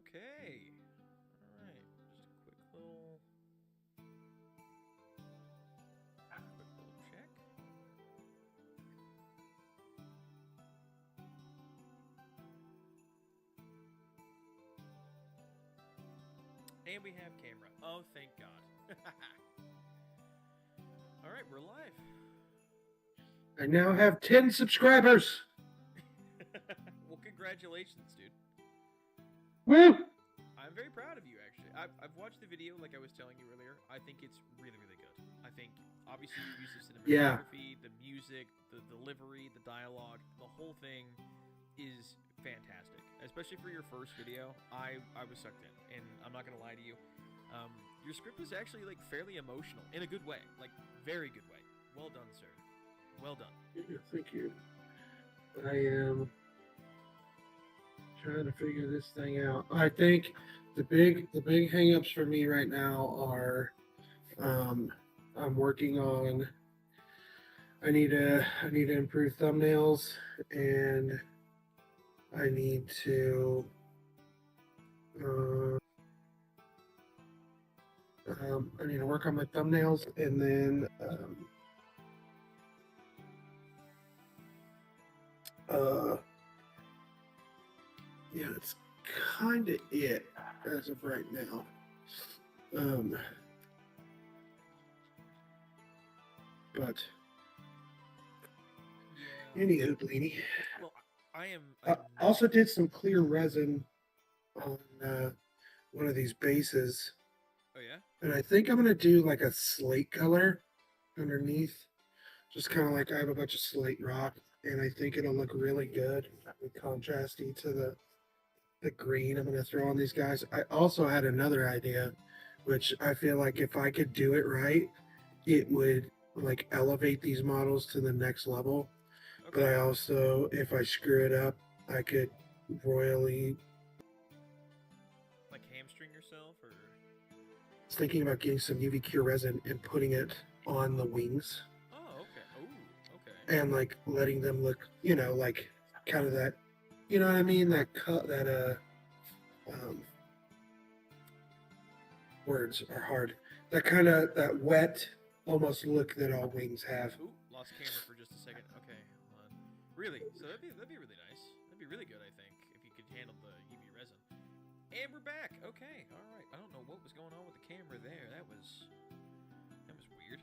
Okay. Alright. Just a quick little check. And we have camera. Oh, thank God. Alright, we're live. I now have 10 subscribers. Well, congratulations, dude. Woo! I'm very proud of you, actually. I've watched the video, like I was telling you earlier. I think it's really, really good. I think, obviously, your use of cinematography, the music, the delivery, the dialogue, the whole thing is fantastic. Especially for your first video, I was sucked in. And I'm not going to lie to you. Your script was actually, like, fairly emotional. In a good way. Like, very good way. Well done, sir. Well done. Thank you. I am trying to figure this thing out. I think the big hangups for me right now are I'm working on I need to improve thumbnails, and I need to work on my thumbnails, and then yeah, it's kind of it as of right now. But Yeah. anywho, Bleedy. Well, I also did some clear resin on one of these bases. Oh, yeah? And I think I'm going to do like a slate color underneath. Just kind of like I have a bunch of slate rock, and I think it'll look really good and contrasty to the green I'm going to throw on these guys. I also had another idea, which I feel like if I could do it right, it would like elevate these models to the next level. Okay. But I also, if I screw it up, I could royally... Like hamstring yourself, or...? I was thinking about getting some UV cure resin and putting it on the wings. Oh, okay. Oh, okay. And like letting them look, like kind of that, you know what I mean? Words are hard. That kind of, that wet, almost look that all wings have. Ooh, lost camera for just a second. Okay, hold on. Really? So that'd be really nice. That'd be really good, I think, if you could handle the UV resin. And we're back. Okay, all right. I don't know what was going on with the camera there. That was weird.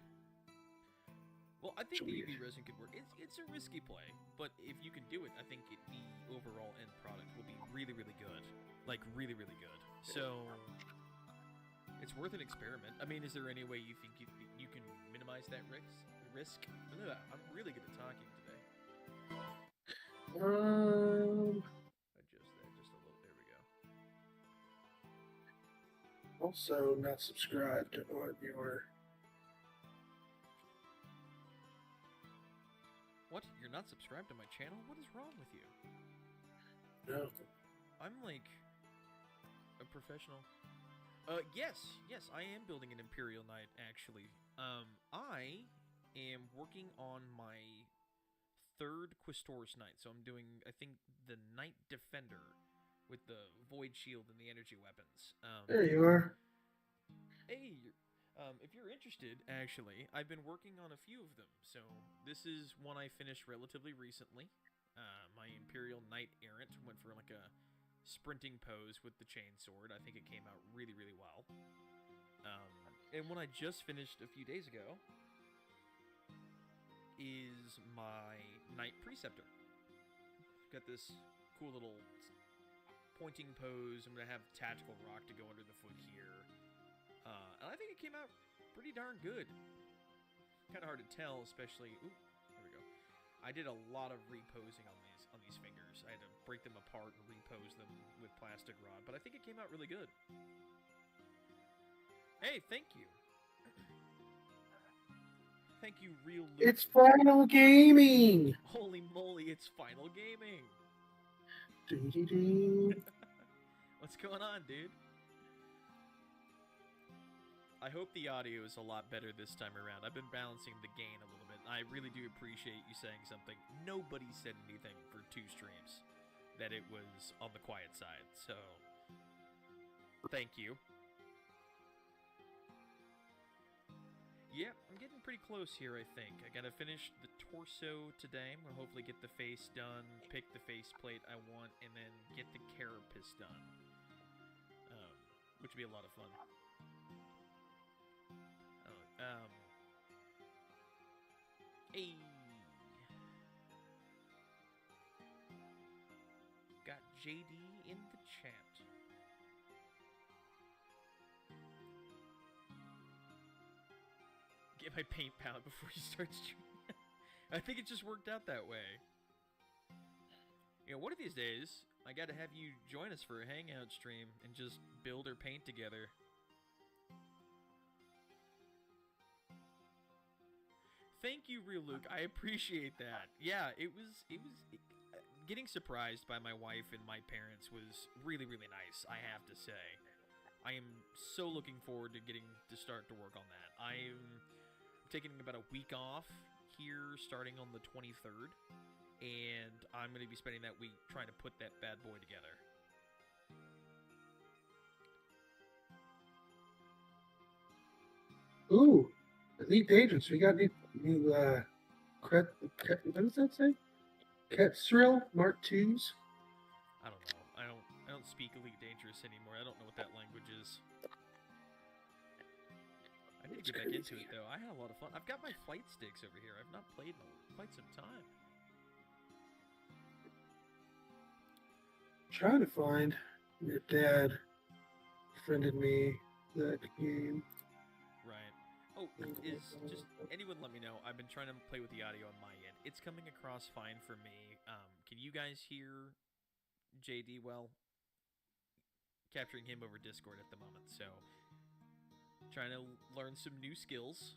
Well, I think the UV resin could work. It's a risky play, but if you can do it, I think the overall end product will be really, really good. Like, really, really good. So, it's worth an experiment. I mean, is there any way you think you can minimize that risk? I'm really good at talking today. Adjust that just a little. There we go. Also, not subscribed on your... What? You're not subscribed to my channel? What is wrong with you? No. I'm like a professional. Yes, I am building an Imperial Knight, actually. I am working on my third Questor's Knight, so I'm doing, I think, the Knight Defender with the Void Shield and the energy weapons. There you are. Hey, if you're interested, actually, I've been working on a few of them. So this is one I finished relatively recently. My Imperial Knight Errant went for like a sprinting pose with the chainsword. I think it came out really, really well. And one I just finished a few days ago is my Knight Preceptor. Got this cool little pointing pose. I'm going to have tactical rock to go under the foot here. And I think it came out pretty darn good. Kind of hard to tell, especially... Ooh, there we go. I did a lot of reposing on these fingers. I had to break them apart and repose them with plastic rod, but I think it came out really good. Hey, thank you. Thank you, real Luke. It's Final Gaming! Holy moly, it's Final Gaming! Doo-doo-doo. What's going on, dude? I hope the audio is a lot better this time around. I've been balancing the gain a little bit. I really do appreciate you saying something. Nobody said anything for 2 streams that it was on the quiet side, so Thank you. Yeah, I'm getting pretty close here, I think. I gotta finish the torso today. I'm gonna hopefully get the face done, pick the faceplate I want, and then get the carapace done. Which would be a lot of fun. Hey! Got JD in the chat. Get my paint palette before you start streaming. I think it just worked out that way. You know, one of these days, I gotta have you join us for a Hangout stream and just build or paint together. Thank you, Real Luke. I appreciate that. Yeah, it was getting surprised by my wife and my parents was really, really nice, I have to say. I am so looking forward to getting to start to work on that. I'm taking about a week off here starting on the 23rd, and I'm going to be spending that week trying to put that bad boy together. Ooh, Elite Agents. We got new what does that say? Ketzrill Mark IIs. I don't know. I don't speak Elite Dangerous anymore. I don't know what that language is. I need to get back into it though. I had a lot of fun. I've got my flight sticks over here. I've not played in quite some time. Trying to find your dad friended me that game. Right. Oh, is just anyone let me know. I've been trying to play with the audio on my end. It's coming across fine for me. Can you guys hear JD well? Capturing him over Discord at the moment, so trying to learn some new skills.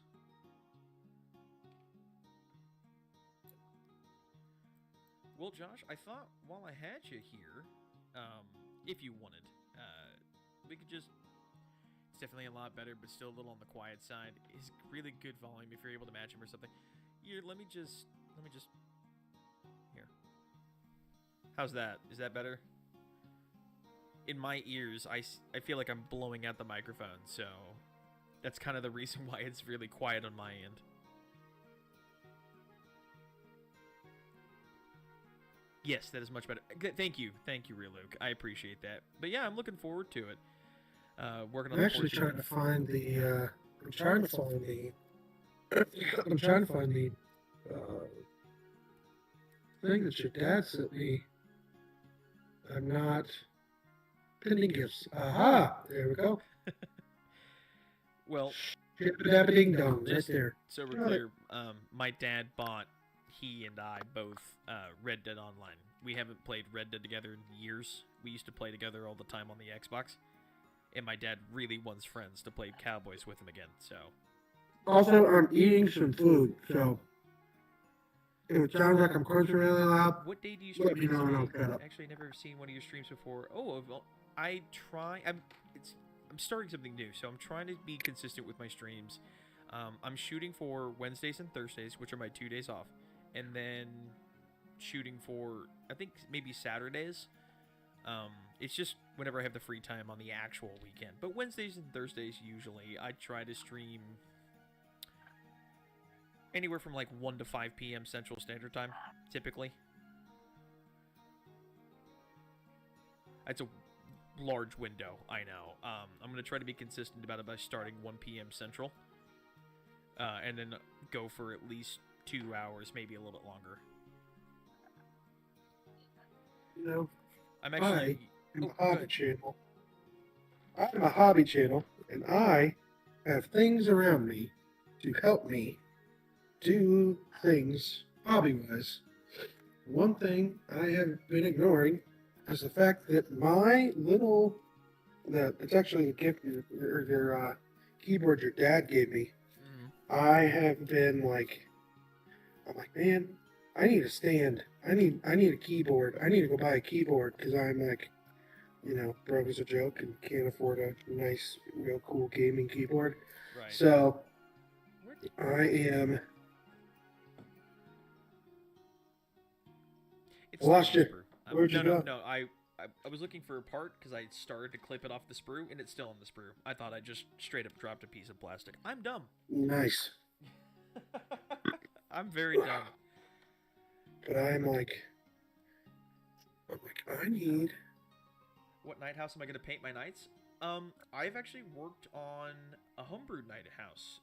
Well, Josh, I thought while I had you here, if you wanted, we could just. It's definitely a lot better, but still a little on the quiet side. It's really good volume if you're able to match him or something. Here, let me just. Here. How's that? Is that better? In my ears, I feel like I'm blowing out the microphone, so that's kind of the reason why it's really quiet on my end. Yes, that is much better. Thank you, Real Luke. I appreciate that. But yeah, I'm looking forward to it. Working on. I'm actually trying to find the. I'm trying to find the thing that your dad sent me. I'm not. Pending gifts. Aha! There we go. Well, ding dong, right there. So we're clear. My dad bought. He and I both Red Dead Online. We haven't played Red Dead together in years. We used to play together all the time on the Xbox. And my dad really wants friends to play Cowboys with him again, so. Also, I'm eating some food, so if it sounds like I'm crunching really loud, what day do you stream? Let me know and I'll cut up. Actually, I've never seen one of your streams before. Oh, well, I try. I'm starting something new, so I'm trying to be consistent with my streams. I'm shooting for Wednesdays and Thursdays, which are my 2 days off, and then shooting for I think maybe Saturdays. It's just whenever I have the free time on the actual weekend. But Wednesdays and Thursdays, usually, I try to stream anywhere from like 1 to 5 p.m. Central Standard Time, typically. It's a large window, I know. I'm going to try to be consistent about it by starting 1 p.m. Central. And then go for at least 2 hours, maybe a little bit longer. You know, I'm actually... I'm a hobby channel. I'm a hobby channel, and I have things around me to help me do things hobby-wise. One thing I have been ignoring is the fact that my little, it's actually a gift, your keyboard your dad gave me. Mm-hmm. I have been like, I'm like, man, I need a stand. I need a keyboard. I need to go buy a keyboard because I'm like, you know, broke as a joke and can't afford a nice, real cool gaming keyboard. Right. So I am. It's lost you. Where'd you go? No. I was looking for a part because I started to clip it off the sprue, and it's still on the sprue. I thought I just straight up dropped a piece of plastic. I'm dumb. Nice. I'm very dumb. But I'm like, I need... What night house am I going to paint my knights? I've actually worked on a homebrewed night house.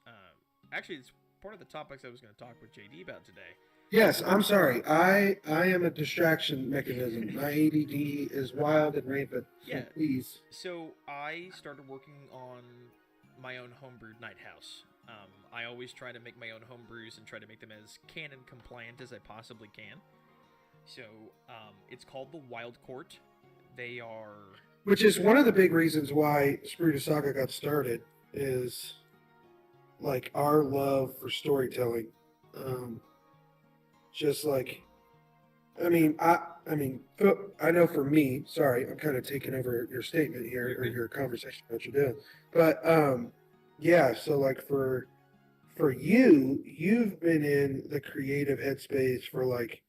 Actually, it's part of the topics I was going to talk with JD about today. Yes, I'm sorry. I am a distraction mechanism. My ADD is wild and rampant. So Yeah. please. So I started working on my own homebrewed night house. I always try to make my own homebrews and try to make them as canon compliant as I possibly can. So it's called the Wild Court. They are... Which is one of the big reasons why Sprue to Saga got started, is like our love for storytelling. Just like, I know for me, sorry, I'm kind of taking over your statement here, or your conversation, what you're doing. But yeah, so like for you've been in the creative headspace for like,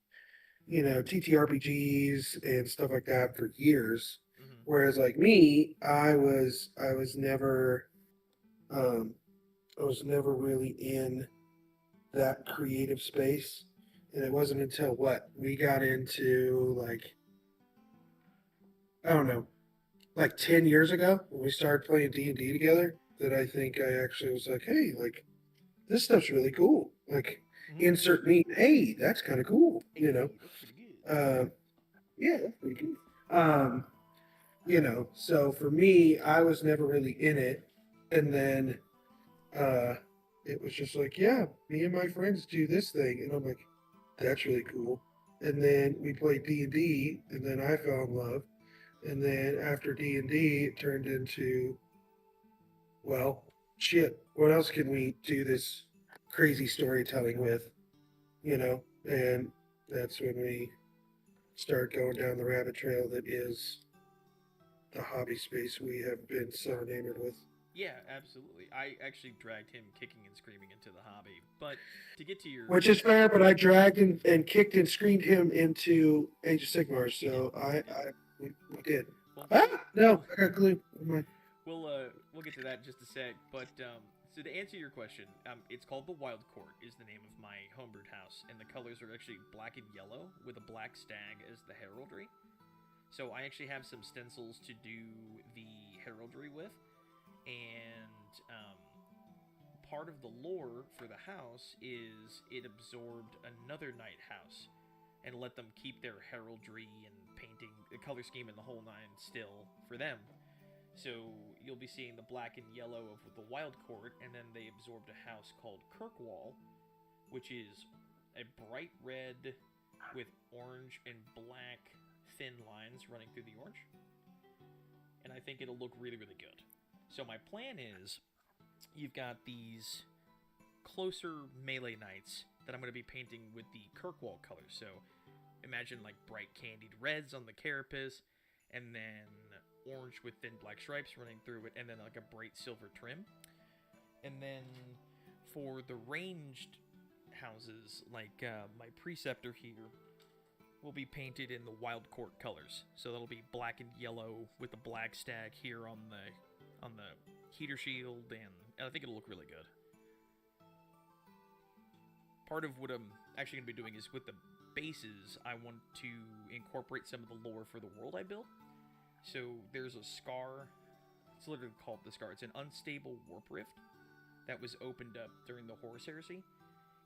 TTRPGs and stuff like that for years. Mhm. Whereas like me, I was never really in that creative space. And it wasn't until we got into like, I don't know, like 10 years ago when we started playing D&D together, that I think I actually was like, hey, like this stuff's really cool. Like insert me, hey, that's kind of cool, Hey, that's pretty good. Yeah, that's pretty cool. So for me, I was never really in it. And then it was just like, yeah, me and my friends do this thing. And I'm like, that's really cool. And then we played D&D, and then I fell in love. And then after D&D, it turned into, well, shit, what else can we do this crazy storytelling with? And that's when we start going down the rabbit trail that is the hobby space we have been so enamored with. Yeah, absolutely. I actually dragged him kicking and screaming into the hobby. But to get to your... Which is fair, but I dragged and kicked and screamed him into Age of Sigmar, so we did. Well, No, I got glue. We'll get to that in just a sec. But so to answer your question, it's called the Wild Court is the name of my homebrewed house, and the colors are actually black and yellow with a black stag as the heraldry. So I actually have some stencils to do the heraldry with. And part of the lore for the house is it absorbed another night house and let them keep their heraldry and painting, the color scheme and the whole nine still for them. So you'll be seeing the black and yellow of the Wild Court, and then they absorbed a house called Kirkwall, which is a bright red with orange and black thin lines running through the orange. And I think it'll look really, really good. So my plan is, you've got these closer melee knights that I'm going to be painting with the Kirkwall colors. So imagine like bright candied reds on the carapace, and then orange with thin black stripes running through it, and then like a bright silver trim. And then for the ranged houses, like my preceptor here, will be painted in the Wild Court colors. So that'll be black and yellow with the black stag here on the heater shield, and I think it'll look really good. Part of what I'm actually going to be doing is with the bases, I want to incorporate some of the lore for the world I built. So there's a scar, it's literally called the scar, it's an unstable warp rift that was opened up during the Horus Heresy,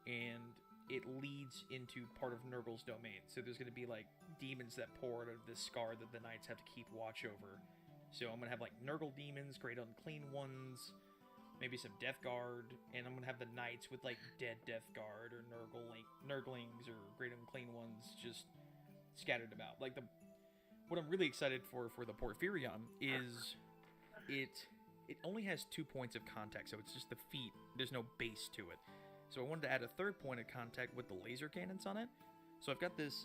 and it leads into part of Nurgle's domain. So there's going to be like demons that pour out of this scar that the knights have to keep watch over. So I'm going to have like Nurgle demons, great unclean ones, maybe some Death Guard, and I'm going to have the knights with like dead Death Guard or Nurglings or great unclean ones just scattered about. Like what I'm really excited for the Porphyrion is it only has 2 points of contact, so it's just the feet. There's no base to it. So I wanted to add a third point of contact with the laser cannons on it. So I've got this...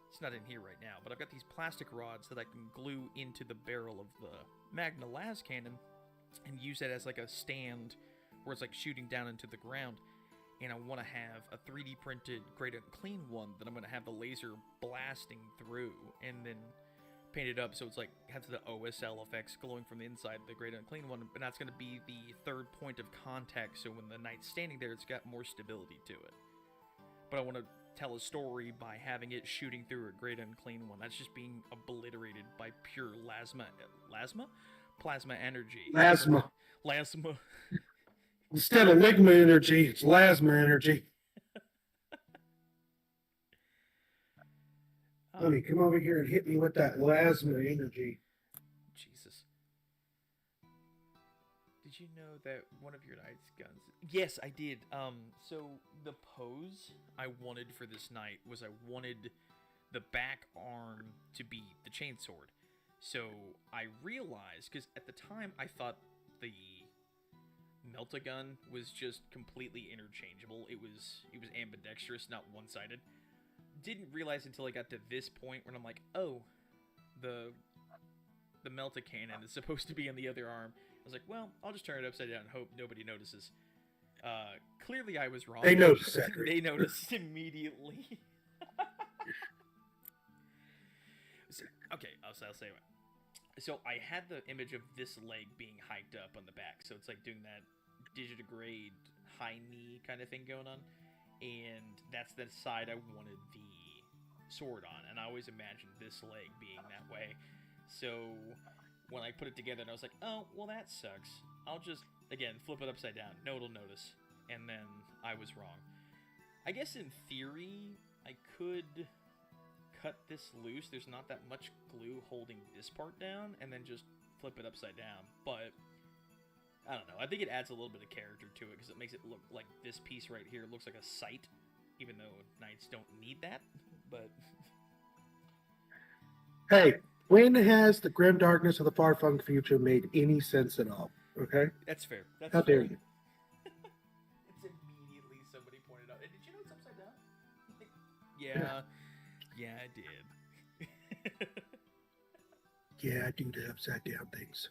It's not in here right now, but I've got these plastic rods that I can glue into the barrel of the Magna Las cannon and use it as like a stand where it's like shooting down into the ground. And I want to have a 3D printed Great Unclean one that I'm going to have the laser blasting through, and then painted up so it's like has the OSL effects glowing from the inside, the Great Unclean One, and that's going to be the third point of contact, so when the knight's standing there, it's got more stability to it. But I want to tell a story by having it shooting through a Great Unclean One. That's just being obliterated by pure plasma energy. Lasma. Instead of ligma energy, it's lasma energy. Honey, come over here and hit me with that lasma energy. Jesus. Did you know that one of your knight's guns... Yes, I did. So the pose I wanted for this knight was I wanted the back arm to be the chainsword. So I realized, because at the time I thought the melt-a-gun was just completely interchangeable. It was ambidextrous, not one-sided. Didn't realize until I got to this point when I'm like, oh, the melt-a-cannon is supposed to be on the other arm. I was like, well, I'll just turn it upside down and hope nobody notices. Clearly I was wrong. They noticed that. They noticed immediately. Okay, I'll say what. So I had the image of this leg being hiked up on the back, so it's like doing that digitigrade high knee kind of thing going on, and that's the side I wanted the sword on, and I always imagined this leg being that way. So when I put it together, and I was like, oh, well that sucks. I'll just, again, flip it upside down. No one will notice. And then I was wrong. I guess in theory, I could cut this loose. There's not that much glue holding this part down, and then just flip it upside down. But I don't know. I think it adds a little bit of character to it, because it makes it look like this piece right here looks like a sight, even though knights don't need that. But hey, when has the grim darkness of the far-flung future made any sense at all? Okay? That's fair. How dare you? It's immediately somebody pointed out. Did you know it's upside down? Yeah, I did. Yeah, I do the upside down things.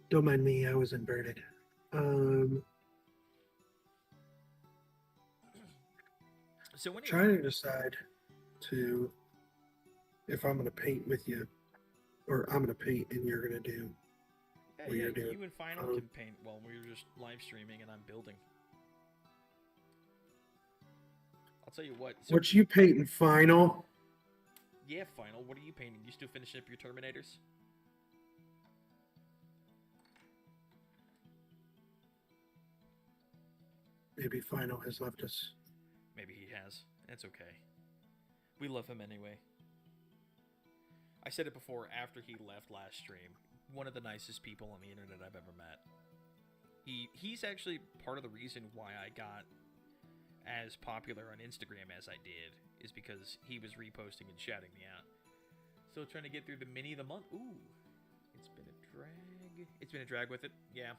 Don't mind me, I was inverted. So when trying to decide if I'm gonna paint with you, or I'm gonna paint and you're gonna do. Yeah, you and Final can paint while we're just live streaming and I'm building. I'll tell you what. So, what you painting, Final? Yeah, Final. What are you painting? You still finishing up your Terminators? Maybe Final has left us. Maybe he has. It's okay. We love him anyway. I said it before, after he left last stream. One of the nicest people on the internet I've ever met. He's actually part of the reason why I got as popular on Instagram as I did, is because he was reposting and shouting me out. So trying to get through the mini of the month. Ooh, it's been a drag. It's been a drag with it. Yeah.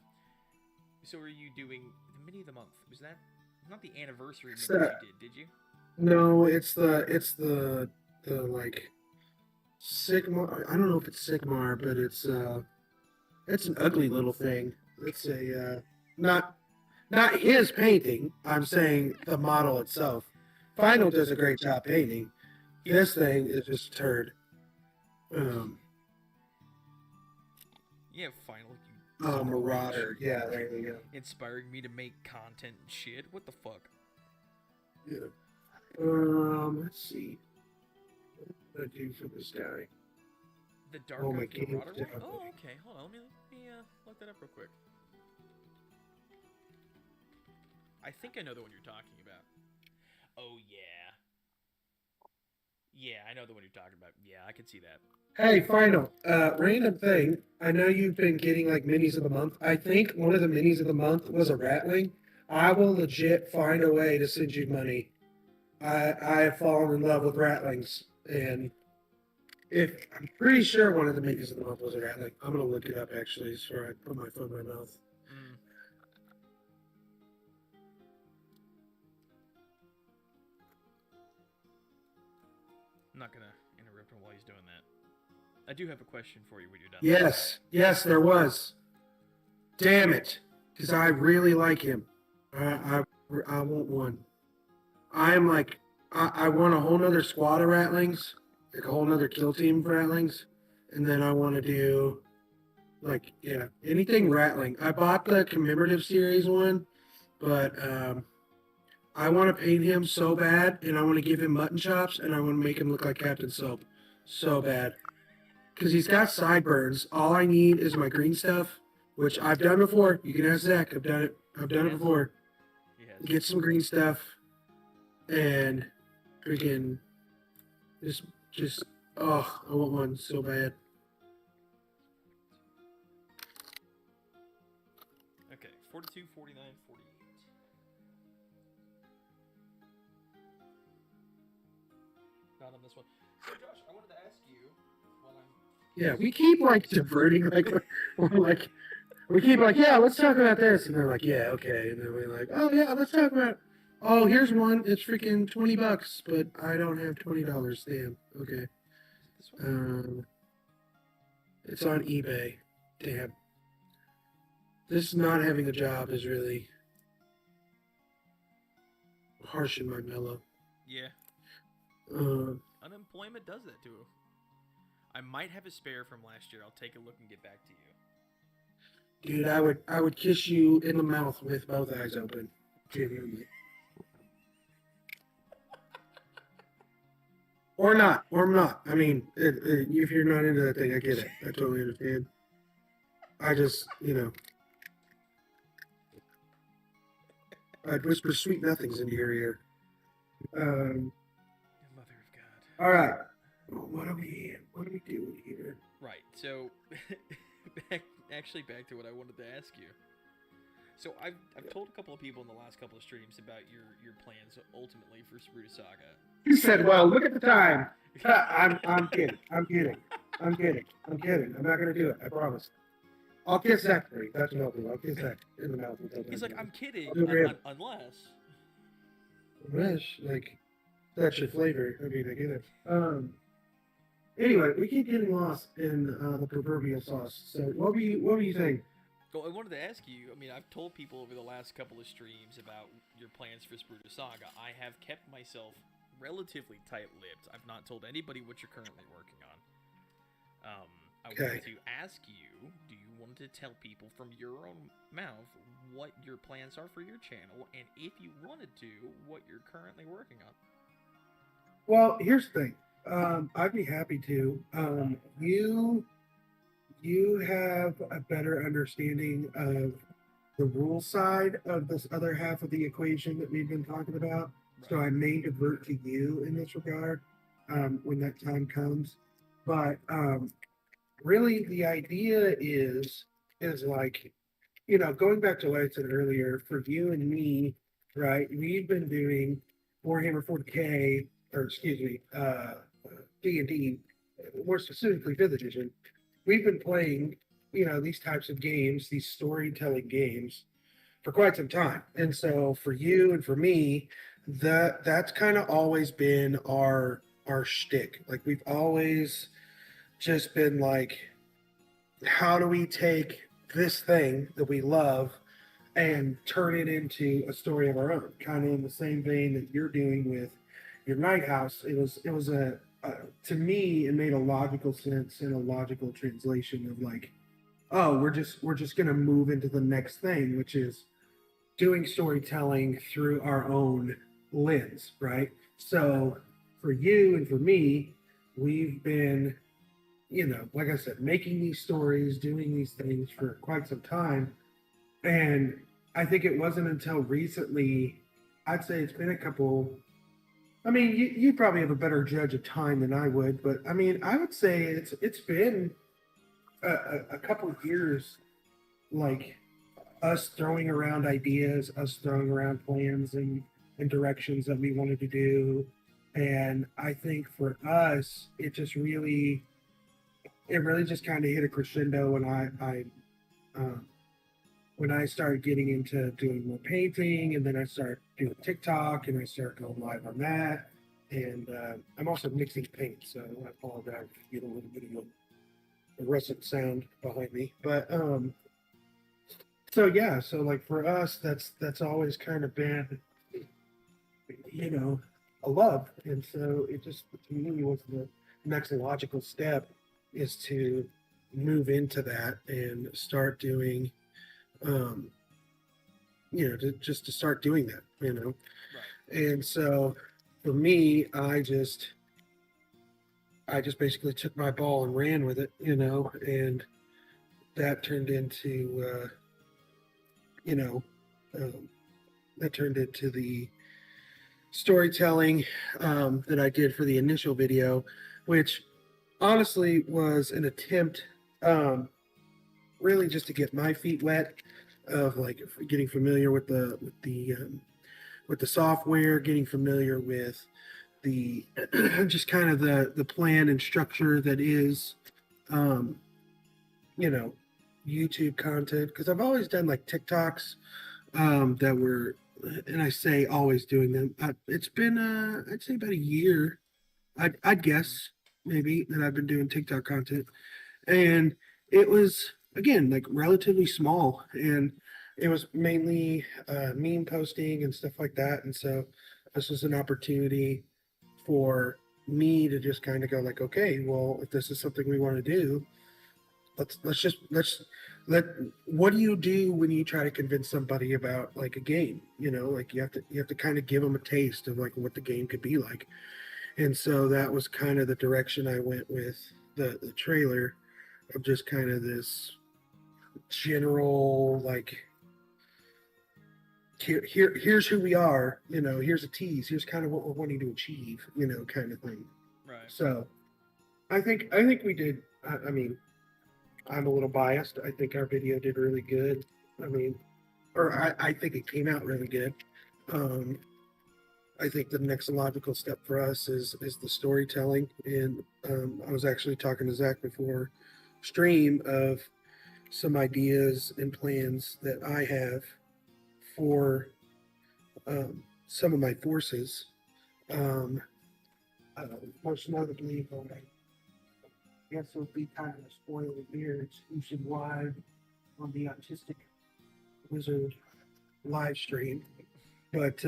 So are you doing the mini of the month? Was that not the anniversary mini you did you? No, it's the like Sigmar. I don't know if it's Sigmar, but it's an ugly little thing. It's a not his painting. I'm saying the model itself. Final does a great job painting. This thing is just a turd. Yeah, Final. Marauder. Yeah, there you go. Inspiring me to make content and shit. What the fuck? Yeah. Let's see. What did I do for this guy? The Dark my Oak Marauder game's one? down. Oh, okay. Hold on. Let me look that up real quick. I think I know the one you're talking about. Oh, yeah. Yeah, I know the one you're talking about. Yeah, I can see that. Hey, Final. Random thing. I know you've been getting like minis of the month. I think one of the minis of the month was a Ratling. I will legit find a way to send you money. I have fallen in love with Ratlings, and I'm pretty sure one of the minis of the month was a Ratling. I'm gonna look it up actually, so I put my phone in my mouth. I'm not gonna interrupt him while he's doing that. I do have a question for you when you're done. Yes, there was. Damn it, because I really like him. I want one. I am like, I want a whole nother squad of Ratlings, like a whole nother kill team for ratlings, and then I want to do like anything rattling. I bought the commemorative series one, but I want to paint him so bad, and I want to give him mutton chops, and I want to make him look like Captain Soap, so bad, because he's got sideburns. All I need is my green stuff, which I've done before. You can ask Zach. I've done it. I've done it before. Get some green stuff, and freaking just oh, I want one so bad. Okay, 42, 49, 48. Not on this one. So Josh, I wanted to ask you while I'm... Yeah, we keep like diverting, like we're like we keep like, yeah, let's talk about this, and they're like, yeah, okay, and then we're like, oh yeah, let's talk about. Oh, here's one. It's freaking $20, but I don't have $20. Damn. Okay. This one? It's on eBay. Damn. This not having a job is really harsh in my mellow. Yeah. Unemployment does that to him. I might have a spare from last year. I'll take a look and get back to you. Dude, I would kiss you in the mouth with both eyes open. Genuinely. Or not. I mean, if you're not into that thing, I get it. I totally understand. I just, I'd whisper sweet nothings into your ear. Mother of God. All right. What are we doing here? Right. So, back to what I wanted to ask you. So I've told a couple of people in the last couple of streams about your plans ultimately for Sprue Saga. He said, "Well, look at the time." I'm kidding. I'm not gonna do it. I promise. I'll kiss Zach for you. That's what I'll do. I'll kiss Zach in the mouth. He's like, I'm kidding. Unless. Like, that's your flavor. I mean, I get it. Anyway, we keep getting lost in the proverbial sauce. So, what were you saying? Well, I wanted to ask you, I mean, I've told people over the last couple of streams about your plans for Sprue Saga. I have kept myself relatively tight-lipped. I've not told anybody what you're currently working on. I wanted to ask you, do you want to tell people from your own mouth what your plans are for your channel, and if you wanted to, what you're currently working on? Well, here's the thing. I'd be happy to. You have a better understanding of the rule side of this other half of the equation that we've been talking about. Right. So I may divert to you in this regard when that time comes. But really, the idea is like, going back to what I said earlier, for you and me, right? We've been doing Warhammer 40K, or excuse me, D&D, more specifically 5th edition. We've been playing, these types of games, these storytelling games, for quite some time. And so for you and for me, that's kind of always been our shtick. Like, we've always just been like, how do we take this thing that we love and turn it into a story of our own? Kind of in the same vein that you're doing with your Night House. It was a to me, it made a logical sense and a logical translation of like, oh, we're just gonna move into the next thing, which is doing storytelling through our own lens, right? So for you and for me, we've been, like I said, making these stories, doing these things for quite some time. And I think it wasn't until recently, I'd say it's been a couple. I mean, you probably have a better judge of time than I would, but I mean, I would say it's been a couple of years, like us throwing around ideas, us throwing around plans and directions that we wanted to do. And I think for us, it really just kind of hit a crescendo when I started getting into doing more painting, and then I started doing TikTok, and I started going live on that. And I'm also mixing paint, so I apologize if you get a little bit of a russet sound behind me. But so like for us, that's always kind of been, a love. And so it just, to me, was next logical step is to move into that and start doing, just to start doing that, Right. And so for me, I just basically took my ball and ran with it, and that turned into, you know, um, that turned into the storytelling that I did for the initial video, which honestly was an attempt, really just to get my feet wet, of like getting familiar with the software, getting familiar with the just kind of the plan and structure that is, um, YouTube content, because I've always done like TikToks, that were, and I say always doing them. It's been, I'd say about a year. I'd guess maybe that I've been doing TikTok content, and it was again like relatively small, and it was mainly meme posting and stuff like that. And so this was an opportunity for me to just kind of go like, okay, well, if this is something we want to do, let's let what do you do when you try to convince somebody about like a game? Like you have to kind of give them a taste of like what the game could be like. And so that was kind of the direction I went with the trailer, of just kind of this general like, here's who we are, here's a tease, here's kind of what we're wanting to achieve, kind of thing. Right. So I think we did. I mean, I'm a little biased. I think our video did really good. I mean, or I think it came out really good. Um, I think the next logical step for us is the storytelling. And I was actually talking to Zach before stream of some ideas and plans that I have for some of my forces. Um, Most notably, I guess it'll be kind of a spoiler here, exclusive live on the Autistic Wizard live stream. But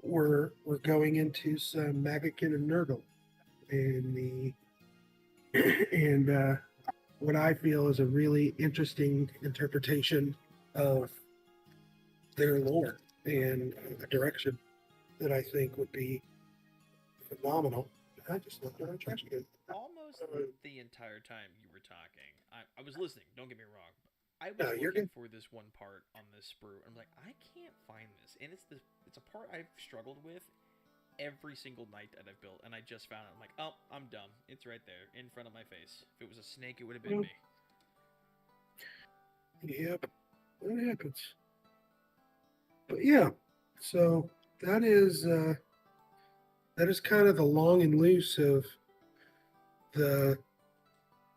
we're going into some Magakin and Nurgle, and and what I feel is a really interesting interpretation of their lore, and a direction that I think would be phenomenal. I just looked at our trash can. Almost the entire time you were talking, I was listening. Don't get me wrong. I was No, you're looking good. for this one part on this sprue. I'm like, I can't find this, and it's a part I've struggled with every single night that I've built, and I just found it. I'm like, oh, I'm dumb. It's right there in front of my face. If it was a snake, it would have been me. Yep, that happens. But yeah, so that is kind of the long and loose of the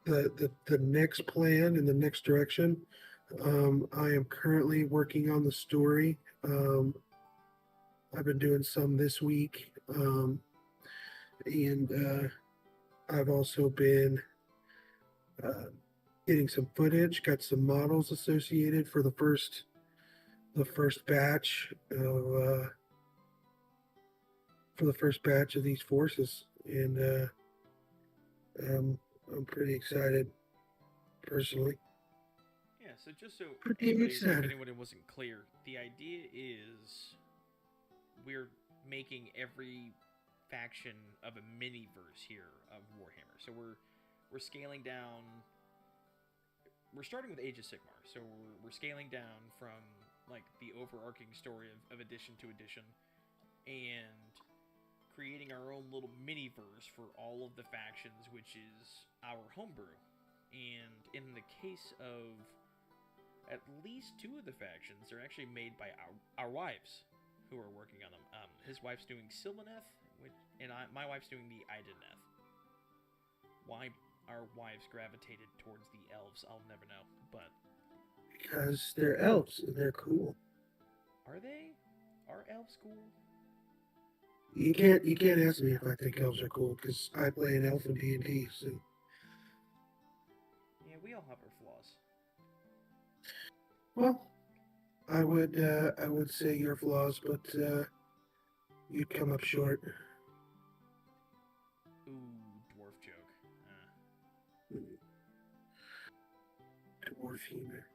the next plan and the next direction. I am currently working on the story. I've been doing some this week, and I've also been uh, getting some footage. Got some models associated for the first batch of these forces, and I'm pretty excited personally. Yeah. So just so Pretty excited. anyone wasn't clear, the idea is we're making every faction of a mini verse here of Warhammer. So we're scaling down. We're starting with Age of Sigmar, so we're scaling down from like the overarching story of edition to edition, and creating our own little mini verse for all of the factions, which is our homebrew. And in the case of at least two of the factions, they're actually made by our wives who are working on them. His wife's doing Sylvaneth, and my wife's doing the Ideneth. Why our wives gravitated towards the elves, I'll never know. But Because they're elves and they're cool. are they? Are elves cool? You can't ask me if I think elves are cool, because I play an elf in D&D. So Yeah, we all have our flaws. well, I would say your flaws, but you'd come up short. Ooh, dwarf dwarf humor.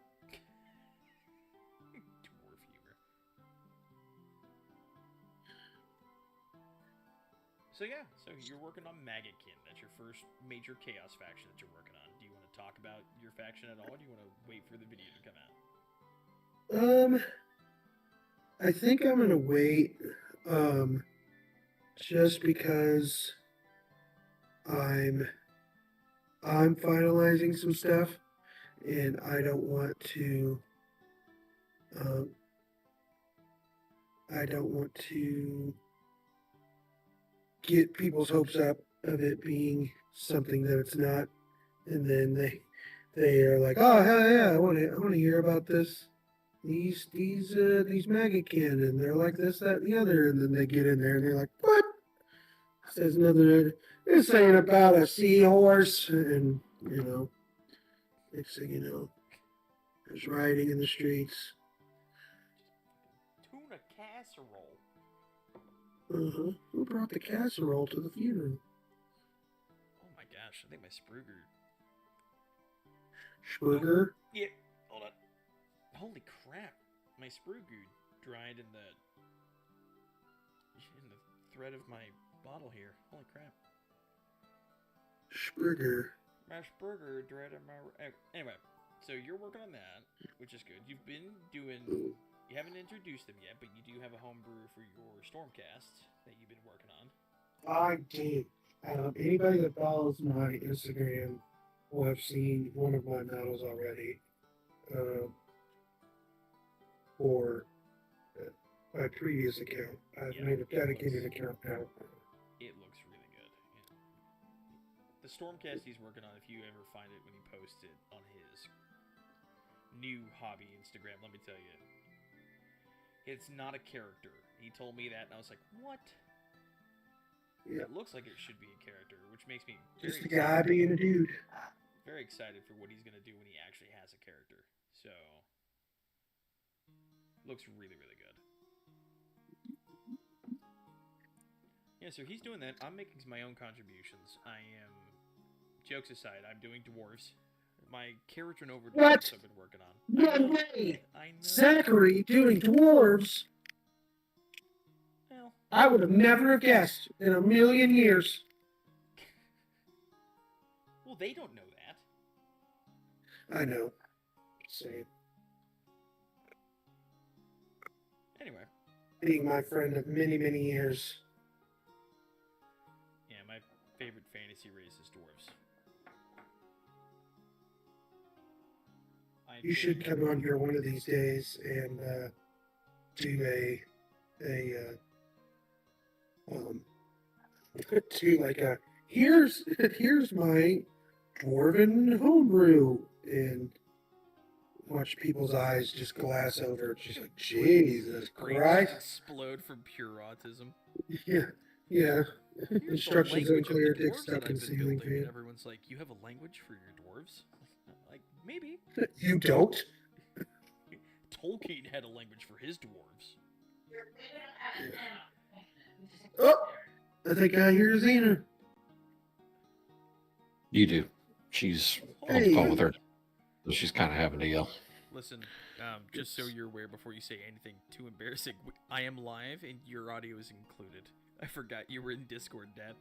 Dwarf humor. So yeah, so you're working on Maggotkin. That's your first major chaos faction that you're working on. Do you want to talk about your faction at all, or do you want to wait for the video to come out? I think I'm gonna wait, just because I'm finalizing some stuff, and I don't want to, um, get people's hopes up of it being something that it's not, and then they are like, oh hell yeah, I want to hear about this. These Maggotkin, and they're like this, that, and the other, and then they get in there and they're like, what? Says nothing. This ain't about a seahorse, and next thing you know, there's rioting in the streets. Tuna casserole. Who brought the casserole to the funeral? Oh my gosh, I think my Spruger. Spruger? Yeah, hold on. Holy crap, my Spruger dried in the thread of my bottle here. Holy crap. Spruger. My Spruger dried in my... Anyway, so you're working on that, which is good. You've been doing... You haven't introduced them yet, but you do have a homebrew for your Stormcast that you've been working on. I did. Anybody that follows my Instagram will have seen one of my models already. For my previous account. I've made a dedicated account now. It looks really good. Yeah. The Stormcast he's working on, if you ever find it when he posts it on his new hobby Instagram, let me tell you, it's not a character. He told me that, and I was like, what? Yeah. It looks like it should be a character, which makes me just a guy being a dude. Very excited for what he's going to do when he actually has a character. So, looks really, really good. Yeah, so he's doing that. I'm making my own contributions. I am, jokes aside, I'm doing dwarves. My character and over dwarves I've been working on. No way! I know. Zachary doing dwarves? Well, I would have never guessed in a million years. Well, they don't know that. I know. Same. Anyway. Being my friend of many, many years. Yeah, my favorite fantasy race is dwarves. You should come on here one of these days and do here's my dwarven homebrew, and watch people's eyes just glass over. Just like, Jesus Christ! Explode from pure autism. Yeah. Instructions unclear. Dick stuck in ceiling fan. Everyone's like, "You have a language for your dwarves?" Like, maybe. You don't? Tolkien had a language for his dwarves. Oh, I think I hear Xena. You do. She's on the call with her. So she's kind of having to yell. Listen, just so you're aware, before you say anything too embarrassing, I am live and your audio is included. I forgot you were in Discord, Dad.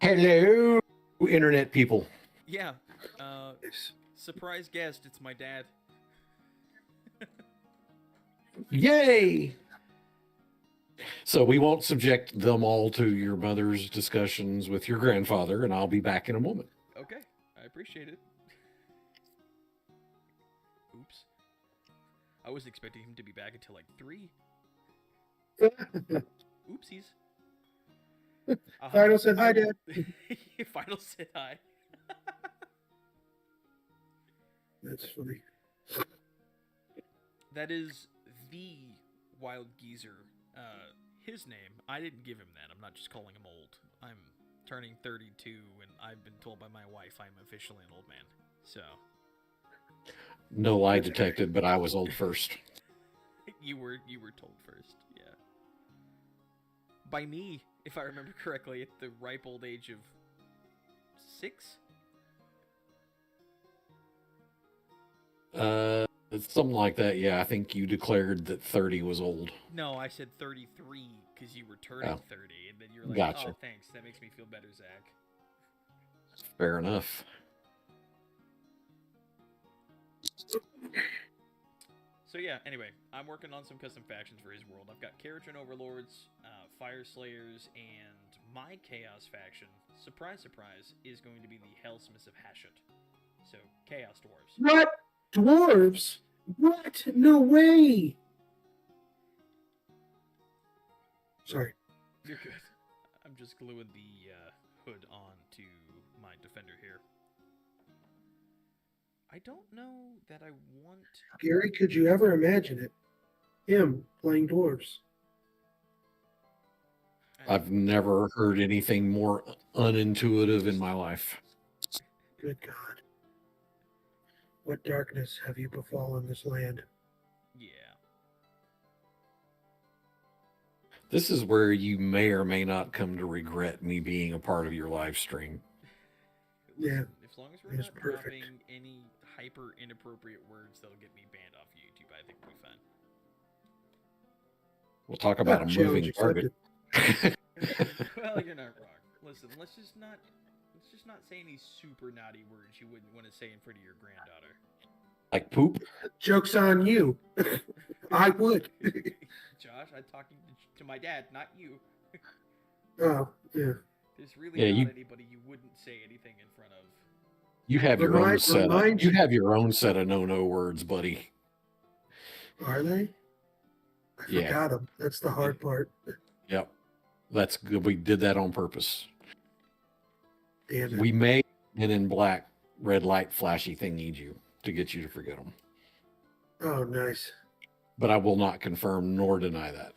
Hello, internet people. Yeah. Surprise guest, it's my dad. Yay! So we won't subject them all to your mother's discussions with your grandfather, and I'll be back in a moment. Okay, I appreciate it. Oops. I wasn't expecting him to be back until like 3. Oopsies. Final said hi, Dad. Final said hi. That's funny. That is the Wild Geezer. His name, I didn't give him that. I'm not just calling him old. I'm turning 32, and I've been told by my wife I'm officially an old man. So. No lie detected, but I was old first. You were told first, yeah. By me, if I remember correctly, at the ripe old age of 6? It's something like that. Yeah, I think you declared that 30 was old. No, I said 33 because you were turning Oh. 30, and then you're like, Gotcha. "Oh, thanks. That makes me feel better, Zach." Fair enough. So yeah. Anyway, I'm working on some custom factions for his world. I've got Keratin Overlords, Fire Slayers, and my Chaos faction. Surprise, surprise, is going to be the Hellsmiths of Hashut. So Chaos Dwarves. What? Dwarves? What? No way! Sorry. You're good. I'm just gluing the hood on to my defender here. I don't know that I want... Gary, could you ever imagine it? Him playing dwarves. I've never heard anything more unintuitive in my life. Good God. What darkness have you befallen this land? Yeah. This is where you may or may not come to regret me being a part of your live stream. Yeah, Listen, as long as we're it's not perfect. dropping any hyper inappropriate words that'll get me banned off YouTube, I think we'll be fine. We'll talk about a moving Challenge target. Well, you're not wrong. Listen, let's just not say any super naughty words you wouldn't want to say in front of your granddaughter. Like poop? Joke's on you. I would. Josh, I'm talking to my dad, not you. Oh, yeah. There's really not anybody you wouldn't say anything in front of. You have your own set. Remind You have your own set of no words, buddy. Are they? I Yeah. forgot them. That's the hard part. Yep. That's good. We did that on purpose. Damn it. We made Men in Black red light flashy thingied you to get you to forget them. Oh, nice. But I will not confirm nor deny that.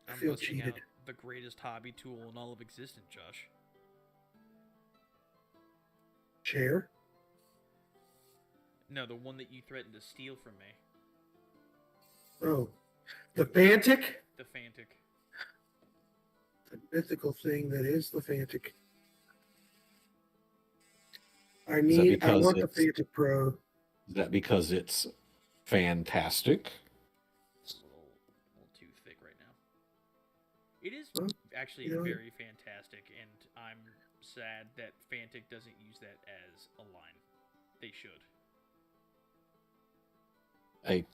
I I'm feel busting cheated. out the greatest hobby tool in all of existence, Josh. Chair? No, the one that you threatened to steal from me. Oh. The Fantic? The Fantic. The mythical thing that is the Fantic. I want the Fantic Pro. Is that because it's fantastic? It's a little too thick right now. It is Well, actually you know, very fantastic, and I'm sad that Fantic doesn't use that as a line. They should. Hey,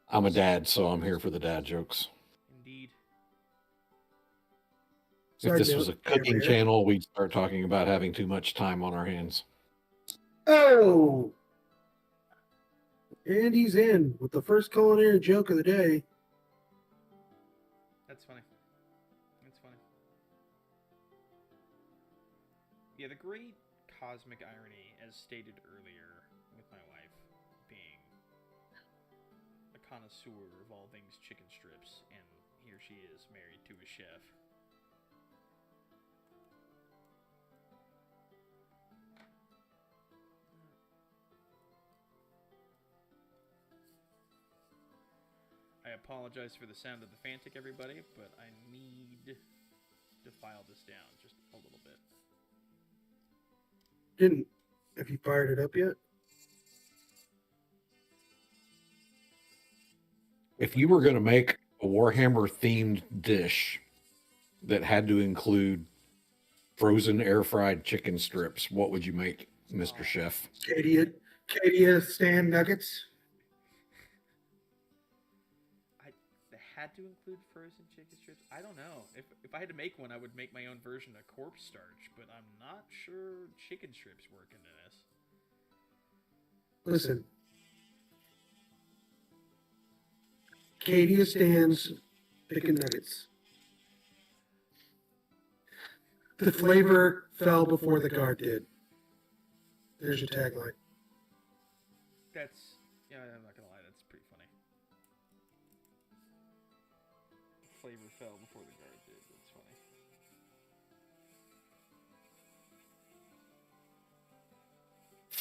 I'm a dad, so I'm here for the dad jokes. Indeed. If this was a cooking channel, we'd start talking about having too much time on our hands. Oh! And he's in with the first culinary joke of the day. That's funny. That's funny. Yeah, the great cosmic irony, as stated earlier, with my wife being a connoisseur of all things chicken strips, and here she is married to a chef. I apologize for the sound of the Fantic, everybody, but I need to file this down just a little bit. Have you fired it up yet? If you were going to make a Warhammer themed dish that had to include frozen air fried chicken strips, what would you make, Mr. Chef? Cadia stand nuggets. They had to include frozen chicken strips. I don't know. If I had to make one, I would make my own version of corpse starch, but I'm not sure chicken strips work into this. Listen. Cadia stands chicken nuggets. The flavor fell before the guard did. There's your tagline. That's, yeah, I'm not gonna lie, that's pretty funny. Flavor fell before the guard did. That's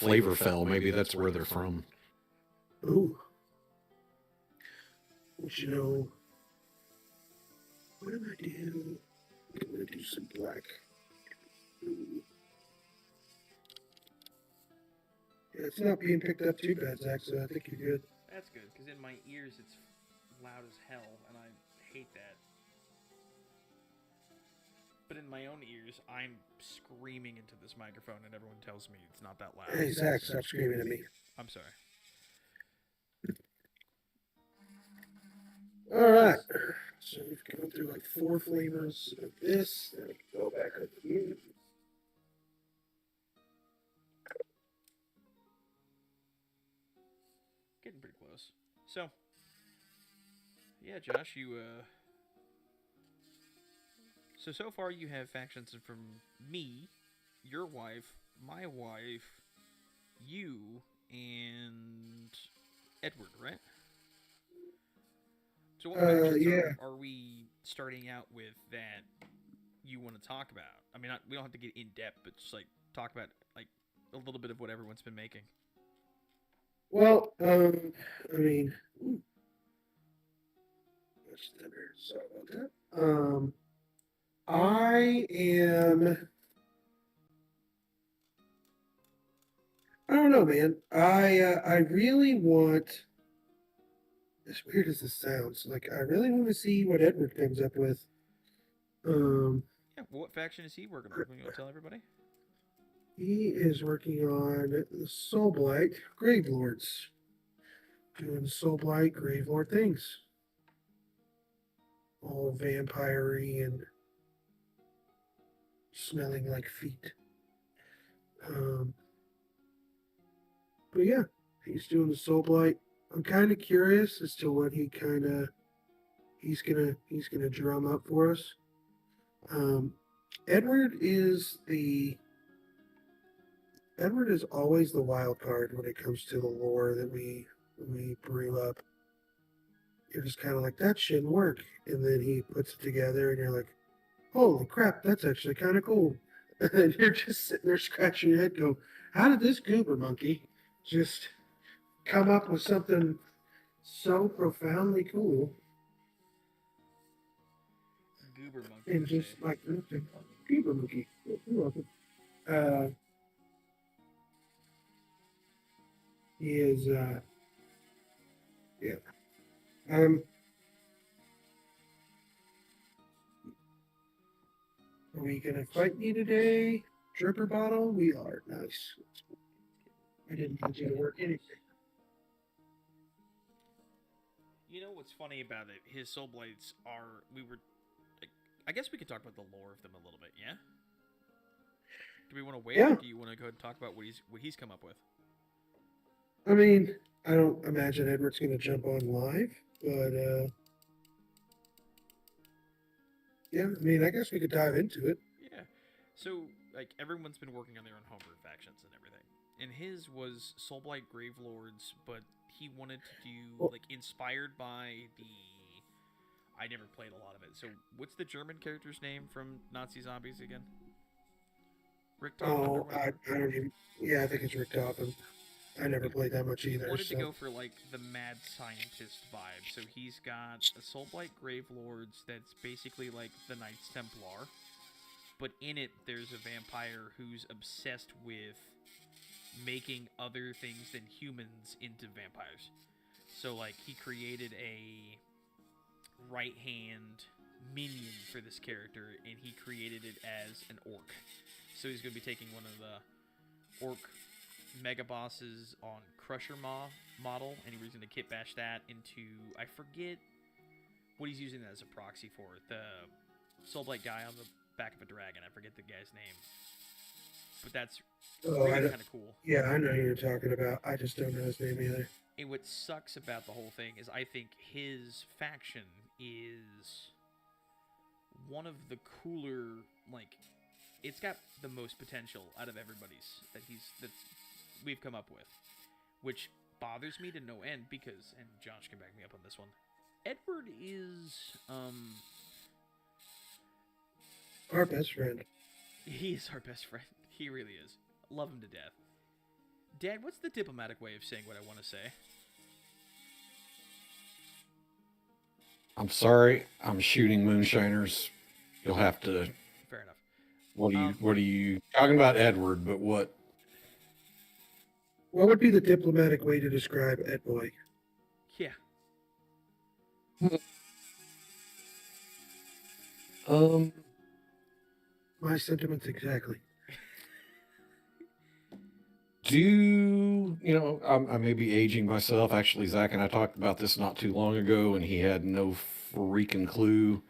funny. Flavorfell, maybe that's where they're from. Ooh. You know, what am I do? I'm gonna do some black. Ooh. it's not being picked up too bad, Zach. So I think you're good. That's good, because in my ears it's loud as hell, and I hate that. But in my own ears, I'm screaming into this microphone, and everyone tells me it's not that loud. Hey, Zach, stop screaming at me. I'm sorry. All right. So we've gone through like 4 flavors of this. Then we can go back up here. Getting pretty close. So, yeah, Josh, you, So far you have factions from me, your wife, my wife, you, and Edward, right? So what factions are we starting out with that you want to talk about? I mean, we don't have to get in depth, but just like talk about like a little bit of what everyone's been making. Well, I mean, much thinner. Sorry about that. I don't know, man. I really want. As weird as this sounds, like I really want to see what Edward comes up with. Yeah, what faction is he working on? You want to tell everybody? He is working on the Soulblight Gravelords. Doing Soulblight Gravelord things. All vampire-y and smelling like feet. But yeah, he's doing the Soulblight. I'm kind of curious as to what he's gonna drum up for us. Edward is always the wild card when it comes to the lore that we brew up. You're just kind of like, that shouldn't work, and then he puts it together, and you're like, holy crap, that's actually kind of cool. And you're just sitting there scratching your head, go, how did this goober monkey just come up with something so profoundly cool? Goober monkey. And just like goober monkey. You're welcome. He is yeah. Are we gonna fight me today? Dripper bottle? We are. Nice. I didn't need you to work anything. You know what's funny about it? His soul blades are. I guess we could talk about the lore of them a little bit, yeah? Do we want to wait, or do you want to go ahead and talk about what he's come up with? I mean, I don't imagine Edward's going to jump on live, but yeah, I mean, I guess we could dive into it. Yeah. So, like, everyone's been working on their own homebrew factions and everything. And his was Soulblight Gravelords, but he wanted to do, like, inspired by the... I never played a lot of it. So, what's the German character's name from Nazi Zombies again? Rick Toppin? Oh, I don't even... Yeah, I think it's Rick Toppin. I never played that much either. He wanted to go for, like, the mad scientist vibe. So he's got a Soulblight Gravelords that's basically like the Knights Templar. But in it, there's a vampire who's obsessed with making other things than humans into vampires. So, like, he created a right-hand minion for this character, and he created it as an orc. So he's going to be taking one of the orc mega bosses on Crusher model, and he's going to kit bash that into, I forget what he's using that as a proxy for. The Soulblight guy on the back of a dragon. I forget the guy's name. But that's really kind of cool. Yeah, I know who you're talking about. I just don't know his name either. And what sucks about the whole thing is I think his faction is one of the cooler, like, it's got the most potential out of everybody's that we've come up with, which bothers me to no end because, and Josh can back me up on this one, Edward is our best friend. He is our best friend. He really is. Love him to death. Dad, what's the diplomatic way of saying what I want to say? I'm sorry, I'm shooting moonshiners. You'll have to. Fair enough. What are you talking about, Edward? But what? What would be the diplomatic way to describe Ed Boy? Yeah. My sentiments exactly. I may be aging myself. Actually, Zach and I talked about this not too long ago, and he had no freaking clue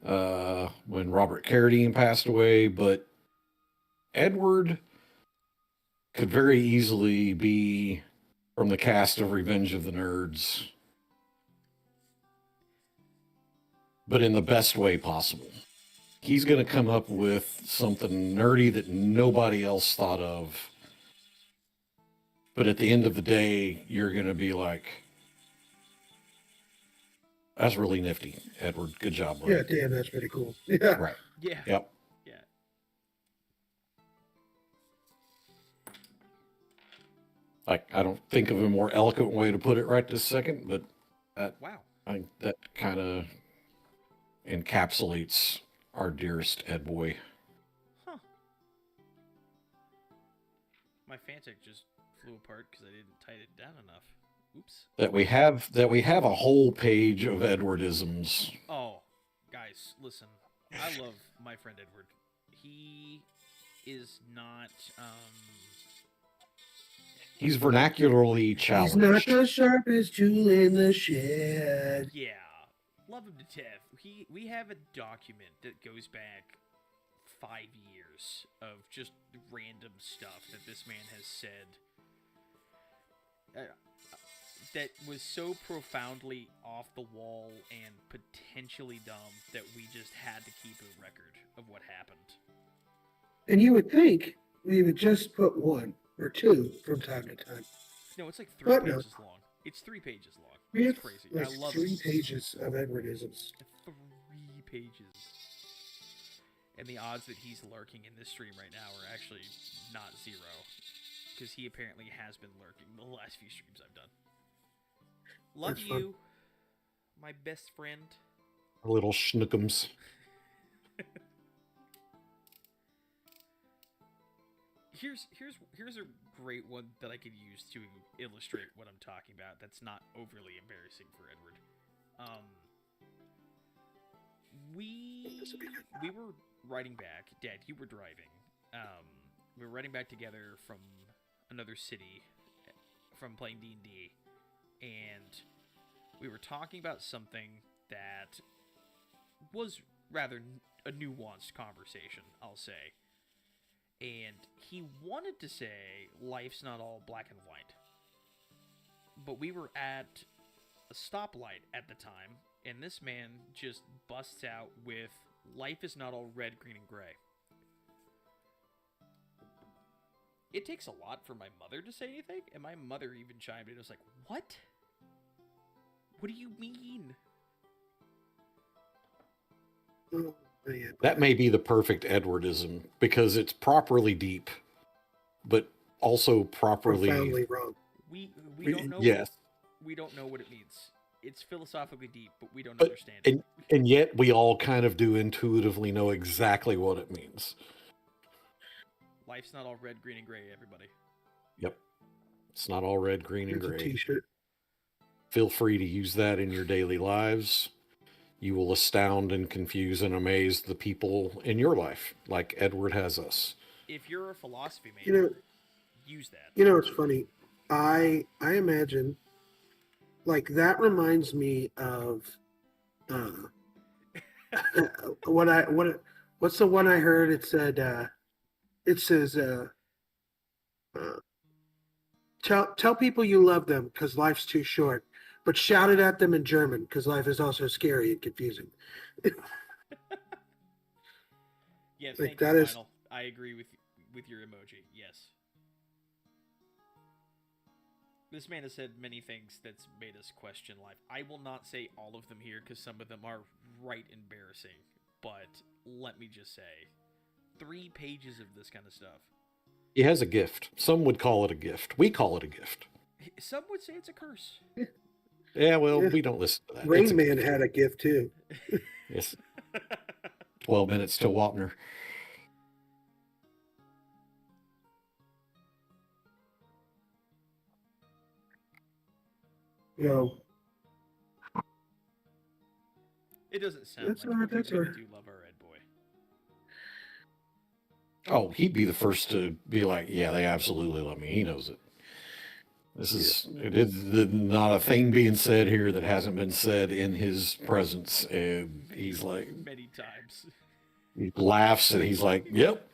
when Robert Carradine passed away. But Edward could very easily be from the cast of Revenge of the Nerds, but in the best way possible. He's going to come up with something nerdy that nobody else thought of. But at the end of the day, you're going to be like, that's really nifty, Edward. Good job, buddy. Yeah, damn, that's pretty cool. Yeah. Right. Yeah. Yep. Yeah. Like, I don't think of a more eloquent way to put it right this second, but Wow. I think that kind of encapsulates our dearest Ed Boy. Huh. My Fantic just flew apart because I didn't tighten it down enough. Oops. That we have a whole page of Edwardisms. Oh, guys, listen. I love my friend Edward. He is not. He's vernacularly challenged. He's not the sharpest tool in the shed. Yeah, love him to death. We have a document that goes back 5 years of just random stuff that this man has said. That was so profoundly off the wall and potentially dumb that we just had to keep a record of what happened. And you would think we would just put one or two from time to time. No, it's like 3 But no. pages long. It's 3 pages long. We It's have crazy. like I love 3 it. pages of Edwardisms. 3 pages. And the odds that he's lurking in this stream right now are actually not 0. Because he apparently has been lurking the last few streams I've done. Love That's fun. you, my best friend. Little schnookums. Here's a great one that I could use to illustrate what I'm talking about. That's not overly embarrassing for Edward. We were riding back. Dad, you were driving. We were riding back together from another city, from playing D&D, and we were talking about something that was rather a nuanced conversation, I'll say. And he wanted to say life's not all black and white. But we were at a stoplight at the time, and this man just busts out with life is not all red, green, and gray. It takes a lot for my mother to say anything, and my mother even chimed in and was like, what? What do you mean? Oh, man. That may be the perfect Edwardism because it's properly deep, but also properly Profoundly wrong. We don't know. Yes. We don't know what it means. It's philosophically deep, but we don't understand it. And yet we all kind of do intuitively know exactly what it means. Life's not all red, green, and gray, everybody. Yep. It's not all red, green, and It's a gray. t-shirt. Feel free to use that in your daily lives. You will astound and confuse and amaze the people in your life, like Edward has us. If you're a philosophy major, use that. You know, it's funny. I imagine, like, that reminds me of what's the one I heard? It says tell people you love them because life's too short, but shout it at them in German because life is also scary and confusing. Yeah, Like, thank that you, is- Final. I agree with your emoji. Yes. This man has said many things that's made us question life. I will not say all of them here because some of them are right embarrassing. But let me just say, 3 pages of this kind of stuff. He has a gift. Some would call it a gift. We call it a gift. Some would say it's a curse. Yeah, well, Yeah. we don't listen to that. It's Rain a Man gift. had a gift too. Yes. 12 minutes to Wapner. Yo, It doesn't sound that's like all it, right. but That's we all really right. do love our Ed boy. Oh, he'd be the first to be like, yeah, they absolutely love me. He knows it. It is not a thing being said here that hasn't been said in his presence. And he's like, Many times. he laughs and he's like, yep.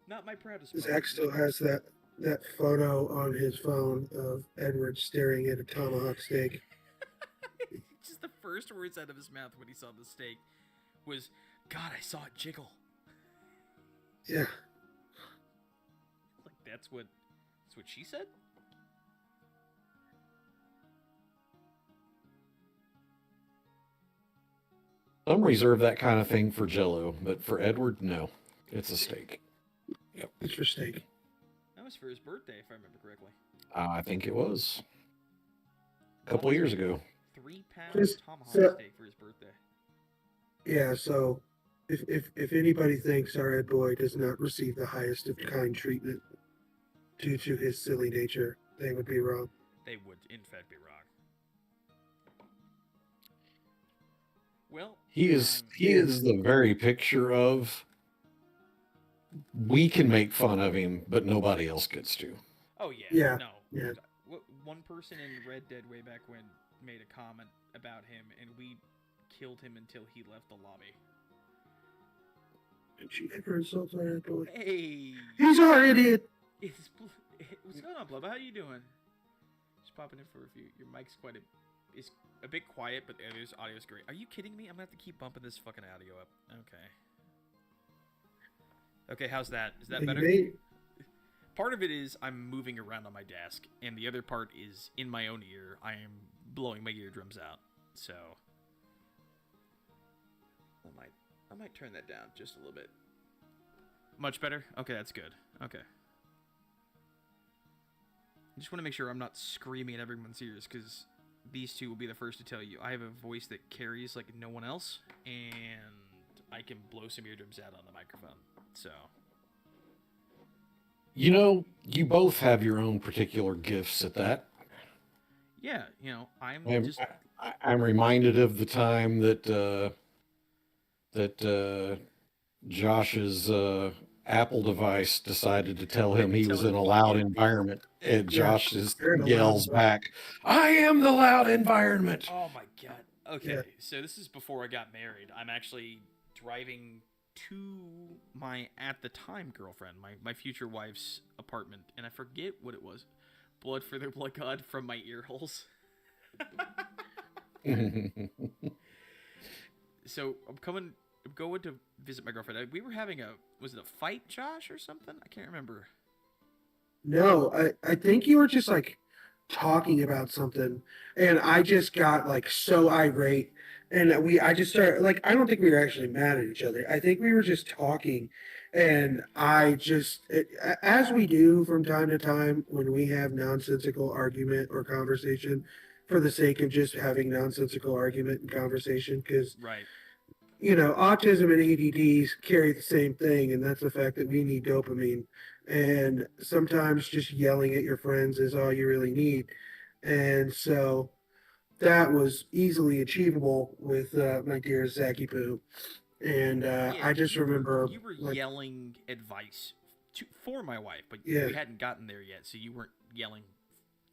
Not my proudest moment. Zach still has that photo on his phone of Edward staring at a tomahawk steak. Just the first words out of his mouth when he saw the steak was, God, I saw it jiggle. Yeah. Like, that's what she said? Some reserve that kind of thing for Jello, but for Edward, no. It's a steak. Yep. It's for steak. That was for his birthday, if I remember correctly. I think it was a couple years ago. 3-pound Just- tomahawk so- steak for his birthday. Yeah, so if anybody thinks our Ed boy does not receive the highest of kind treatment due to his silly nature, they would be wrong. They would, in fact, be wrong. Well, He is the very picture of we can make fun of him, but nobody else gets to. Oh yeah, Yeah, no. yeah. One person in Red Dead way back when made a comment about him, and we killed him until he left the lobby. Did you ever insult our Ed boy? Hey, He's our idiot! what's going on, Blubba? How you doing? Just popping in for a few. Your mic's is a bit quiet, but the audio's great. Are you kidding me? I'm gonna have to keep bumping this fucking audio up. Okay, how's that? Is that better? Part of it is I'm moving around on my desk, and the other part is in my own ear. I am blowing my eardrums out, so I might turn that down just a little bit. Much better? Okay, that's good. Okay. I just want to make sure I'm not screaming at everyone's ears, because these two will be the first to tell you I have a voice that carries like no one else, and I can blow some eardrums out on the microphone. So, You know, you both have your own particular gifts at that. yeah, you know, I'm reminded of the time that Josh's Apple device decided to tell him he was in a loud environment, and Josh just yells back, "I am the loud environment." Oh my god. Okay, Yeah. so this is before I got married. I'm actually driving to my, at the time, girlfriend, my future wife's apartment, and I forget what it was. Blood for their blood god from my ear holes. So I'm going to visit my girlfriend. We were having was it a fight, Josh, or something? I can't remember. No, I think you were just like talking about something, and I just got like so irate, and I just started like, I don't think we were actually mad at each other. I think we were just talking, and as we do from time to time when we have nonsensical argument or conversation for the sake of just having nonsensical argument and conversation, because Right. you know, autism and ADDs carry the same thing, and that's the fact that we need dopamine. And sometimes just yelling at your friends is all you really need. And so that was easily achievable with my dear Zachy Poo. And Yeah, I just remember you were like, yelling advice for my wife, but Yeah. we hadn't gotten there yet, so you weren't yelling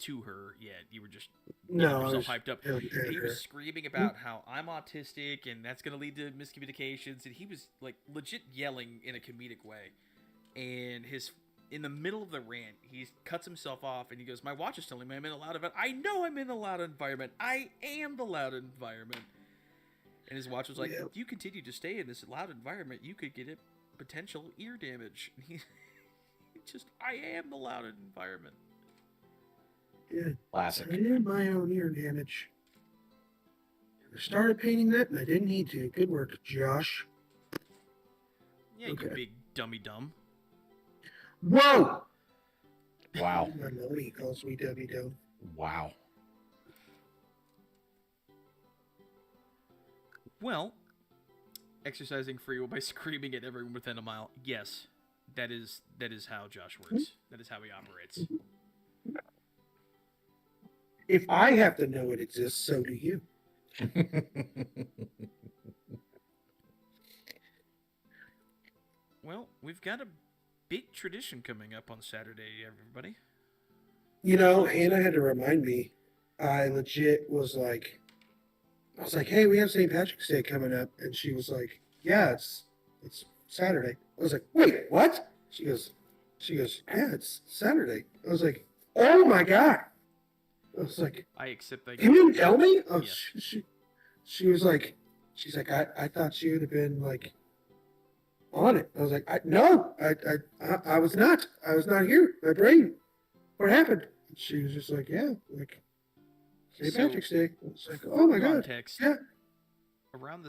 to her yet. You were just no, getting I yourself was hyped up. yelling at He her. was screaming about how I'm autistic and that's going to lead to miscommunications, and he was like legit yelling in a comedic way. And in the middle of the rant, he cuts himself off and he goes, "My watch is telling me I'm in a loud environment. I know I'm in a loud environment. I am the loud environment." And his watch was like, Yeah. "If you continue to stay in this loud environment, you could get a potential ear damage." And he just, "I am the loud environment." Yeah, Classic. I had my own ear damage. I started painting that, and I didn't need to. Good work, Josh. Yeah, Okay. you big dummy dumb. Whoa! Wow. I know he calls me Debbie Doe. Wow. Well, exercising free will by screaming at everyone within a mile. Yes, that is how Josh works. That is how he operates. If I have to know it exists, so do you. Well, we've got a big tradition coming up on Saturday, everybody. You know, Hannah had to remind me. I legit was like, hey, we have St. Patrick's Day coming up, and she was like, yeah, it's Saturday. I was like, wait, what? She goes, yeah, it's Saturday. I was like, oh my god. I was like, I accept that. you didn't tell me? Oh, Yes. she was like, she's like, I thought she would have been like on it. I was like, no, I was not. I was not here. My brain. What happened? She was just like, yeah, like St. So, Patrick's Day. I was like, oh my god. Context. Yeah. Around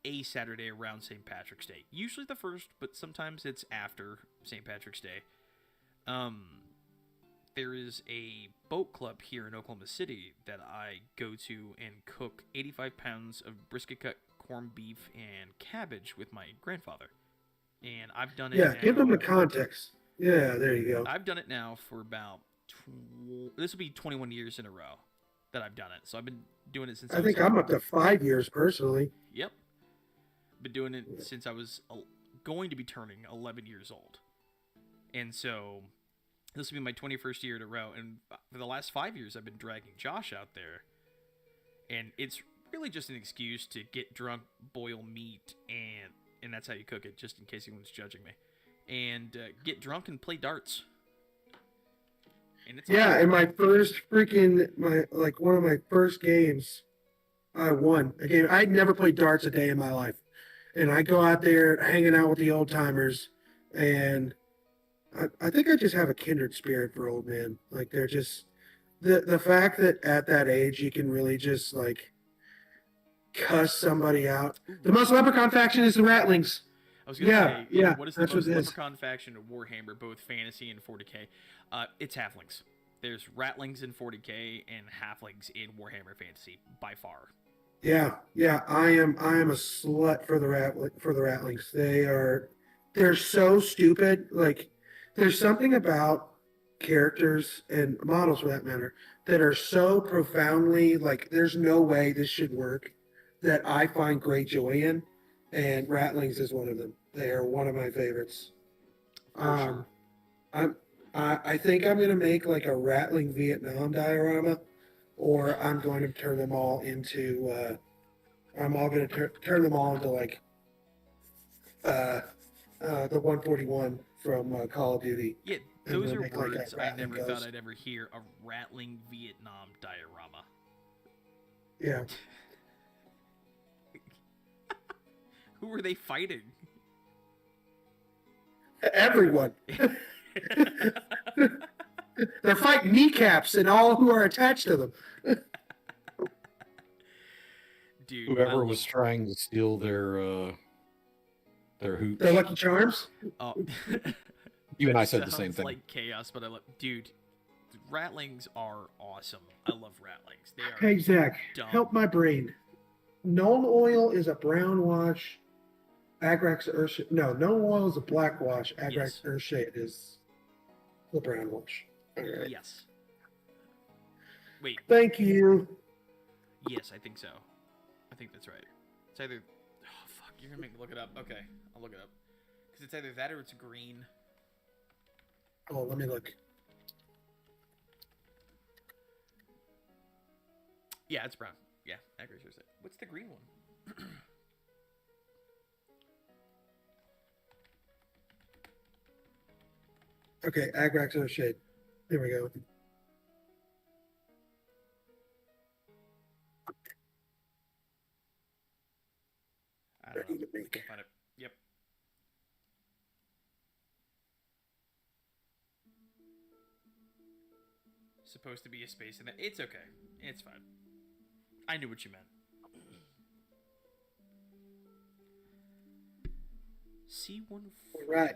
a Saturday around St. Patrick's Day. Usually the first, but sometimes it's after St. Patrick's Day. There is a boat club here in Oklahoma City that I go to and cook 85 pounds of brisket cut corned beef and cabbage with my grandfather. And I've done it Yeah, now. give them the context. Yeah, there you go. I've done it now for about this will be 21 years in a row that I've done it. So I've been doing it since I think I'm up to 5 years personally. Yep. Been doing it since I was going to be turning 11 years old. And so this will be my 21st year in a row. And for the last 5 years, I've been dragging Josh out there. And it's really just an excuse to get drunk, boil meat, and that's how you cook it, just in case anyone's judging me. And get drunk and play darts. And it's Yeah, and my first one of my first games, I won a game. I'd never played darts a day in my life. And I go out there hanging out with the old timers, and I think I just have a kindred spirit for old men. Like they're just the fact that at that age you can really just like cuss somebody out. The most leprechaun faction is the Ratlings. I was gonna say, yeah, what is the that's most what it is. leprechaun faction of Warhammer, both fantasy and 40k? It's halflings. There's ratlings in 40k and halflings in Warhammer Fantasy by far. Yeah, I am a slut for the Ratlings. They're so stupid. Like there's something about characters and models for that matter that are so profoundly like there's no way this should work that I find great joy in, and Ratlings is one of them. They are one of my favorites. For sure. I think I'm gonna make like a Ratling Vietnam diorama, or I'm going to turn them all into. I'm all gonna turn them all into like the 141 from Call of Duty. Yeah, And those then are make, like, words a I Rattling never ghost. thought I'd ever hear. A rattling Vietnam diorama. Yeah. Who are they fighting? Everyone. They're fighting kneecaps and all who are attached to them. Dude, Whoever was trying to steal their hoops. They're Lucky Charms. Oh, You and I that said the same sounds thing. like chaos, but I love. Dude, ratlings are awesome. I love ratlings. They are. Hey, Zach, dumb. help my brain. Known oil is a brown wash. Agrax Earthshade. No, known oil is a black wash. Agrax Yes. Earthshade is the brown wash. All right. Yes. Wait. Thank you. Yes, I think so. I think that's right. It's either. Oh fuck! You're gonna make me look it up. Okay, I'll look it up. Because it's either that or it's green. Oh, let me look. Yeah, it's brown. Yeah, Agrax Earthshade. What's the green one? Okay, Agrax Earthshade. There we go. I don't Ready know. to make. Can't find it. Yep. Supposed to be a space in it. It's okay. It's fine. I knew what you meant. C140. Right.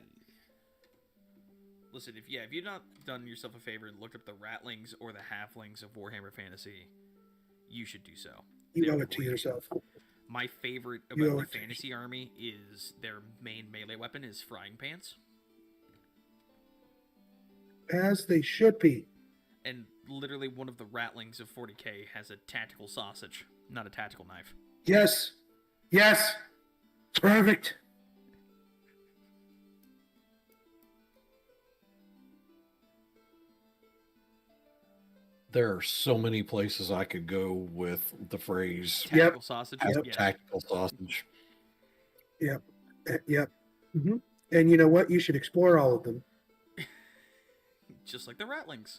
Listen, if you've not done yourself a favor and looked up the ratlings or the halflings of Warhammer Fantasy, you should do so. You They're owe it to great. yourself. My favorite You about owe the it to fantasy army is their main melee weapon is frying pans. As they should be. And literally one of the ratlings of 40k has a tactical sausage, not a tactical knife. Yes. Yes. Perfect. There are so many places I could go with the phrase Tactical sausage? Yep. Yeah. tactical sausage. Yep. Yep. hmm And you know what? You should explore all of them. Just like the ratlings.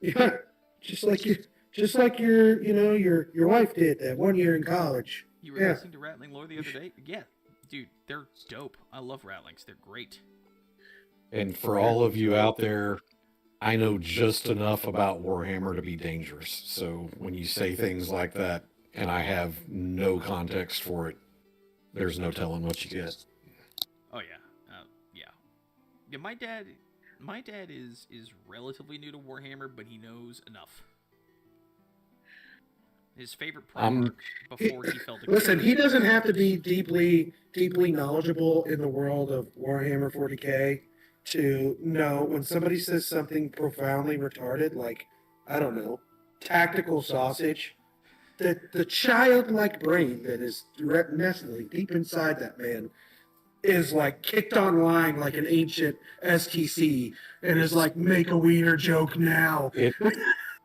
Yeah. Just like your, your wife did that 1 year in college. You were Yeah. listening to Ratling lore the other day? Yeah. Dude, they're dope. I love ratlings. They're great. And for all of you out there, I know just enough about Warhammer to be dangerous. So when you say things like that, and I have no context for it, there's no telling what you get. Oh yeah. Yeah. Yeah, my dad is relatively new to Warhammer, but he knows enough. His favorite Primarch before he fell to Listen, chaos. he doesn't have to be deeply knowledgeable in the world of Warhammer 40k to know when somebody says something profoundly retarded, like, I don't know, tactical sausage, that the childlike brain that is nestling deep inside that man is like kicked online like an ancient STC and is like, make a wiener joke now.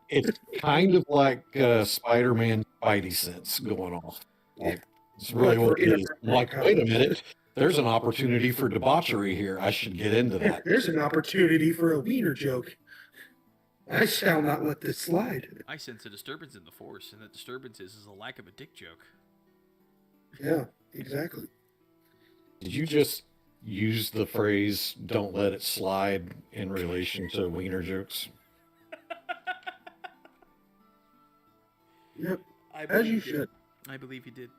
It's kind of like Spider-Man Spidey sense going off. Like, it's really Like what for it is. I'm like, wait a inappropriate minute, there's an opportunity for debauchery here. I should get into that. There's an opportunity for a wiener joke. I shall not let this slide. I sense a disturbance in the force, and that disturbance is a lack of a dick joke. Yeah, exactly. Did you just use the phrase "don't let it slide" in relation to wiener jokes? Yep, I as believe you he did. should. I believe he did.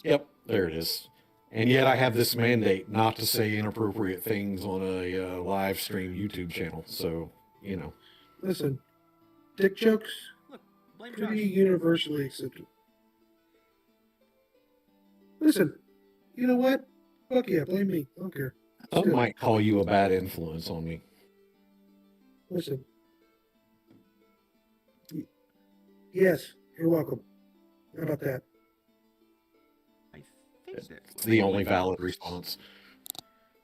Yep, there it is. And yet I have this mandate not to say inappropriate things on a live stream YouTube channel. So, you know. Listen, dick jokes, Look, blame pretty Josh. universally accepted. Listen, you know what? Fuck yeah, blame me. I don't care. Some Still, might call you a bad influence on me. listen. Yes, you're welcome. How about that? I think that's It's the only valid response.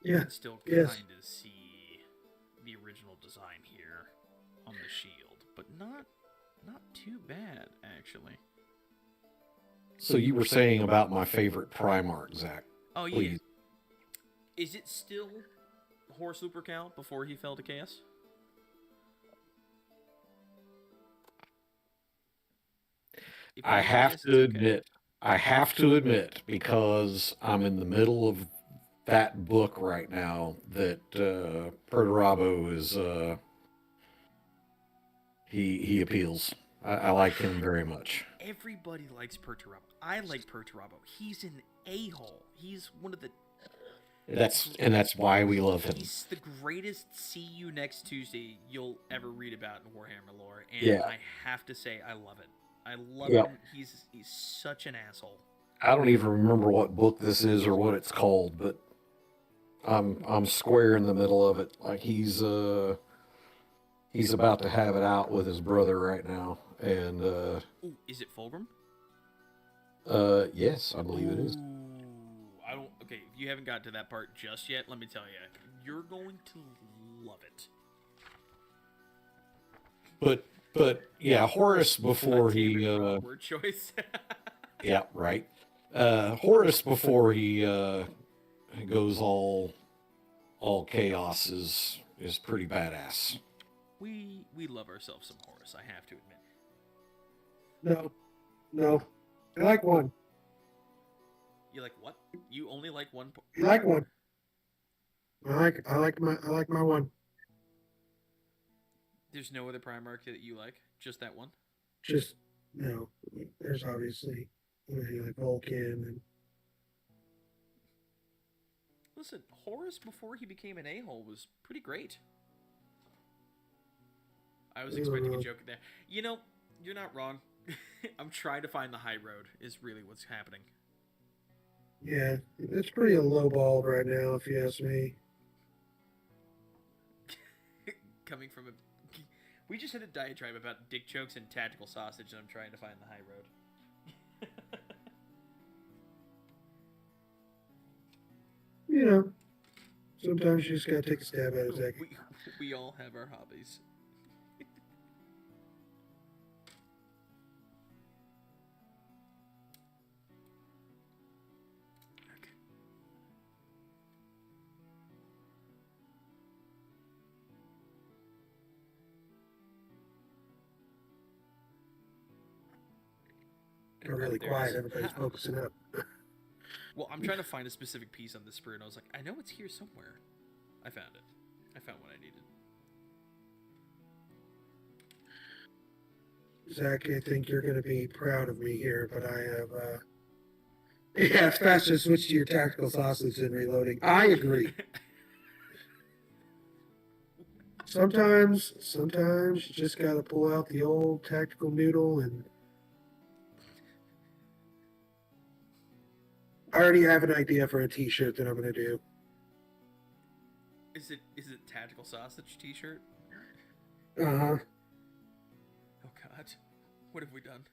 You Yeah, can still yes. kind of see the original design here on the shield, but not too bad actually. So you were saying about my favorite Primarch, Zach. Oh yeah. Please. Is it still Horse Looper Count before he fell to chaos? If I you have guess, to it's okay. admit, because I'm in the middle of that book right now, that Perturabo is he appeals. I like him very much. Everybody likes Perturabo. I like Perturabo. He's an a-hole. He's one of the... That's why we love him. He's the greatest see you next Tuesday you'll ever read about in Warhammer lore, and Yeah. I have to say I love it. I love Yep. him. He's such an asshole. I don't even remember what book this is or what it's called, but I'm square in the middle of it. Like he's about to have it out with his brother right now, and Ooh, is it Fulgrim? yes, I believe it is. Ooh, I don't. Okay, if you haven't got to that part just yet, let me tell you, you're going to love it. But yeah, Horus before he Word choice. yeah, right. Horus before he goes all chaos is pretty badass. We love ourselves some Horus, I have to admit. No. I like one. You like what? You only like one? You like one. I like my one. There's no other Primarch that you like? Just that one? Just no. There's obviously like Vulcan and Listen, Horus before he became an a-hole was pretty great. I was expecting a joke there. You know, you're not wrong. I'm trying to find the high road is really what's happening. yeah, it's pretty lowballed right now if you ask me. Coming from a... We just had a diatribe about dick jokes and tactical sausage, and I'm trying to find the high road. You know, sometimes you just gotta take a stab at it, Zach. We all have our hobbies. Got really There it quiet. is. Everybody's focusing up. Well, I'm trying to find a specific piece on this sprue, and I was like, I know it's here somewhere. I found it. I found what I needed. Zach, I think you're going to be proud of me here, but I have, yeah, it's faster to switch to your tactical sausage than reloading. I agree. Sometimes you just got to pull out the old tactical noodle, and I already have an idea for a t-shirt that I'm going to do. Is it tactical sausage t-shirt? Uh-huh. Oh God, what have we done?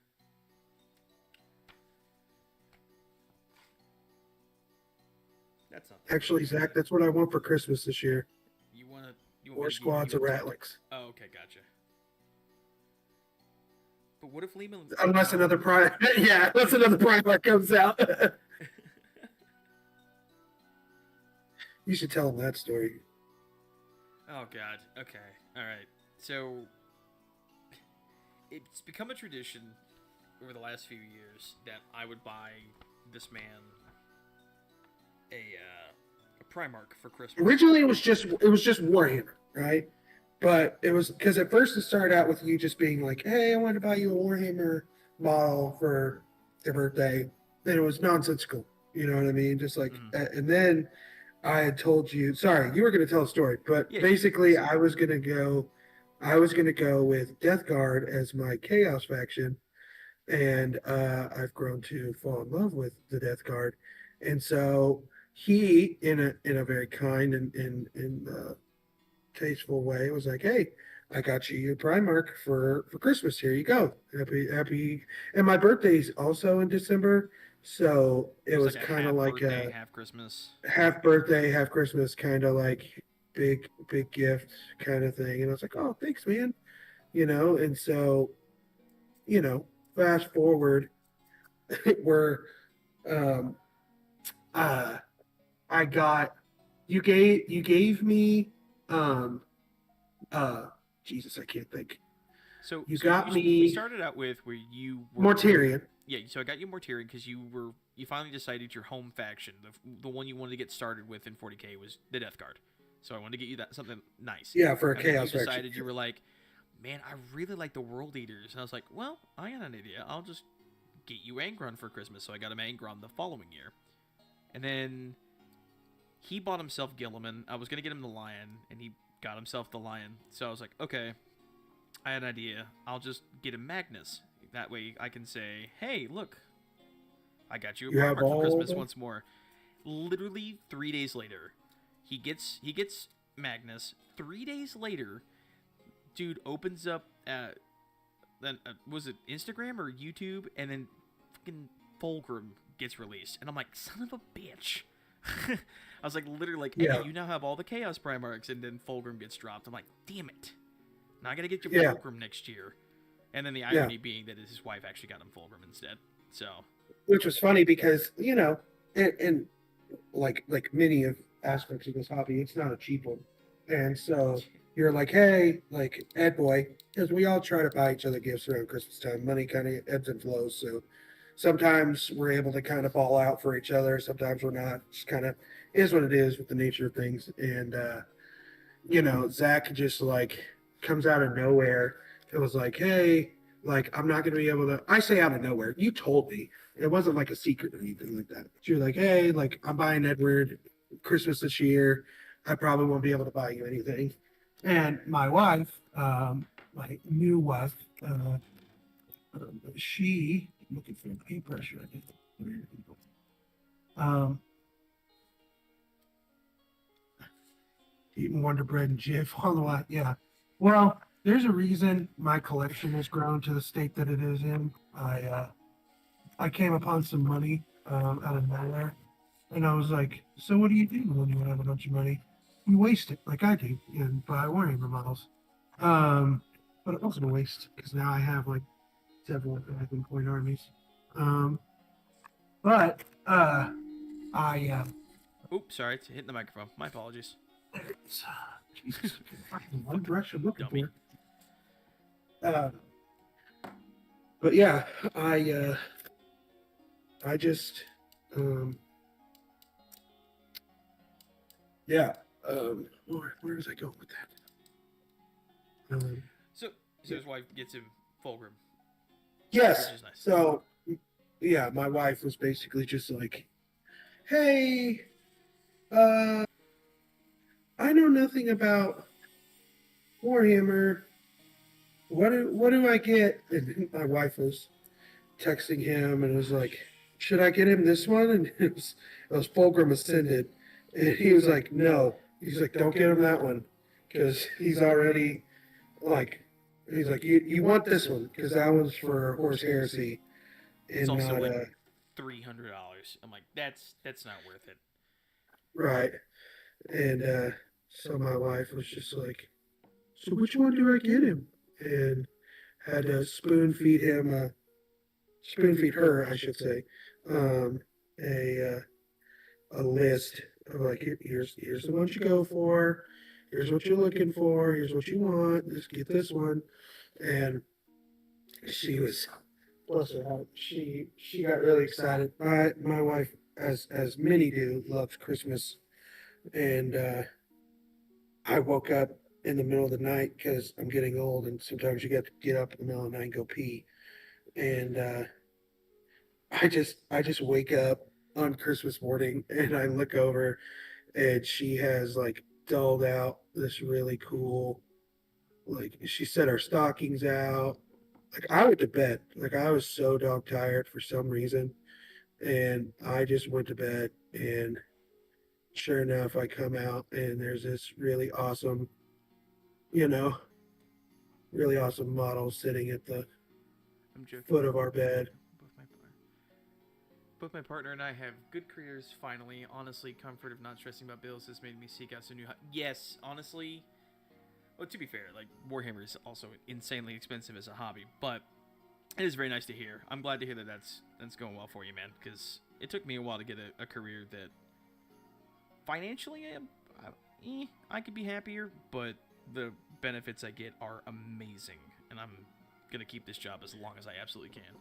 That's not Actually, Zach, that's what I want for Christmas this year. You want More squads of Ratlicks. Oh, okay, gotcha. But what if Lehman? Unless another prime, yeah, unless another Primark comes out. You should tell him that story. Oh God. Okay. All right. So it's become a tradition over the last few years that I would buy this man a Primark for Christmas. Originally, it was just Warhammer, right? But it was because at first it started out with you just being like, "Hey, I want to buy you a Warhammer model for your birthday." Then it was nonsensical. You know what I mean? Just like, and then I had told you. Sorry, you were going to tell a story, but Yeah, basically, I was going to go with Death Guard as my Chaos faction, and I've grown to fall in love with the Death Guard, and so he, in a very kind and tasteful way, was like, "Hey, I got you your Primark for Christmas. Here you go. Happy." And my birthday's also in December, so it was like kind of like birthday, a half Christmas. half birthday, half Christmas, kind of like big gift kind of thing. And I was like, "Oh, thanks, man." You know, and so, fast forward, we're I got you gave me Jesus, I can't think. So You got me We started out with where you were Mortarion. Yeah, so I got you Mortarion because you finally decided your home faction, the one you wanted to get started with in 40K was the Death Guard. So I wanted to get you something nice. Yeah, for a and then Chaos you decided faction. You were like, man, I really like the World Eaters, and I was like, well, I got an idea. I'll just get you Angron for Christmas. So I got him Angron the following year, and then he bought himself Gilliman. I was gonna get him the Lion, and he got himself the Lion. So I was like, okay, I had an idea. I'll just get him Magnus. That way I can say, hey, look, I got you a Primark for Christmas once more. Literally 3 days later, he gets Magnus. 3 days later, dude opens up then was it Instagram or YouTube, and then fucking Fulgrim gets released, and I'm like, son of a bitch. I was like, literally like, hey, Yeah. you now have all the Chaos Primarchs, and then Fulgrim gets dropped. I'm like, damn it. Now I gotta get your Yeah. Fulgrim next year. And then the irony being that his wife actually got him Fulgrim instead. So, Which was funny because, and like many of aspects of this hobby, it's not a cheap one. And so you're like, hey, like Ed Boy, because we all try to buy each other gifts around Christmas time. Money kind of ebbs and flows. So sometimes we're able to kind of ball out for each other. Sometimes we're not. Just kind of is what it is with the nature of things. And, Zach just like comes out of nowhere. It was like, hey, like, I'm not going to be able to, I say out of nowhere. You told me. It wasn't like a secret or anything like that. But you're like, hey, like, I'm buying Edward Christmas this year. I probably won't be able to buy you anything. And my wife, my new wife, she, looking for a paintbrush right now. Eating Wonder Bread and Jif on the way. Yeah. Well, there's a reason my collection has grown to the state that it is in. I came upon some money out of nowhere, and I was like, "So what do you do when you have a bunch of money? You waste it, like I do, and buy Warhammer models." Um, but it wasn't a waste because now I have like several Dragon Point armies. Um, but I Oops, sorry, it's hitting the microphone. My apologies. it's, Jesus, fucking one direction I'm looking Dummy. for. But yeah, I just yeah where was I going with that? So his wife gets him Fulgrim. Yes. Which is nice. So yeah, my wife was basically just like, "Hey, I know nothing about Warhammer. What do I get?" And my wife was texting him and was like, "Should I get him this one?" And it was Fulgrim Ascended, and he was like, "No." He's like, "Don't get him that one because he's already like." He's like, "You want this one because that one's for Horse Heresy." It's And also not like $300. I'm like, that's not worth it. right. And so my wife was just like, "So which one do I get him?" And had to spoon feed her, I should say, um, a list of like, here's the ones you go for, here's what you're looking for, here's what you want, just get this one. And she was, bless her heart, she got really excited. My wife, as many do, loves Christmas, and I woke up in the middle of the night because I'm getting old, and sometimes you get to get up in the middle of the night and go pee, and I just wake up on Christmas morning and I look over and she has like dulled out this really cool, like she set our stockings out. Like I went to bed. Like I was so dog tired for some reason. And I just went to bed, and sure enough I come out and there's this really awesome, you know, really awesome model sitting at the I'm joking. foot of our bed. Both my partner and I have good careers finally. Honestly, comfort of not stressing about bills has made me seek out some new. Yes, honestly. Well, to be fair, like Warhammer is also insanely expensive as a hobby, but it is very nice to hear. I'm glad to hear that that's going well for you, man. Because it took me a while to get a career that financially I could be happier, but the benefits I get are amazing, and I'm gonna keep this job as long as I absolutely can.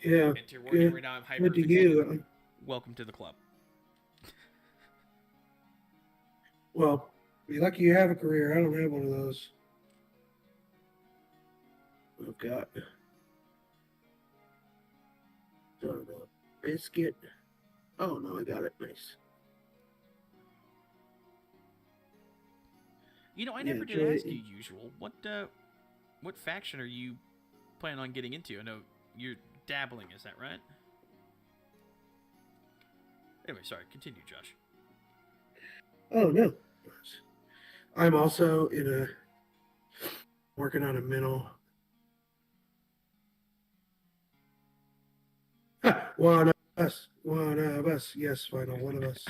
Yeah. And you're working right now. I'm hyper Good to you. Welcome to the club. Well, be lucky you have a career. I don't have one of those. I've got biscuit. Oh no, I got it. Nice. You know, I Yeah, never did Joy- ask you. Usual. What faction are you planning on getting into? I know you're dabbling. Is that right? Anyway, sorry. Continue, Josh. Oh no. I'm also working on a mental. One of us. One of us. Yes, final one of us.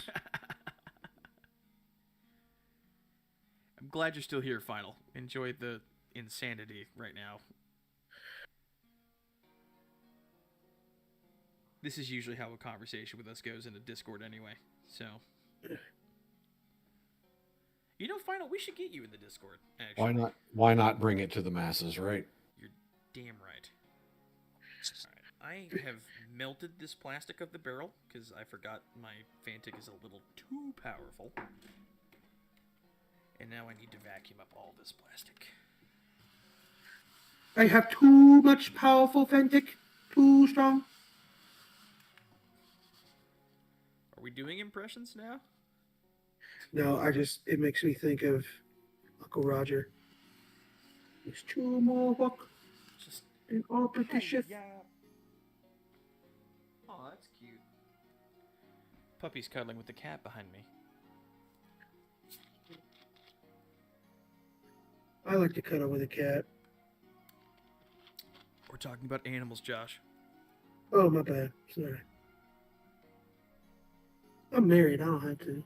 I'm glad you're still here, Final. Enjoy the insanity right now. This is usually how a conversation with us goes in a Discord anyway. So, you know, Final, we should get you in the Discord, actually. Why not bring it to the masses, right? You're damn right. Alright, I have melted this plastic of the barrel, because I forgot my Fantic is a little too powerful. And now I need to vacuum up all this plastic. I have too much powerful Fentic. Too strong. Are we doing impressions now? No, it makes me think of Uncle Roger. There's two more walk Just in all petition. yeah. Oh, that's cute. Puppy's cuddling with the cat behind me. I like to cuddle with a cat. We're talking about animals, Josh. Oh, my bad. Sorry. I'm married. I don't have to.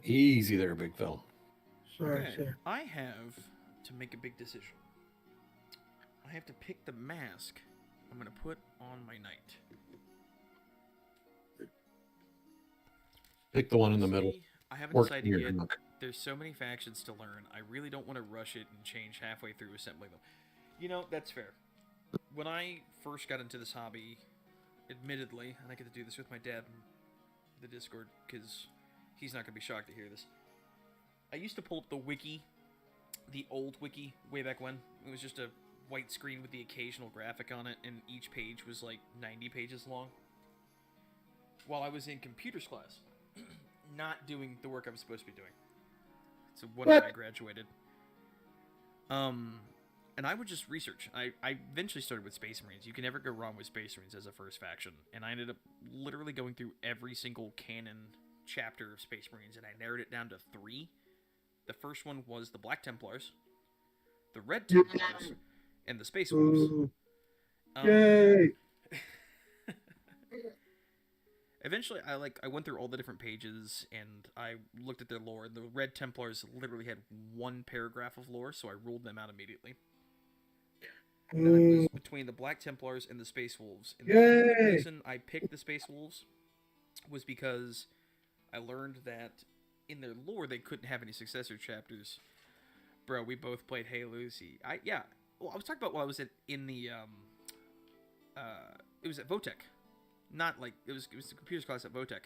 Easy there, big fella. Sorry, Okay, sir. I have to make a big decision. I have to pick the mask I'm going to put on my knight. Pick the one in the middle. See, I haven't Work decided here. yet. There's so many factions to learn. I really don't want to rush it and change halfway through assembling them. You know, that's fair. When I first got into this hobby, admittedly, and I get to do this with my dad in the Discord because he's not going to be shocked to hear this. I used to pull up the wiki, the old wiki, way back when. It was just a white screen with the occasional graphic on it, and each page was like 90 pages long. While I was in computers class, not doing the work I was supposed to be doing. So when I graduated. And I would just research. I eventually started with Space Marines. You can never go wrong with Space Marines as a first faction. And I ended up literally going through every single canon chapter of Space Marines, and I narrowed it down to 3. The first one was the Black Templars, the Red Templars, and the Space Wolves. Yay! Eventually, I went through all the different pages, and I looked at their lore. The Red Templars literally had 1 paragraph of lore, so I ruled them out immediately. And I was between the Black Templars and the Space Wolves. And the reason I picked the Space Wolves was because I learned that in their lore they couldn't have any successor chapters. Bro, we both played Hey Lucy. Well, I was talking about while I was in the it was at Votech. Not like it was the computers class at Votech.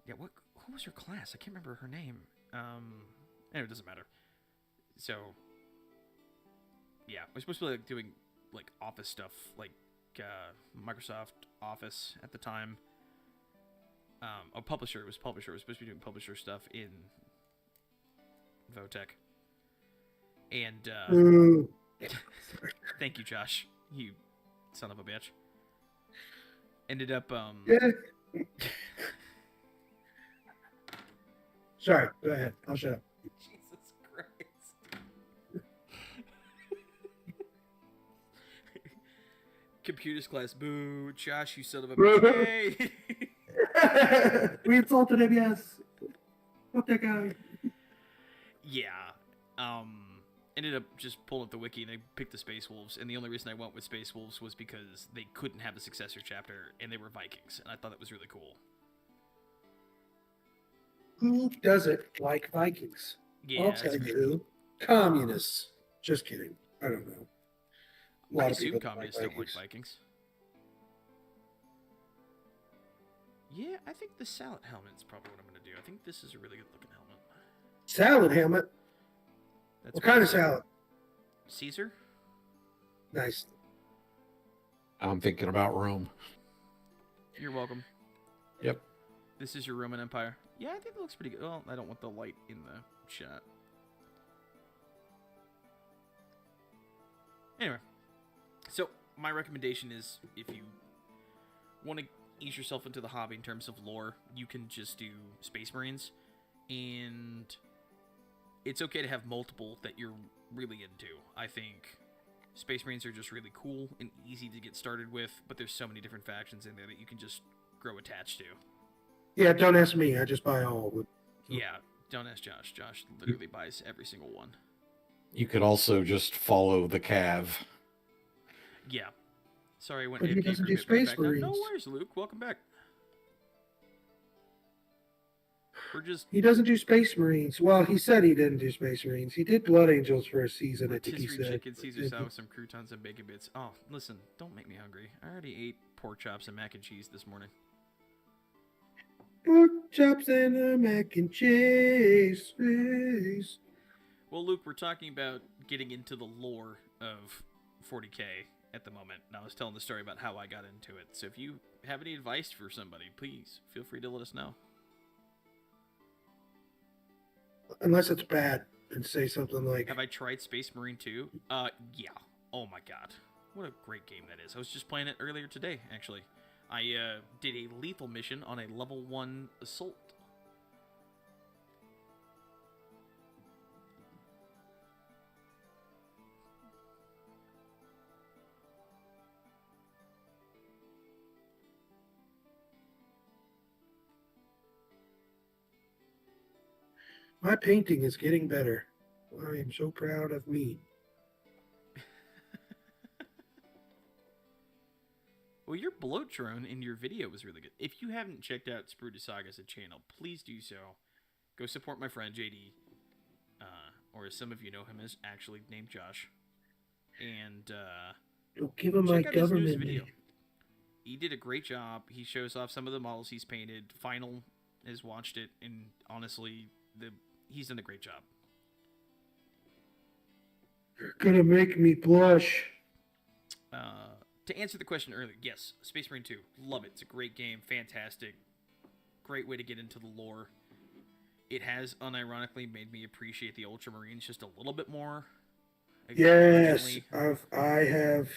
Yeah, what was her class? I can't remember her name. Anyway, it doesn't matter. So yeah, we're supposed to be like doing like office stuff, like Microsoft Office at the time. Publisher. It was publisher. We're supposed to be doing publisher stuff in Votech. And thank you, Josh. You son of a bitch. Ended up Yeah. Sorry, go ahead. I'll shut up. Jesus Christ. Computers class, boo. Josh, you son of a bitch. We insulted him, yes. Fuck that guy. Yeah. Ended up just pulling up the wiki and I picked the Space Wolves, and the only reason I went with Space Wolves was because they couldn't have a successor chapter, and they were Vikings, and I thought that was really cool. Who doesn't like Vikings? Yeah, I'll tell you. Communists. Just kidding. I don't know. I assume communists don't like Vikings. Yeah, I think the salad helmet is probably what I'm going to do. I think this is a really good looking helmet. Salad helmet? That's what kind of salad? Caesar? Nice. I'm thinking about Rome. You're welcome. Yep. This is your Roman Empire. Yeah, I think it looks pretty good. Well, I don't want the light in the shot. Anyway, so my recommendation is if you want to ease yourself into the hobby in terms of lore, you can just do Space Marines, and it's okay to have multiple that you're really into. I think Space Marines are just really cool and easy to get started with, but there's so many different factions in there that you can just grow attached to. Yeah, don't ask me. I just buy all of them. Yeah, don't ask Josh. Josh literally buys every single one. You could also just follow the Cav. Yeah. Sorry, I went But he AFK doesn't for a do bit, but I'm Space back now. Marines. No worries, Luke. Welcome back. We're just... He doesn't do Space Marines. Well, he said he didn't do Space Marines. He did Blood Angels for a season, I think he rotisserie said. chicken, Caesar salad with some croutons and bacon bits. Oh, listen, don't make me hungry. I already ate pork chops and mac and cheese this morning. Pork chops and a mac and cheese. Well, Luke, we're talking about getting into the lore of 40K at the moment. And I was telling the story about how I got into it. So if you have any advice for somebody, please feel free to let us know. Unless it's bad, and say something like... Have I tried Space Marine 2? Yeah. Oh my god. What a great game that is. I was just playing it earlier today, actually. I did a lethal mission on a level 1 assault. My painting is getting better. I am so proud of me. Well, your bloat drone in your video was really good. If you haven't checked out Sprue Saga as a channel, please do so. Go support my friend JD, or as some of you know him as, actually named Josh. And Don't give him my check out his newest government video. name. He did a great job. He shows off some of the models he's painted. Final has watched it, and honestly, he's done a great job. You're gonna make me blush. To answer the question earlier, yes, Space Marine 2, love it. It's a great game, fantastic, great way to get into the lore. It has unironically made me appreciate the Ultramarines just a little bit more. Yes, I have.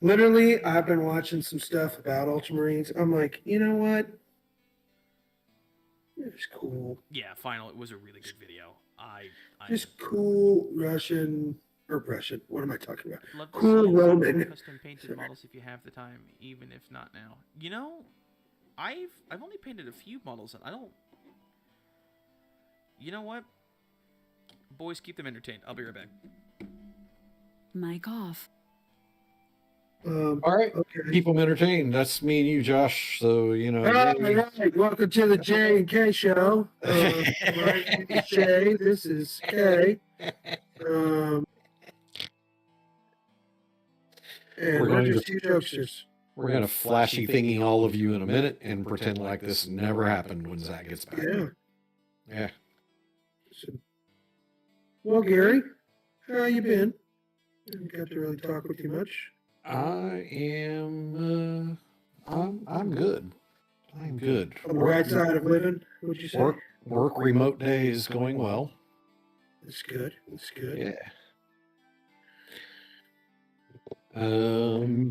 Literally, I've been watching some stuff about Ultramarines. I'm like, you know what? It's cool. Yeah, Final, it was a really good video. Just cool Russian. What am I talking about? Love to Cool see Roman. custom painted models if you have the time, even if not now. You know, I've only painted a few models, and I don't. You know what? Boys, keep them entertained. I'll be right back. Mic off. All right. Okay. Keep them entertained. That's me and you, Josh. So, you know. All right. Welcome to the J and K show. My name is Jay. This is K. And we're just two jokesters. We're going to flashy thingy all of you in a minute and pretend like this never happened when Zach gets back. Yeah. Yeah. Well, Gary, how you been? Didn't get to really talk with you much. I am. I'm good. I'm good. On the right side of living, would you say? Work remote day is going well. It's good. It's good. Yeah.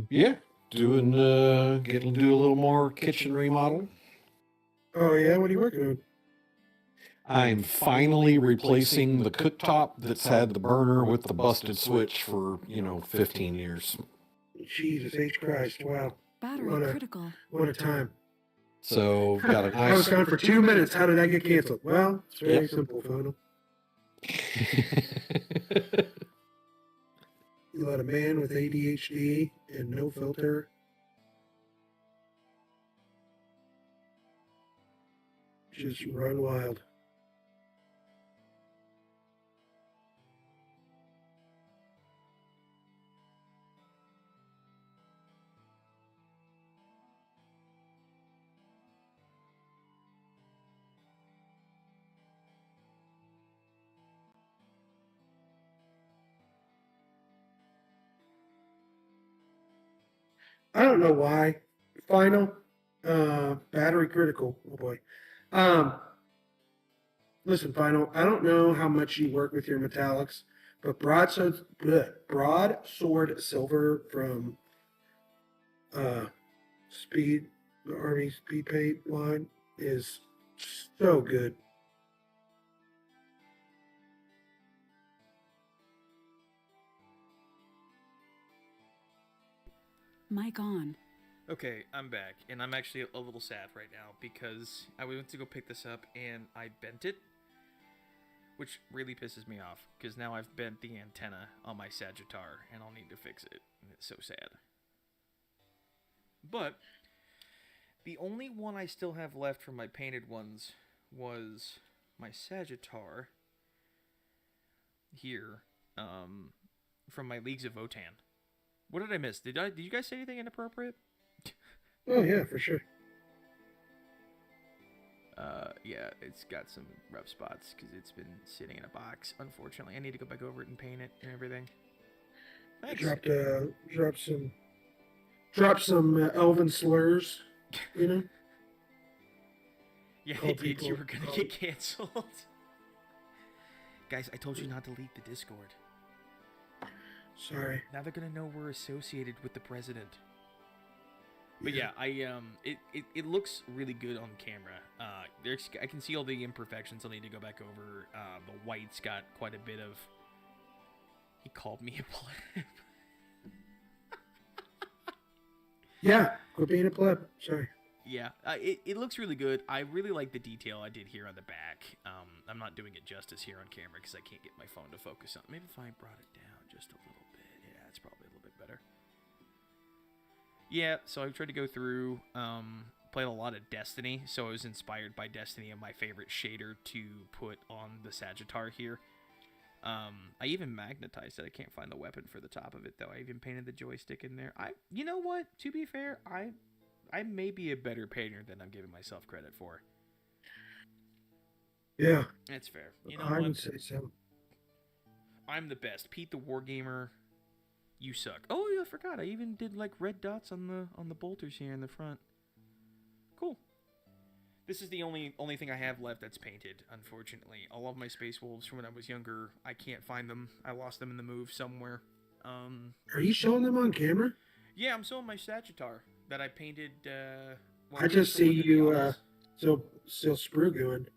Yeah. Getting to do a little more kitchen remodel. Oh yeah, what are you working on? I'm finally replacing the cooktop that's had the burner with the busted switch for 15 years. Jesus H Christ! Wow. Battery critical. What a time. So got a I was nice. gone for 2 minutes. How did that get canceled? Well, it's very simple, Phono. You let a man with ADHD and no filter just run wild. I don't know why. Final, battery critical. Oh boy. Listen, Final. I don't know how much you work with your metallics, but broadsword silver from the Army Speed Paint line is so good. Mic on. Okay, I'm back, and I'm actually a little sad right now because I went to go pick this up and I bent it, which really pisses me off because now I've bent the antenna on my Sagittar and I'll need to fix it, and it's so sad. But the only one I still have left from my painted ones was my Sagittar here, from my Leagues of Votan. What did I miss? Did you guys say anything inappropriate? Oh yeah, for sure. Yeah, it's got some rough spots because it's been sitting in a box. Unfortunately, I need to go back over it and paint it and everything. Thanks. Drop some elven slurs, you know. Yeah, Call I did. You people- were gonna get canceled. Guys, I told you not to leak the Discord. Sorry. Now they're gonna know we're associated with the president. But yeah, it looks really good on camera. I can see all the imperfections I'll need to go back over. The white's got quite a bit of. He called me a pleb. Yeah, quit being a pleb. Sorry. Yeah, it looks really good. I really like the detail I did here on the back. I'm not doing it justice here on camera because I can't get my phone to focus on. Maybe if I brought it down just a little bit. Yeah, it's probably a little bit better. Yeah, so I tried to go through, played a lot of Destiny, so I was inspired by Destiny and my favorite shader to put on the Sagittar here. I even magnetized it. I can't find the weapon for the top of it, though. I even painted the joystick in there. You know what? To be fair, I may be a better painter than I'm giving myself credit for. Yeah. That's fair. You know I what? would say so. I'm the best. Pete the Wargamer, you suck. Oh, yeah, I forgot. I even did like red dots on the bolters here in the front. Cool. This is the only thing I have left that's painted, unfortunately. All of my Space Wolves from when I was younger, I can't find them. I lost them in the move somewhere. Are you showing them on camera? Yeah, I'm showing my Sagittar that I painted. I just see you still sprue going.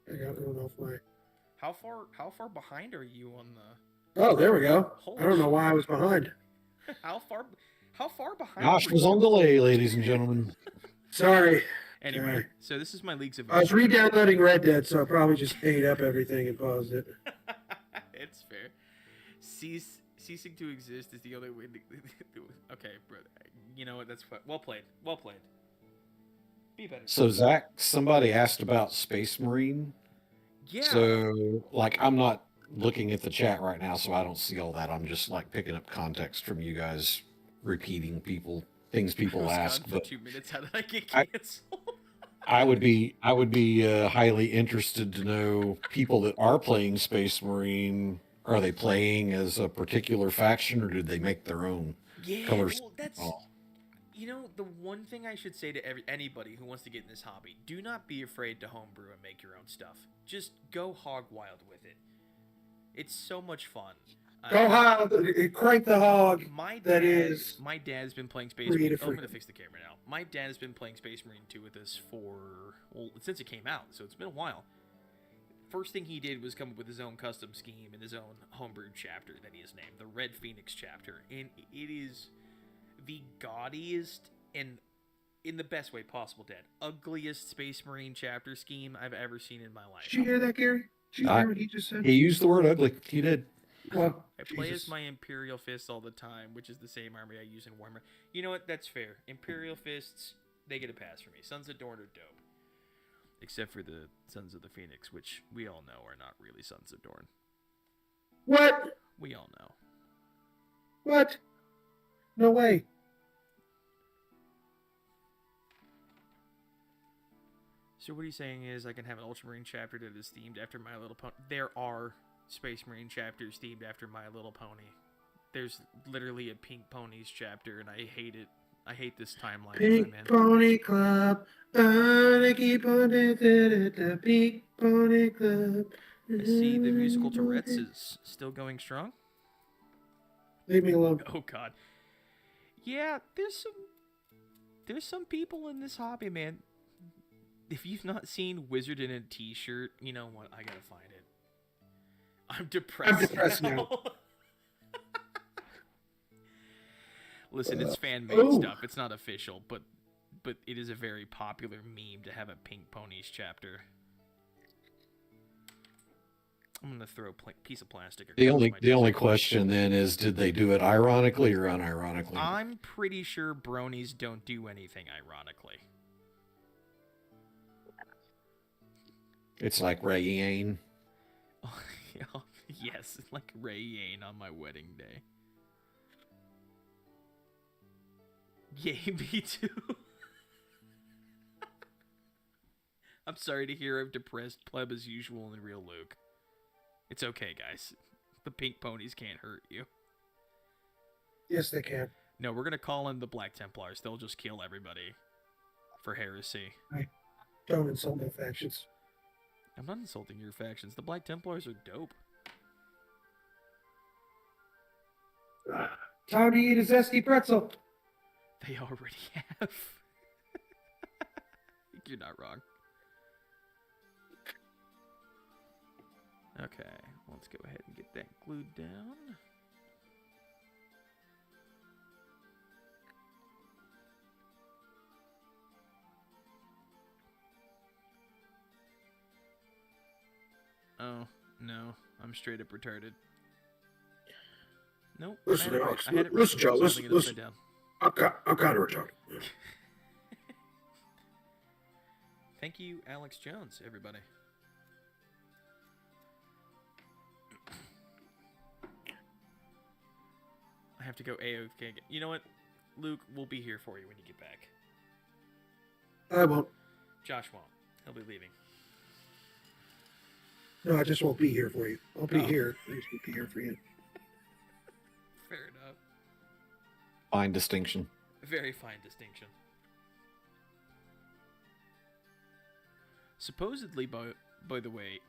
I don't know if my. How far behind are you on the? Oh, there we go. Holy I don't know why I was behind. How far behind? Gosh, was on delay, ladies and gentlemen. Sorry. Anyway, Sorry. so this is my Leagues of. I was re-downloading Red Dead, so I probably just ate up everything and paused it. It's fair. Ceasing to exist is the only way. Okay, brother. You know what? That's fine. Well played. Well played. Be better. So Zach, somebody asked about Space Marine. Yeah. So, like, I'm not looking at the chat right now, so I don't see all that. I'm just like picking up context from you guys, repeating things people ask. For But 2 minutes, how did I get canceled? I would be highly interested to know people that are playing Space Marine. Are they playing as a particular faction, or did they make their own colors? Well, that's you know, the one thing I should say to anybody who wants to get in this hobby: do not be afraid to homebrew and make your own stuff. Just go hog wild with it. It's so much fun. Go hog, crank the hog. My dad's been playing Space Marine. Oh, I'm gonna fix the camera now. My dad has been playing Space Marine 2 with us since it came out, so it's been a while. First thing he did was come up with his own custom scheme and his own homebrewed chapter that he has named the Red Phoenix chapter, and it is the gaudiest and, in the best way possible, Dad, ugliest Space Marine chapter scheme I've ever seen in my life. Did you hear that, Gary? Did you hear what he just said? He used the word ugly. He did. Well, I play as my Imperial Fists all the time, which is the same army I use in Warhammer. You know what? That's fair. Imperial Fists, they get a pass for me. Sons of Dorn are dope. Except for the Sons of the Phoenix, which we all know are not really Sons of Dorn. What? We all know. What? No way. So what he's saying is I can have an Ultramarine chapter that is themed after My Little Pony. There are Space Marine chapters themed after My Little Pony. There's literally a Pink Ponies chapter, and I hate it. I hate this timeline. Pink Pony Club. I keep on the Pink Pony Club. I see the musical Tourette's is still going strong. Leave me alone. Oh God. Yeah, there's some people in this hobby, man. If you've not seen Wizard in a T-shirt, you know what? I gotta find it. I'm depressed now. Listen, it's fan-made stuff. It's not official, but it is a very popular meme to have a Pink Ponies chapter. I'm gonna throw a piece of plastic. The only question then is, did they do it ironically or unironically? I'm pretty sure bronies don't do anything ironically. It's like Ray Yane. Yes, like Ray Yane on my wedding day. Yay, me too. I'm sorry to hear I've depressed pleb as usual in the real Luke. It's okay, guys. The Pink Ponies can't hurt you. Yes, they can. No, we're gonna call in the Black Templars. They'll just kill everybody for heresy. Don't insult my factions. I'm not insulting your factions. The Black Templars are dope. Time to eat a zesty pretzel. They already have. I think you're not wrong. Okay, let's go ahead and get that glued down. Oh, no. I'm straight up retarded. Nope. Listen, I had it Alex. right. I had it Listen, right. Joe. I was Listen. holding it upside Listen. down. I'm kind of retarded. Thank you, Alex Jones, everybody. I have to go AOK. You know what? Luke, we'll be here for you when you get back. I won't. Josh won't. He'll be leaving. No, I just won't be here for you. I'll be Oh. here. I just won't be here for you. Fair enough. Fine distinction. Very fine distinction. Supposedly, by the way,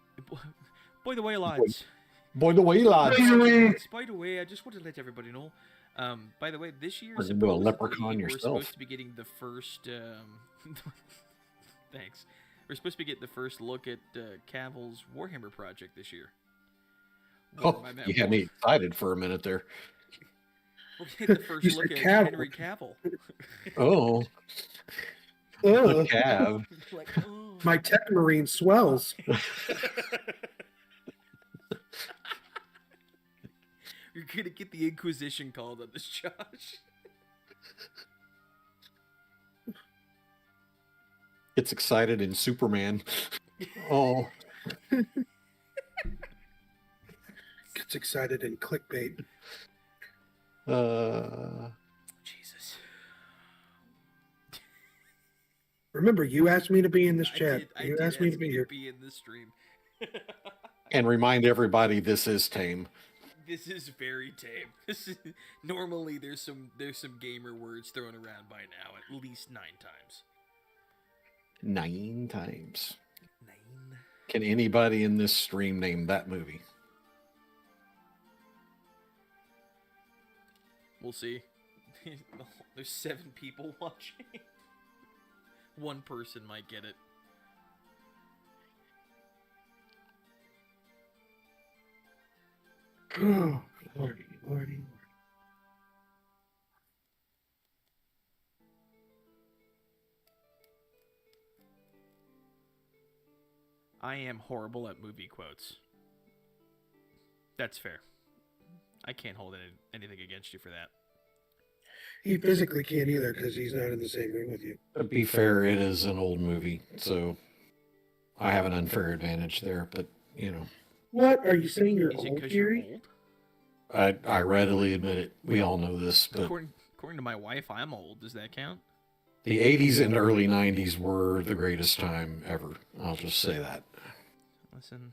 by the way, lads. Boy, the way, lads. By the way, I just want to let everybody know. By the way, this year We're gonna do a supposedly leprechaun we're yourself. supposed to be getting the first. Thanks. We're supposed to be getting the first look at Cavill's Warhammer project this year. Oh, you had me excited for a minute there. We're getting the first You look said at Cavill. Henry Cavill. Oh, Ugh. Cav. Like, oh. My tech marine swells. You're gonna get the Inquisition called on this, Josh. Gets excited in Superman. Oh, Gets excited in clickbait. Jesus. Remember, you asked me to be in this chat. I You did asked me to ask be you here. to be in this stream. and remind everybody this is tame. This is very tame. This is normally there's some gamer words thrown around by now at least 9 times. 9 times. 9. Can anybody in this stream name that movie? We'll see. There's 7 people watching. One person might get it. Oh, Lordy, Lordy. I am horrible at movie quotes. That's fair. I can't hold anything against you for that. He physically can't either because he's not in the same room with you. To be fair, it is an old movie, so I have an unfair advantage there, but, you know. What? Are you saying you're Is it old, because you're Fury? old? I readily admit it. We all know this, but According to my wife, I'm old. Does that count? the 80s and early 90s were the greatest time ever. I'll just say that. Listen,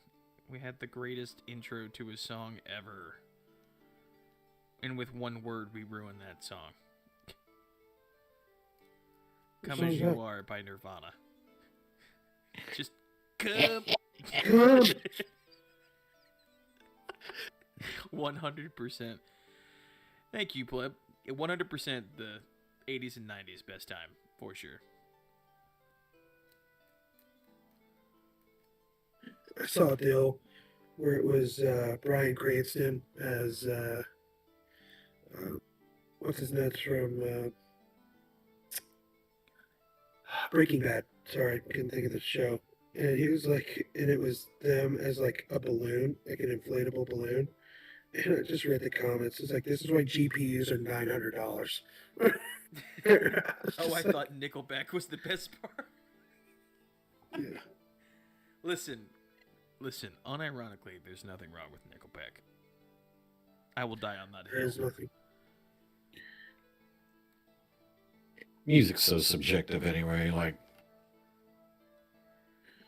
we had the greatest intro to a song ever. And with one word, we ruined that song. Come What As song's You that? Are by Nirvana. Just come. Come. 100%. Thank you, Pleb. 100% the 80s and 90s best time, for sure. I saw a deal where it was Bryan Cranston as what's his nuts from Breaking Bad. Sorry, I couldn't think of the show. And he was like, and it was them as like a balloon, like an inflatable balloon. And I just read the comments. It's like, this is why GPUs are $900. Oh, I thought Nickelback was the best part. Yeah. Listen, unironically, there's nothing wrong with Nickelback. I will die on that There's hill. nothing. Music's so subjective anyway. Like,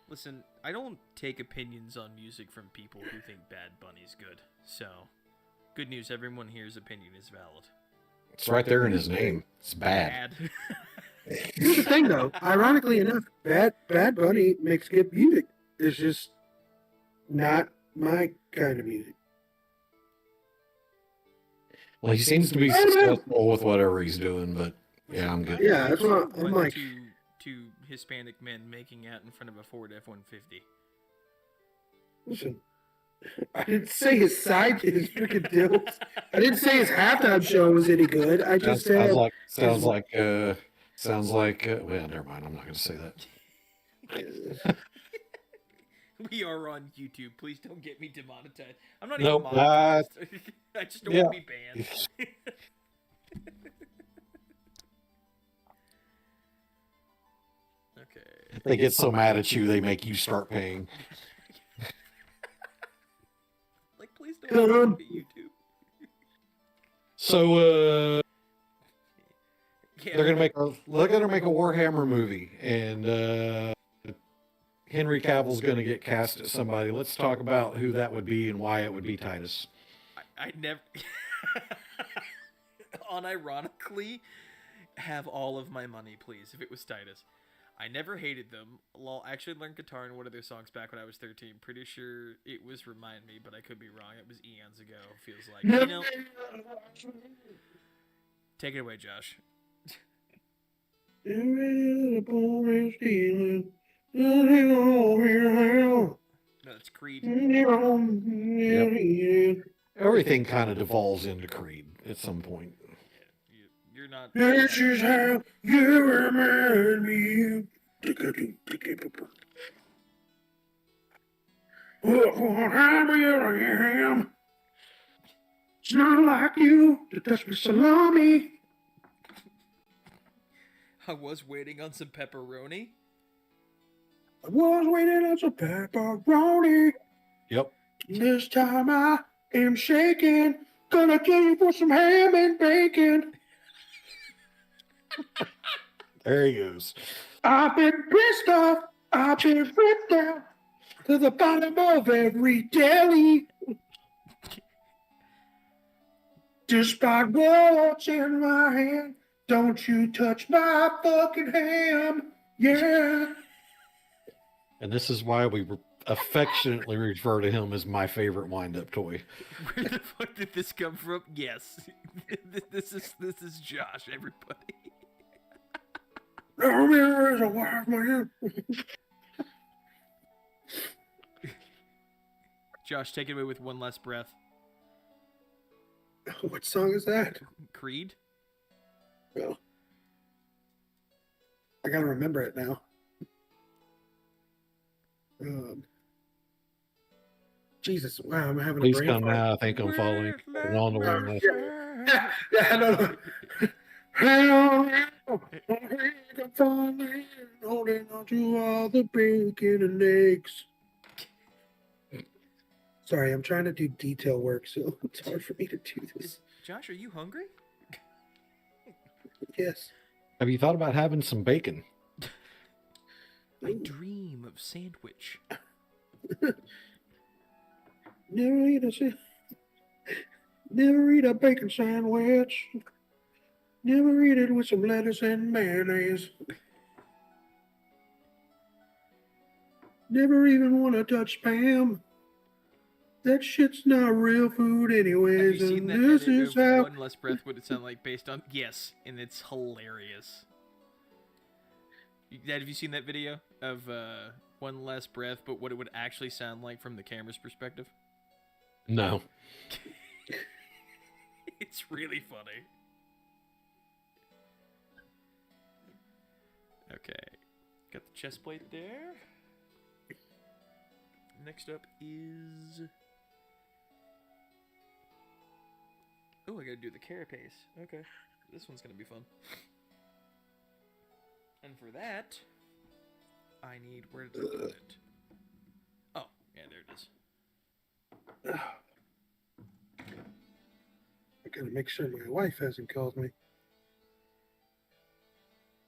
Listen, I don't take opinions on music from people who think Bad Bunny's good. So, good news, everyone here's opinion is valid. it's right there in his name. It's bad. Here's the thing, though. Ironically enough, Bad Bunny makes good music. It's just not my kind of music. Well, he seems to be I don't know. successful with whatever he's doing, but Yeah, I'm good. Yeah, that's what I'm What like. two Hispanic men making out in front of a Ford F-150. Listen, I didn't say his side, his freaking dills. I didn't say his halftime show was any good. I just said Sounds like. Well, never mind. I'm not going to say that. We are on YouTube. Please don't get me demonetized. I'm not Nope, even monetized. I just don't yeah. want to be banned. Okay. They get so mad at you, they make you start paying. Like, please don't look at YouTube. So Yeah, they're gonna make a Warhammer movie, and Henry Cavill's gonna get cast as somebody. Let's talk about who that would be and why it would be Titus. I never. Unironically, have all of my money, please. If it was Titus, I never hated them. Lol, I actually learned guitar in one of their songs back when I was 13. Pretty sure it was "Remind Me," but I could be wrong. It was eons ago. Feels like, you know. Take it away, Josh. No, it's Creed. Everything kind of devolves into Creed at some point. You're not. This is how you remind me. What I am. It's not like you to touch me salami. I was waiting on some pepperoni. I was waiting on some pepperoni. Yep. This time I am shaking. Gonna kill you for some ham and bacon. There he goes. I've been pissed off. I've been ripped down to the bottom of every deli. Despite what's in my hand, don't you touch my fucking ham. Yeah. And this is why we affectionately refer to him as my favorite wind-up toy. Where the fuck did this come from? Yes, this is Josh. Everybody. There is a wild man. Josh, take it away with one less breath. What song is that? Creed. Well, I gotta remember it now. Jesus, wow, I'm having Please a brain come fart. now. I think I'm following. We're on the one left. Yeah, no. Holding on to all the bacon and eggs. Sorry, I'm trying to do detail work, so it's hard for me to do this. Josh, are you hungry? Yes. Have you thought about having some bacon? I dream of sandwich. Never eat a bacon sandwich. Never eat it with some lettuce and mayonnaise. Never even want to touch Spam. That shit's not real food Have anyways, you seen and that this edit is of how... One Less Breath would it sound like based on... Yes, and it's hilarious. Dad, have you seen that video of One Less Breath, but what it would actually sound like from the camera's perspective? No. It's really funny. Okay. Got the chest plate there. Next up is... Oh, I gotta do the carapace. Okay. This one's gonna be fun. And for that, I need... Where did I put it? Oh, yeah, there it is. I gotta make sure my wife hasn't called me.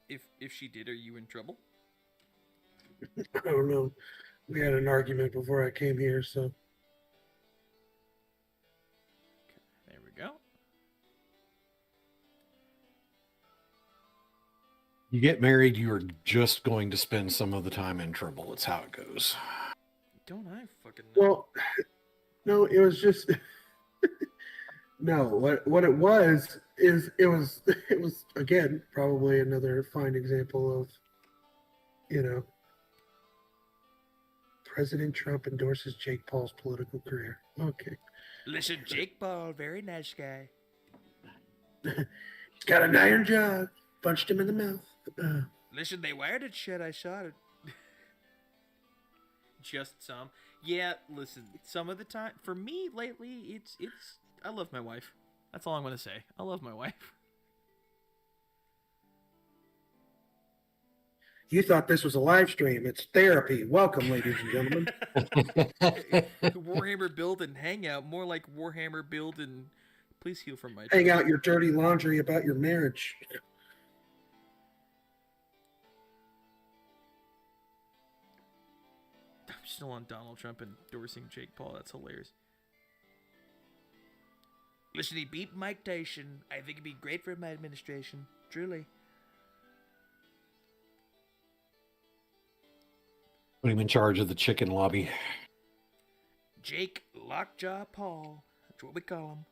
If she did, are you in trouble? I don't know. We had an argument before I came here, so... There we go. You get married, you are just going to spend some of the time in trouble. It's how it goes. Don't I fucking know? Well, no, it was just... No, what it was it was it was again probably another fine example of, you know, President Trump endorses Jake Paul's political career. Okay. Listen, Jake Paul, very nice guy. He's got an iron jaw. Punched him in the mouth. Listen, they wired it shut. I shot it. Just some. Yeah, listen, some of the time, for me lately, it's, I love my wife. That's all I'm going to say. I love my wife. You thought this was a live stream. It's therapy. Welcome, ladies and gentlemen. Warhammer build and Hangout, more like Warhammer build and please heal from my Hang out your dirty laundry about your marriage. I'm still on Donald Trump endorsing Jake Paul. That's hilarious. Listen, he beat Mike Tyson. I think it'd be great for my administration. Truly. Put him in charge of the chicken lobby. Jake Lockjaw Paul. That's what we call him.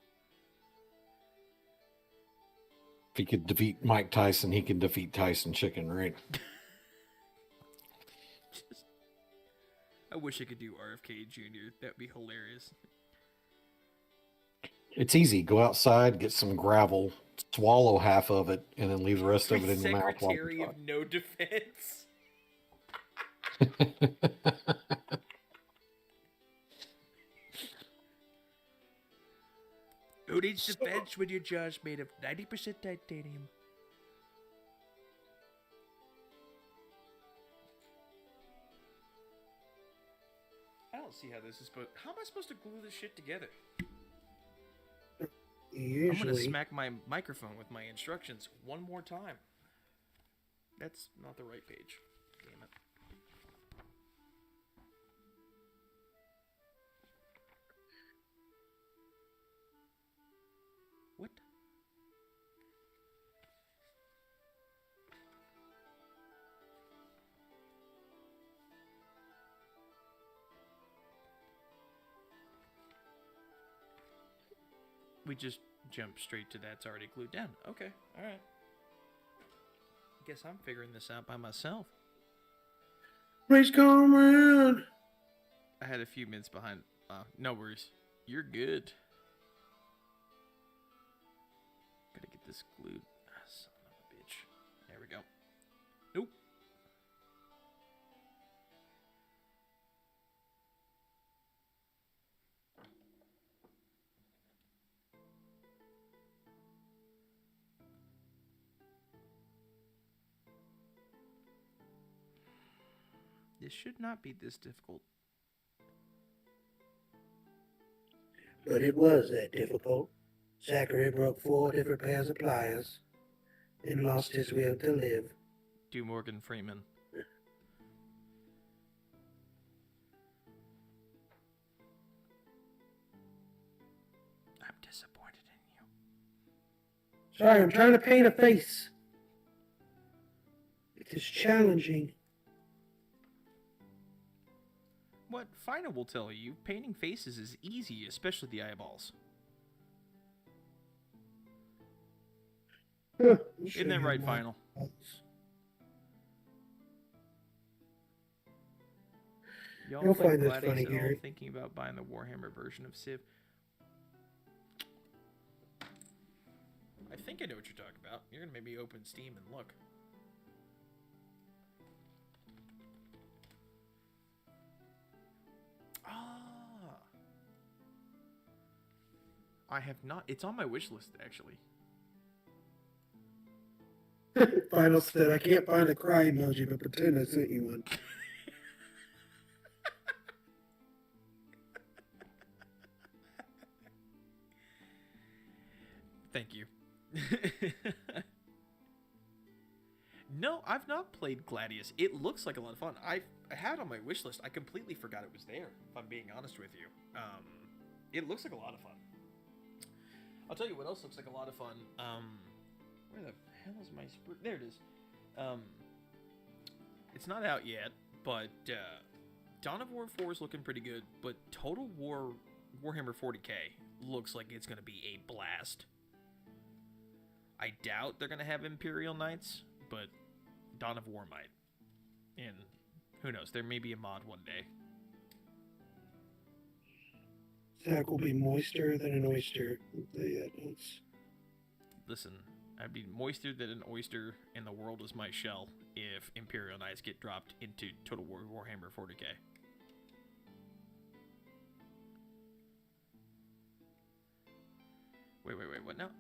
If he could defeat Mike Tyson, he can defeat Tyson Chicken, right? I wish I could do RFK Jr. That'd be hilarious. It's easy. Go outside, get some gravel, swallow half of it, and then leave the rest of it in your mouth. Secretary of No Defense. Who needs defense when your jaw's made of 90% titanium? I don't see how this is supposed. How am I supposed to glue this shit together? Usually. I'm gonna smack my microphone with my instructions one more time. That's not the right page. Damn it. What? We just jump straight to that's already glued down. Okay, alright. Guess I'm figuring this out by myself. Please come around. I had a few minutes behind. No worries. You're good. Gotta get this glued. Son of a bitch. There we go. Nope. This should not be this difficult. But it was that difficult. Zachary broke 4 different pairs of pliers and lost his will to live. Do Morgan Freeman. I'm disappointed in you. Sorry, I'm trying to paint a face. It is challenging. What Final will tell you, painting faces is easy, especially the eyeballs. Isn't that right, Final? Y'all You'll play find this Gladius funny, at all? Gary. Thinking about buying the Warhammer version of Civ. I think I know what you're talking about. You're gonna maybe open Steam and look. I have not. It's on my wish list, actually. Final said, I can't find a cry emoji, but pretend I sent you one. Thank you. No, I've not played Gladius. It looks like a lot of fun. I had it on my wish list. I completely forgot it was there, if I'm being honest with you. It looks like a lot of fun. I'll tell you what else looks like a lot of fun. Where the hell is my Sprue? There it is. It's not out yet, but Dawn of War 4 is looking pretty good, but Total War Warhammer 40k looks like it's going to be a blast. I doubt they're gonna have Imperial Knights, but Dawn of War might. And who knows? There may be a mod one day. Zach will be moister than an oyster. Listen, I'd be moister than an oyster, and the world is my shell if Imperial Knights get dropped into Total War Warhammer 40k. Wait, what now?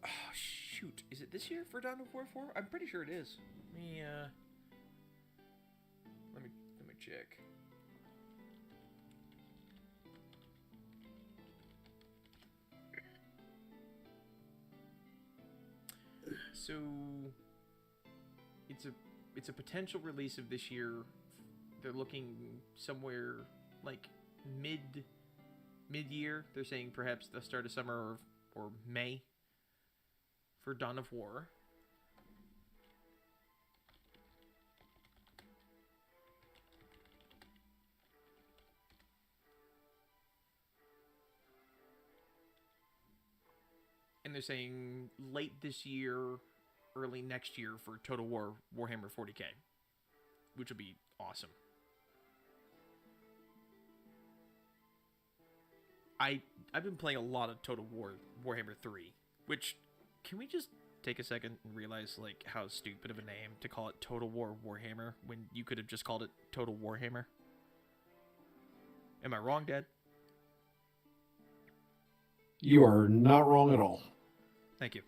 Oh, shoot. Is it this year for Dawn of War 4? I'm pretty sure it is. Let me check. So it's a potential release of this year. They're looking somewhere like mid-year. They're saying perhaps the start of summer or May for Dawn of War. And they're saying late this year, early next year for Total War Warhammer 40k, which will be awesome. I've been playing a lot of Total War Warhammer 3, which, can we just take a second and realize like how stupid of a name to call it Total War Warhammer when you could have just called it Total Warhammer? Am I wrong, Dad? You are not wrong at all. Thank you.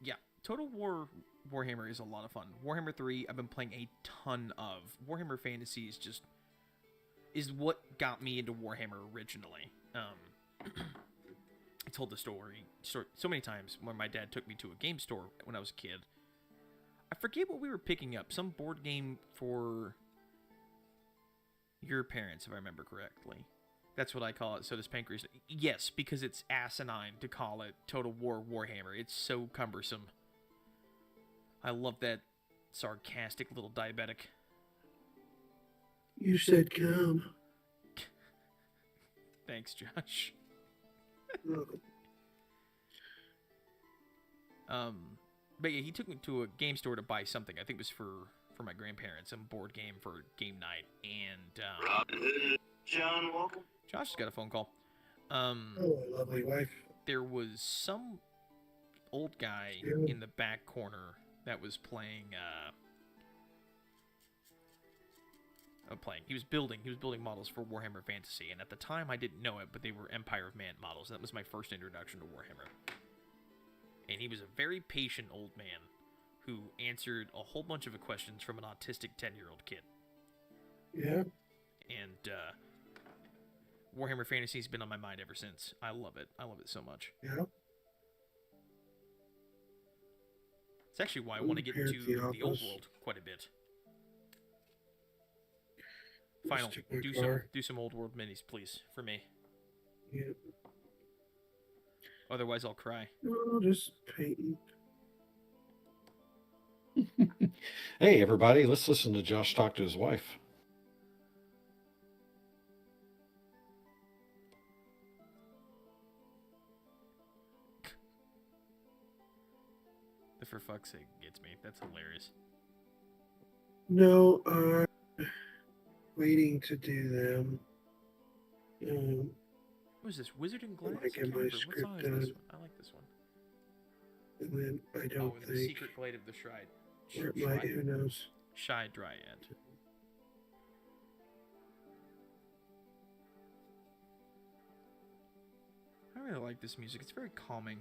Yeah, Total War Warhammer is a lot of fun. Warhammer 3, I've been playing a ton of. Warhammer Fantasy is what got me into Warhammer originally. I told the story so many times when my dad took me to a game store when I was a kid. I forget what we were picking up. Some board game for your parents, if I remember correctly. That's what I call it. So does Pancreas. Yes, because it's asinine to call it Total War Warhammer. It's so cumbersome. I love that sarcastic little diabetic. You said come. Thanks, Josh. Welcome. But yeah, he took me to a game store to buy something. I think it was for my grandparents, some board game for game night. And John, welcome. Josh has got a phone call. Oh, lovely wife. There was some old guy in the back corner that was playing. He was building models for Warhammer Fantasy, and at the time I didn't know it, but they were Empire of Man models. And that was my first introduction to Warhammer. And he was a very patient old man who answered a whole bunch of questions from an autistic 10-year-old kid. Yeah. And Warhammer Fantasy's been on my mind ever since. I love it. I love it so much. Yeah. It's actually why I want to get into the old world quite a bit. Final, do some old world minis, please, for me. Yeah. Otherwise, I'll cry. No, just painting. Hey, everybody, let's listen to Josh talk to his wife. The for fuck's sake gets me. That's hilarious. No, waiting to do them. What is this? Wizard and Glass? I get my What script song is this done. one? I like this one. And then I don't and the think. Secret Glade of the Shrine. Or it might, who knows? Shy Dryad. I really like this music. It's very calming.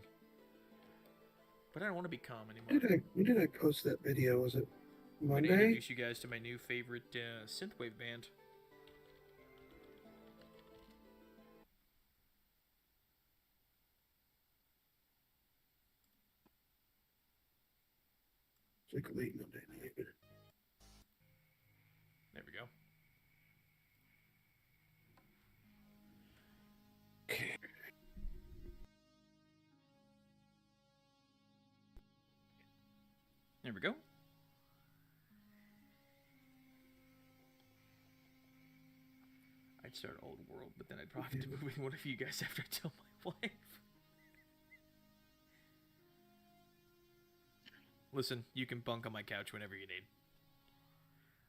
But I don't want to be calm anymore. When did I post that video? Was it I'm going to Monday? introduce you guys to my new favorite synthwave band. It's like late Monday night. There we go. Okay. There we go. I'd start Old World, but then I'd probably have to move with one of you guys after I tell my wife. Listen, you can bunk on my couch whenever you need.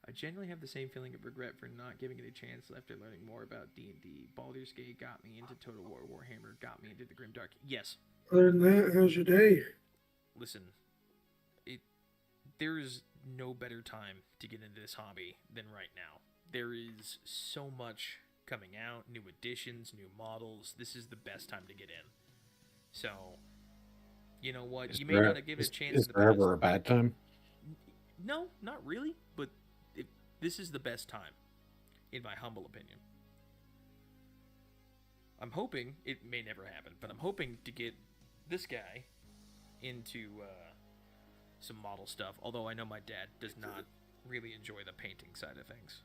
I genuinely have the same feeling of regret for not giving it a chance after learning more about D&D. Baldur's Gate got me into Total War. Warhammer got me into the Grimdark. Yes. Other than that, how's your day? Listen, there's no better time to get into this hobby than right now. There is so much coming out, new additions, new models. This is the best time to get in. So, you know what? You may not have given it a chance. Is there ever a bad time? No, not really. But this is the best time, in my humble opinion. I'm hoping it may never happen, but I'm hoping to get this guy into some model stuff. Although I know my dad does not really enjoy the painting side of things.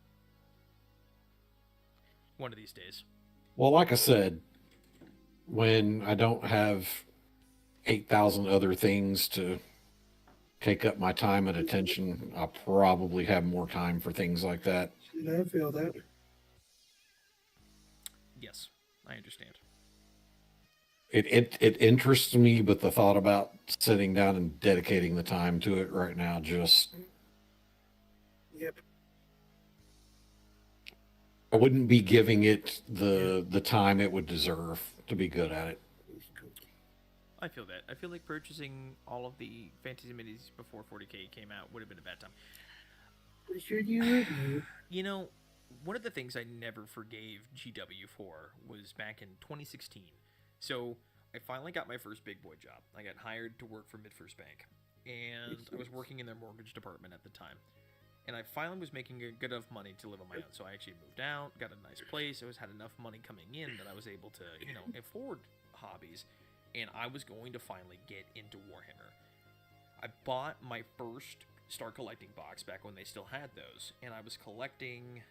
One of these days. Well, like I said, when I don't have 8,000 other things to take up my time and attention, I'll probably have more time for things like that. I feel that. Yes, I understand. It interests me, but the thought about sitting down and dedicating the time to it right now just... Yep. I wouldn't be giving it the time it would deserve to be good at it. I feel that. I feel like purchasing all of the fantasy minis before 40K came out would have been a bad time. Sure you would. You know, one of the things I never forgave GW for was back in 2016. So I finally got my first big boy job. I got hired to work for MidFirst Bank, and I was working in their mortgage department at the time. And I finally was making good enough money to live on my own. So I actually moved out, got a nice place. I had enough money coming in that I was able to, afford hobbies. And I was going to finally get into Warhammer. I bought my first Star Collecting box back when they still had those. And I was collecting,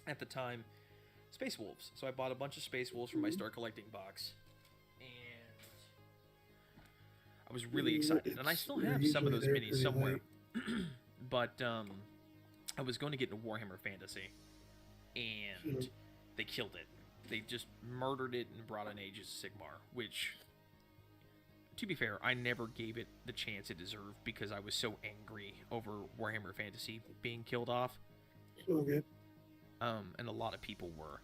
at the time, Space Wolves. So I bought a bunch of Space Wolves from my Star Collecting box. And I was really excited. And I still have some of those minis somewhere. But I was going to get into Warhammer Fantasy, and they killed it. They just murdered it and brought in Ages of Sigmar, which, to be fair, I never gave it the chance it deserved because I was so angry over Warhammer Fantasy being killed off. Okay. And a lot of people were.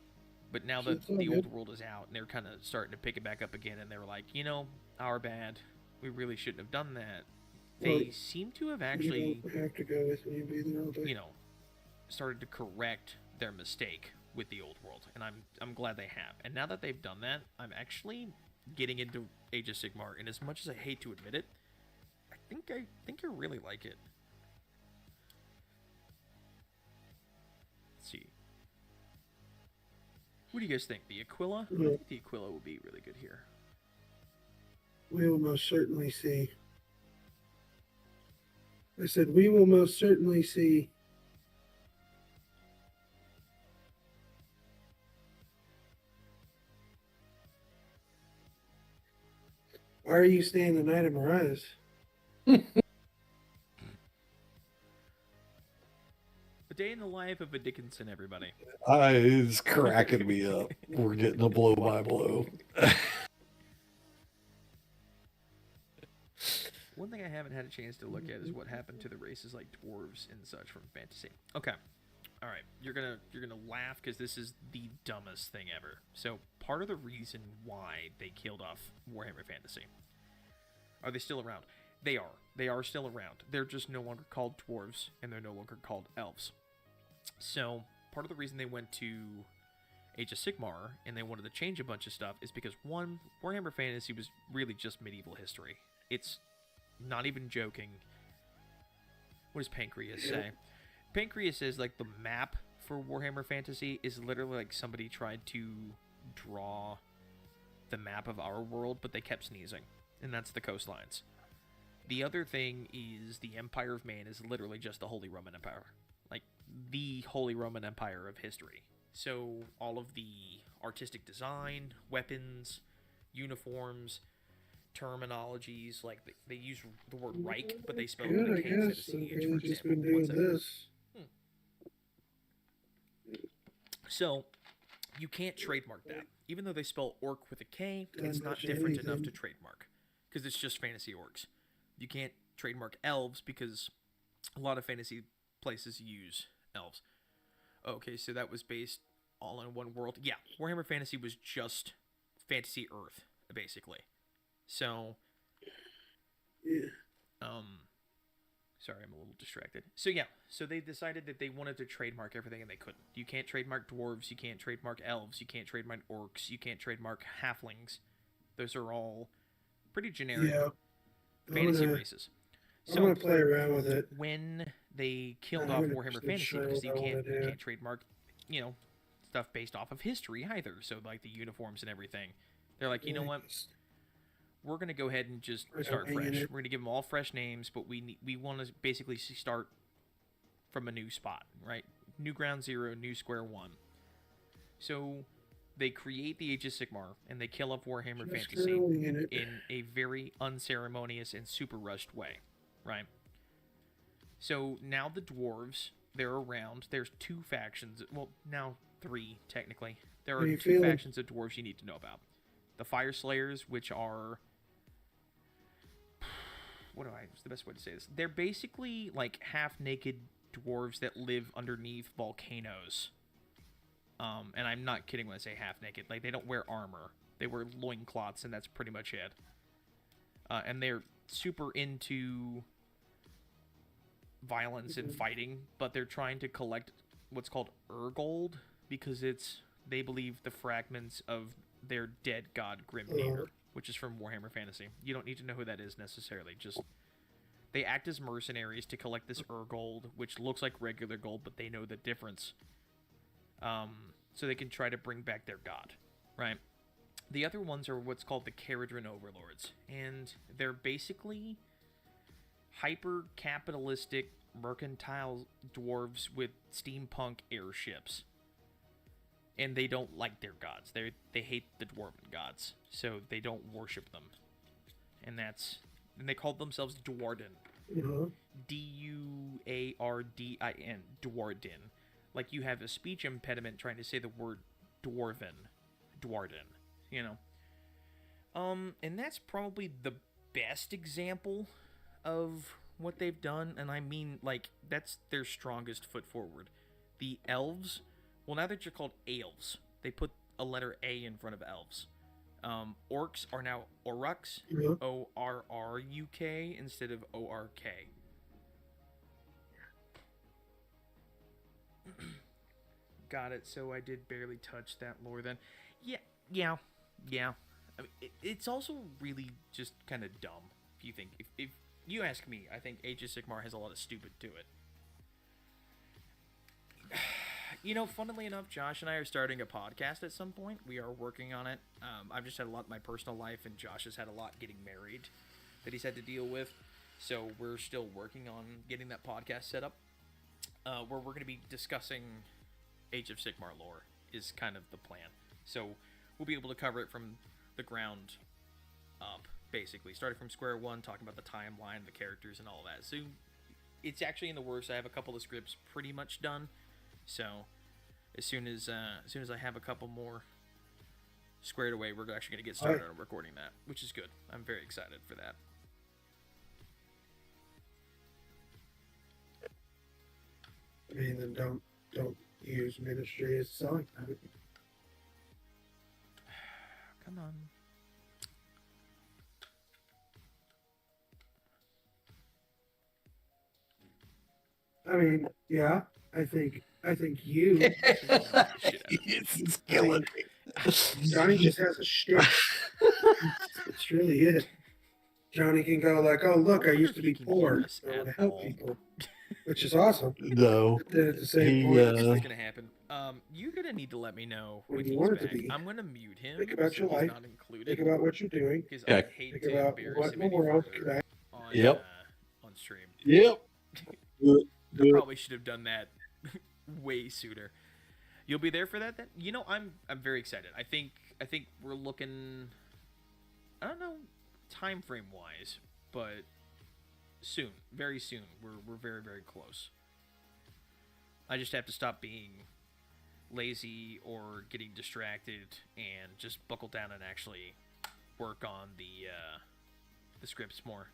But now that the old world is out, and they're kind of starting to pick it back up again, and they're like, our bad. We really shouldn't have done that. They seem to have actually, have to go with me, started to correct their mistake with the old world, and I'm glad they have. And now that they've done that, I'm actually getting into Age of Sigmar, and as much as I hate to admit it, I think I really like it. Let's see. What do you guys think? The Aquila? I think the Aquila would be really good here. We will most certainly see. I said, we will most certainly see. Why are you staying the night at Mariah's? A day in the life of a Dickinson, everybody. It's cracking me up. We're getting a blow by blow. One thing I haven't had a chance to look at is what happened to the races like dwarves and such from fantasy. Okay, all right, you're gonna laugh because this is the dumbest thing ever. So part of the reason why they killed off Warhammer Fantasy, are they still around? They are. They are still around. They're just no longer called dwarves and they're no longer called elves. So part of the reason they went to Age of Sigmar and they wanted to change a bunch of stuff is because one, Warhammer Fantasy was really just medieval history. It's not even joking. What does Pancreas say? Pancreas says like the map for Warhammer Fantasy is literally like somebody tried to draw the map of our world, but they kept sneezing, and that's the coastlines. The other thing is the Empire of Man is literally just the Holy Roman Empire, like the Holy Roman Empire of history. So all of the artistic design, weapons, uniforms, terminologies, like they use the word Reich, but they spell it with a K instead of CH, for example. One second. So you can't trademark that. Even though they spell orc with a K, it's not different enough to trademark because it's just fantasy orcs. You can't trademark elves because a lot of fantasy places use elves. Okay, so that was based all in one world. Yeah, Warhammer Fantasy was just Fantasy Earth, basically. So, Yeah. sorry, I'm a little distracted. So yeah, so they decided that they wanted to trademark everything and they couldn't. You can't trademark dwarves, you can't trademark elves, you can't trademark orcs, you can't trademark halflings. Those are all pretty generic Yeah. fantasy races. I'm So gonna play around with it. when they killed I'm off gonna Warhammer just Fantasy show because what I wanna you do. can't trademark, you know, stuff based off of history either. So like the uniforms and everything, they're like, you know what, we're gonna go ahead and just start fresh. We're gonna give them all fresh names, but we want to basically start from a new spot, right? New ground zero, new square one. So they create the Age of Sigmar and they kill off Warhammer Fantasy in a very unceremonious and super rushed way, right? So now the dwarves, they're around. There's 2 factions. Well, now 3 technically. There are 2 factions of dwarves you need to know about. The Fire Slayers, which are, what's the best way to say this? They're basically like half-naked dwarves that live underneath volcanoes. And I'm not kidding when I say half-naked. Like, they don't wear armor. They wear loincloths, and that's pretty much it. And they're super into violence and fighting, but they're trying to collect what's called Urgold, because they believe the fragments of their dead god Grimnir, which is from Warhammer Fantasy. You don't need to know who that is necessarily. Just they act as mercenaries to collect this Urgold, which looks like regular gold, but they know the difference. So they can try to bring back their god, right? The other ones are what's called the Caradron Overlords, and they're basically hyper-capitalistic, mercantile dwarves with steampunk airships. And they don't like their gods. They hate the dwarven gods, so they don't worship them. And they call themselves Dwarden. D-U-A-R-D-I-N, Dwarden. Like you have a speech impediment trying to say the word Dwarden, you know. And that's probably the best example of what they've done, and I mean, like, that's their strongest foot forward. The elves, well, now that you're called elves, they put a letter A in front of elves. Orcs are now Orruks, O-R-R-U-K, instead of O-R-K. Got it, so I did barely touch that lore then. Yeah. I mean, it's also really just kind of dumb, if you think. If you ask me, I think Age of Sigmar has a lot of stupid to it. You know, funnily enough, Josh and I are starting a podcast at some point. We are working on it. I've just had a lot in my personal life, and Josh has had a lot getting married that he's had to deal with. So we're still working on getting that podcast set up, where we're going to be discussing Age of Sigmar lore is kind of the plan. So we'll be able to cover it from the ground up, basically. Starting from square one, talking about the timeline, the characters, and all that. So it's actually in the works. I have a couple of scripts pretty much done. So as soon as I have a couple more squared away, we're actually going to get started on recording that, which is good. I'm very excited for that. I mean, then don't use ministry as selling point. Come on. I mean, yeah, I think you. It's killing me. Johnny just has a shtick. It's really it. Johnny can go like, "Oh, look, I used to be poor. I want to help people," which is awesome. No. But then at the same point, This is gonna happen. You're gonna need to let me know when you he's want it to back. be. I'm gonna mute him. Think about so your he's life. not included. Think about what you're doing. Because Yeah. I hate Think to about embarrass what him in the any world further could I. on Yep. On stream. Yep. I probably should have done that way sooner. You'll be there for that then? You know, I'm very excited. I think we're looking, I don't know, time frame wise, but soon, very soon. We're very, very close. I just have to stop being lazy or getting distracted and just buckle down and actually work on the scripts more.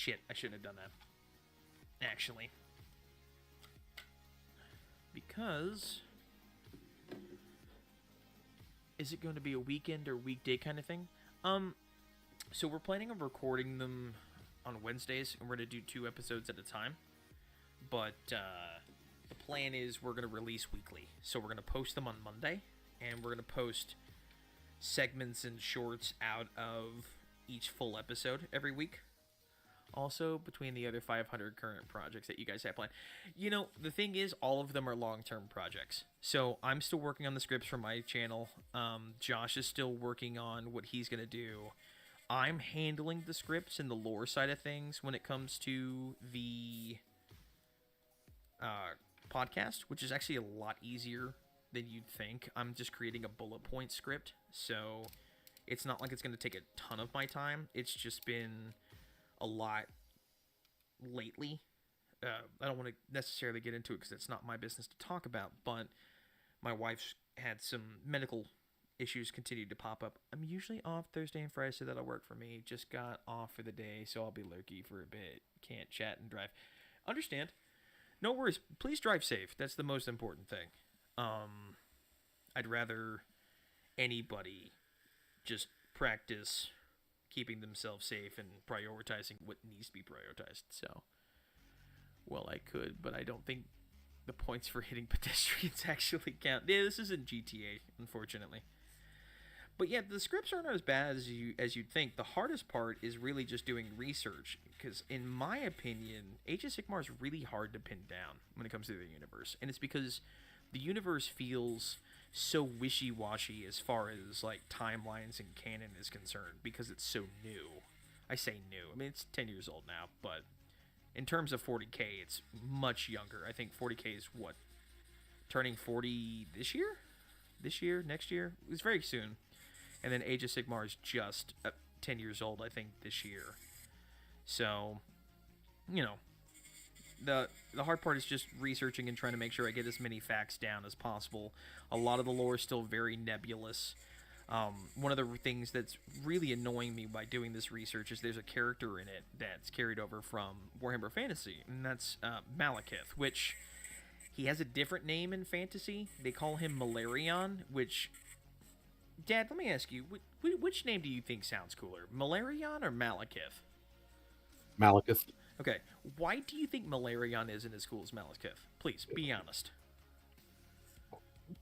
Shit, I shouldn't have done that. Actually. Because... Is it going to be a weekend or weekday kind of thing? So we're planning on recording them on Wednesdays, and we're going to do 2 episodes at a time. But the plan is we're going to release weekly. So we're going to post them on Monday, and we're going to post segments and shorts out of each full episode every week. Also, between the other 500 current projects that you guys have planned. You know, the thing is, all of them are long-term projects. So, I'm still working on the scripts for my channel. Josh is still working on what he's going to do. I'm handling the scripts and the lore side of things when it comes to the podcast, which is actually a lot easier than you'd think. I'm just creating a bullet point script, so it's not like it's going to take a ton of my time. It's just been a lot lately. I don't want to necessarily get into it because it's not my business to talk about, but my wife's had some medical issues continue to pop up. I'm usually off Thursday and Friday, so that'll work for me. Just got off for the day, so I'll be lurky for a bit. Can't chat and drive. Understand. No worries. Please drive safe. That's the most important thing. I'd rather anybody just practice keeping themselves safe and prioritizing what needs to be prioritized. So, well, I could, but I don't think the points for hitting pedestrians actually count. Yeah, this isn't GTA, unfortunately. But yeah, the scripts aren't as bad as you'd think. The hardest part is really just doing research, because in my opinion, Age of Sigmar is really hard to pin down when it comes to the universe, and it's because the universe feels so wishy-washy as far as like timelines and canon is concerned, because it's so new. I say new. I mean, it's 10 years old now, but in terms of 40K, it's much younger. I think 40K is what? Turning 40 this year? This year? Next year? It's very soon. And then Age of Sigmar is just 10 years old, I think, this year. So, you know, the hard part is just researching and trying to make sure I get as many facts down as possible. A lot of the lore is still very nebulous. One of the things that's really annoying me by doing this research is there's a character in it that's carried over from Warhammer Fantasy, and that's Malekith, which he has a different name in fantasy. They call him Malarion, which... Dad, let me ask you, which name do you think sounds cooler, Malarion or Malekith? Malekith. Okay, why do you think Malarion isn't as cool as Malekith? Please, be honest.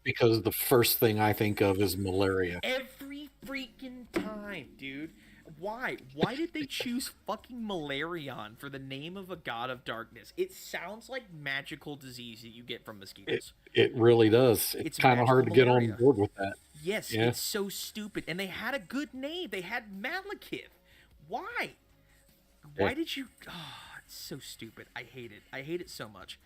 Because the first thing I think of is malaria. Every freaking time, dude. Why? Why did they choose fucking Malarion for the name of a god of darkness? It sounds like magical disease that you get from mosquitoes. It really does. It's kind of hard to get on board with that. Yes, yeah. It's so stupid. And they had a good name. They had Malekith. Why? Why did you... Oh, it's so stupid. I hate it. I hate it so much.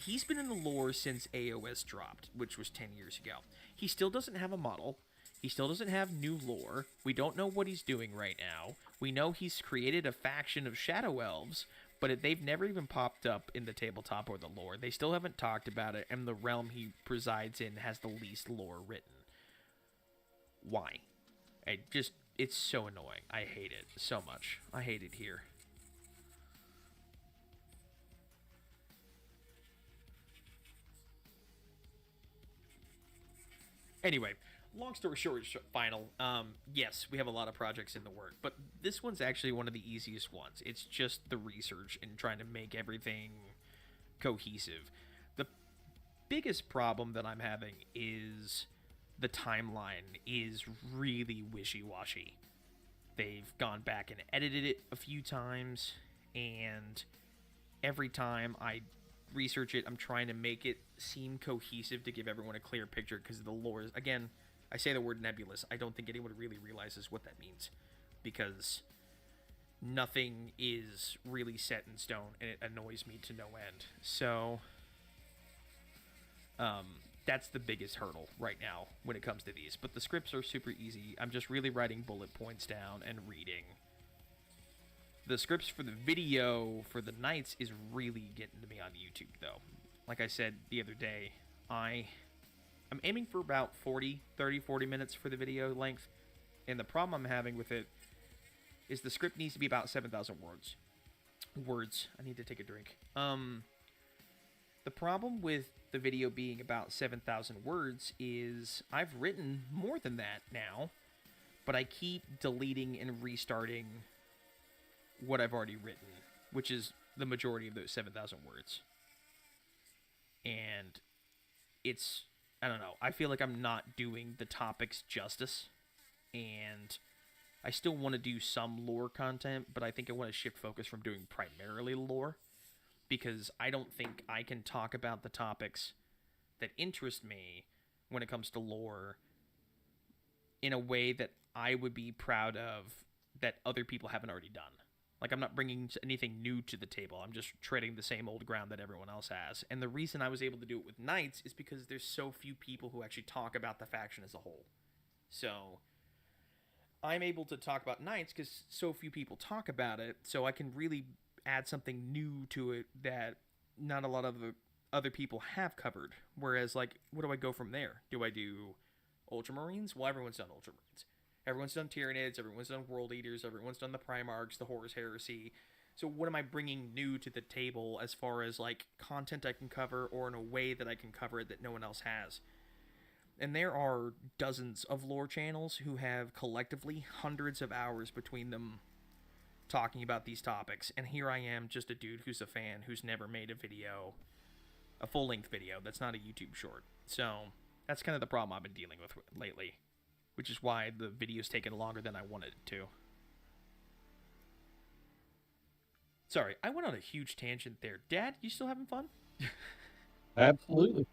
He's been in the lore since AOS dropped, which was 10 years ago. He still doesn't have a model. He still doesn't have new lore. We don't know what he's doing right now. We know he's created a faction of Shadow Elves, but they've never even popped up in the tabletop or the lore. They still haven't talked about it, and the realm he presides in has the least lore written. Why? It's so annoying. I hate it so much. I hate it here. Anyway, long story short, final. Yes, we have a lot of projects in the work, but this one's actually one of the easiest ones. It's just the research and trying to make everything cohesive. The biggest problem that I'm having is the timeline is really wishy-washy. They've gone back and edited it a few times, and every time I research it, I'm trying to make it seem cohesive to give everyone a clear picture, because the lore is, again, I say the word nebulous. I don't think anyone really realizes what that means, because nothing is really set in stone, and it annoys me to no end. So, that's the biggest hurdle right now when it comes to these. But the scripts are super easy. I'm just really writing bullet points down and reading. The scripts for the video for the Knights is really getting to me on YouTube, though. Like I said the other day, I'm aiming for about 30, 40 minutes for the video length. And the problem I'm having with it is the script needs to be about 7,000 words. I need to take a drink. The problem with the video being about 7,000 words is I've written more than that now, but I keep deleting and restarting what I've already written, which is the majority of those 7,000 words. And it's, I don't know, I feel like I'm not doing the topics justice, and I still want to do some lore content, but I think I want to shift focus from doing primarily lore, because I don't think I can talk about the topics that interest me when it comes to lore in a way that I would be proud of that other people haven't already done. Like, I'm not bringing anything new to the table. I'm just treading the same old ground that everyone else has. And the reason I was able to do it with Knights is because there's so few people who actually talk about the faction as a whole. So I'm able to talk about Knights because so few people talk about it, so I can really add something new to it that not a lot of the other people have covered. Whereas, like, what do I go from there? Do I do Ultramarines? Well, everyone's done Ultramarines. Everyone's done Tyranids, everyone's done World Eaters, everyone's done the Primarchs, the Horus Heresy. So what am I bringing new to the table as far as, like, content I can cover, or in a way that I can cover it that no one else has? And there are dozens of lore channels who have collectively hundreds of hours between them talking about these topics. And here I am, just a dude who's a fan who's never made a video, a full-length video that's not a YouTube short. So that's kind of the problem I've been dealing with lately, which is why the video's taken longer than I wanted it to. Sorry, I went on a huge tangent there. Dad, you still having fun? Absolutely.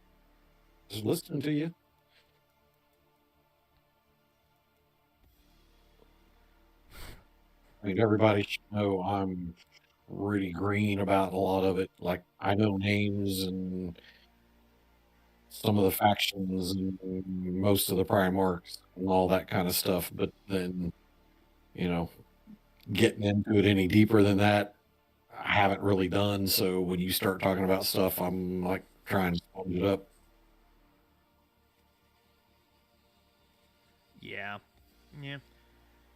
Just listening to you. I mean, everybody should know I'm really green about a lot of it. Like, I know names and some of the factions and most of the Primarchs and all that kind of stuff, but then, you know, getting into it any deeper than that, I haven't really done. So when you start talking about stuff, I'm like trying to sponge it up. Yeah.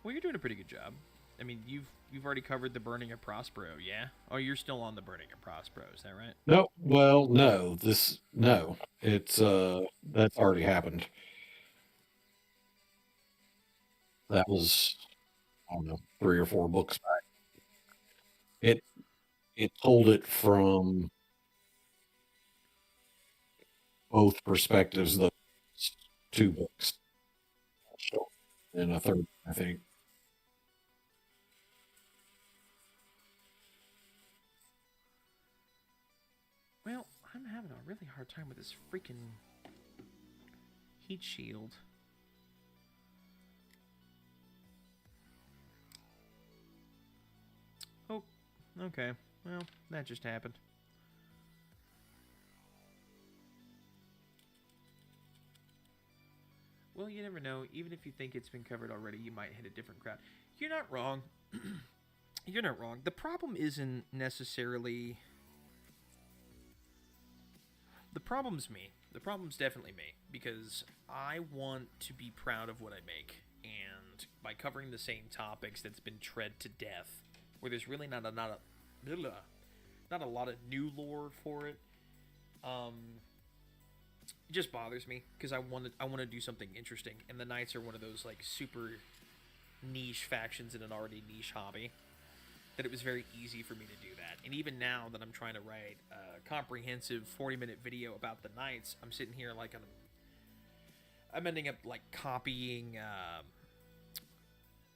Well, you're doing a pretty good job. I mean, you've already covered the burning of Prospero, yeah? Oh, you're still on the burning of Prospero, is that right? No, well, no, it's that's already happened. That was, I don't know, 3 or 4 books back. It told it from both perspectives. The 2 books, and a third, I think. Well, I'm having a really hard time with this freaking heat shield. Oh, okay. Well, that just happened. Well, you never know. Even if you think it's been covered already, you might hit a different crowd. You're not wrong. You're not wrong. The problem isn't necessarily... The problem's me. The problem's definitely me. Because I want to be proud of what I make. And by covering the same topics that's been tread to death, where there's really not a lot of new lore for it, it just bothers me because I want to do something interesting, and the Knights are one of those, like, super niche factions in an already niche hobby, that it was very easy for me to do that. And even now that I'm trying to write a comprehensive 40-minute video about the Knights, I'm sitting here like I'm ending up like copying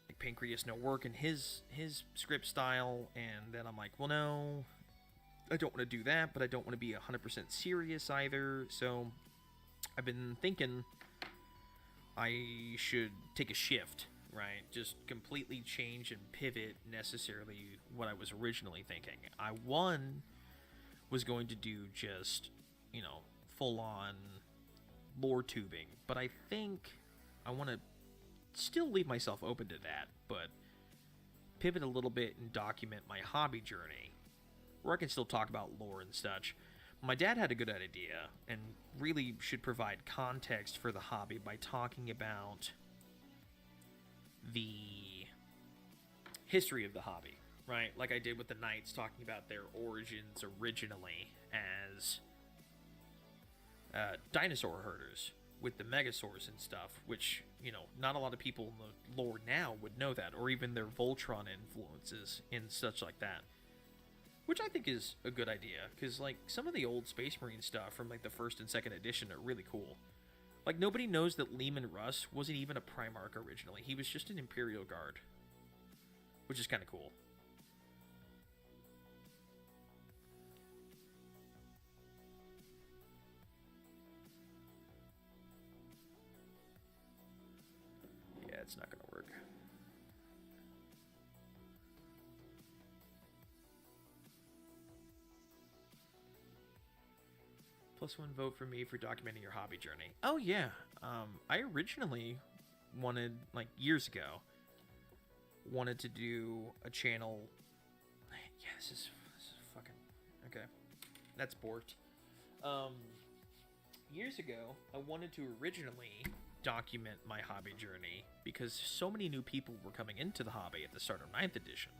like Pancreas No Work and his script style, and then I'm like, well, no, I don't want to do that, but I don't want to be 100% serious either. So I've been thinking I should take a shift, right? Just completely change and pivot necessarily what I was originally thinking. I was going to do just, full-on lore tubing, but I think I want to still leave myself open to that, but pivot a little bit and document my hobby journey, where I can still talk about lore and such. My dad had a good idea, and really should provide context for the hobby by talking about the history of the hobby, right? Like I did with the Knights, talking about their origins originally as dinosaur herders with the Megasaurs and stuff, which, you know, not a lot of people in the lore now would know that, or even their Voltron influences and such like that. Which I think is a good idea, because, like, some of the old Space Marine stuff from, like, the 1st and 2nd edition are really cool. Like, nobody knows that Leman Russ wasn't even a Primarch originally. He was just an Imperial Guard. Which is kind of cool. Yeah, it's not going to work. +1 vote for me for documenting your hobby journey. Oh, yeah. I originally wanted, like, years ago, wanted to do a channel. Yeah, this is fucking okay. That's borked. Years ago, I wanted to originally document my hobby journey because so many new people were coming into the hobby at the start of 9th edition,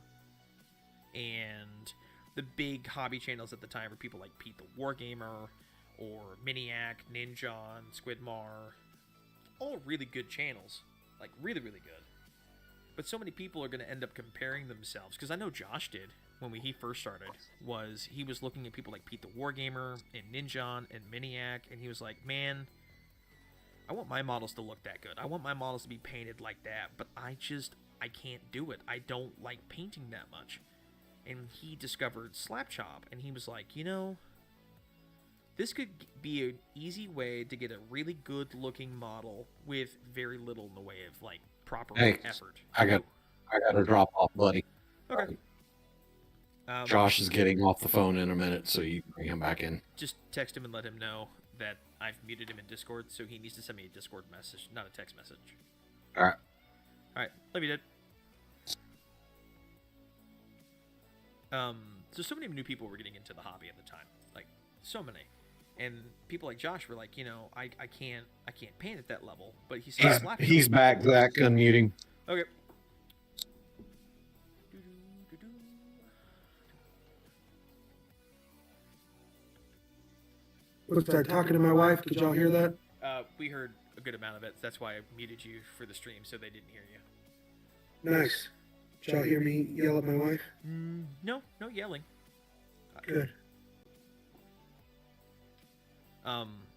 and the big hobby channels at the time were people like Pete the Wargamer or Miniac, Ninjon, Squidmar, all really good channels, like really good. But so many people are going to end up comparing themselves, because I know Josh did when he first started, was he was looking at people like Pete the Wargamer and Ninjon and Miniac, and he was like, man, I want my models to look that good. I want my models to be painted like that, but I can't do it. I don't like painting that much. And he discovered Slapchop, and he was like, you know, this could be an easy way to get a really good looking model with very little in the way of, like, proper effort. I got to drop off, buddy. Okay. Josh is getting off the phone in a minute, so you can bring him back in. Just text him and let him know that I've muted him in Discord, so he needs to send me a Discord message, not a text message. All right. All right. Love you, Dad. So many new people were getting into the hobby at the time, like so many, and people like Josh were like, you know, I can't paint at that level, but he's He's back. Zach, unmuting. Okay. Was that talking to my wife? Did y'all hear that? We heard a good amount of it. That's why I muted you for the stream, so they didn't hear you. Nice. Did y'all hear me yell at my wife? No yelling. Good.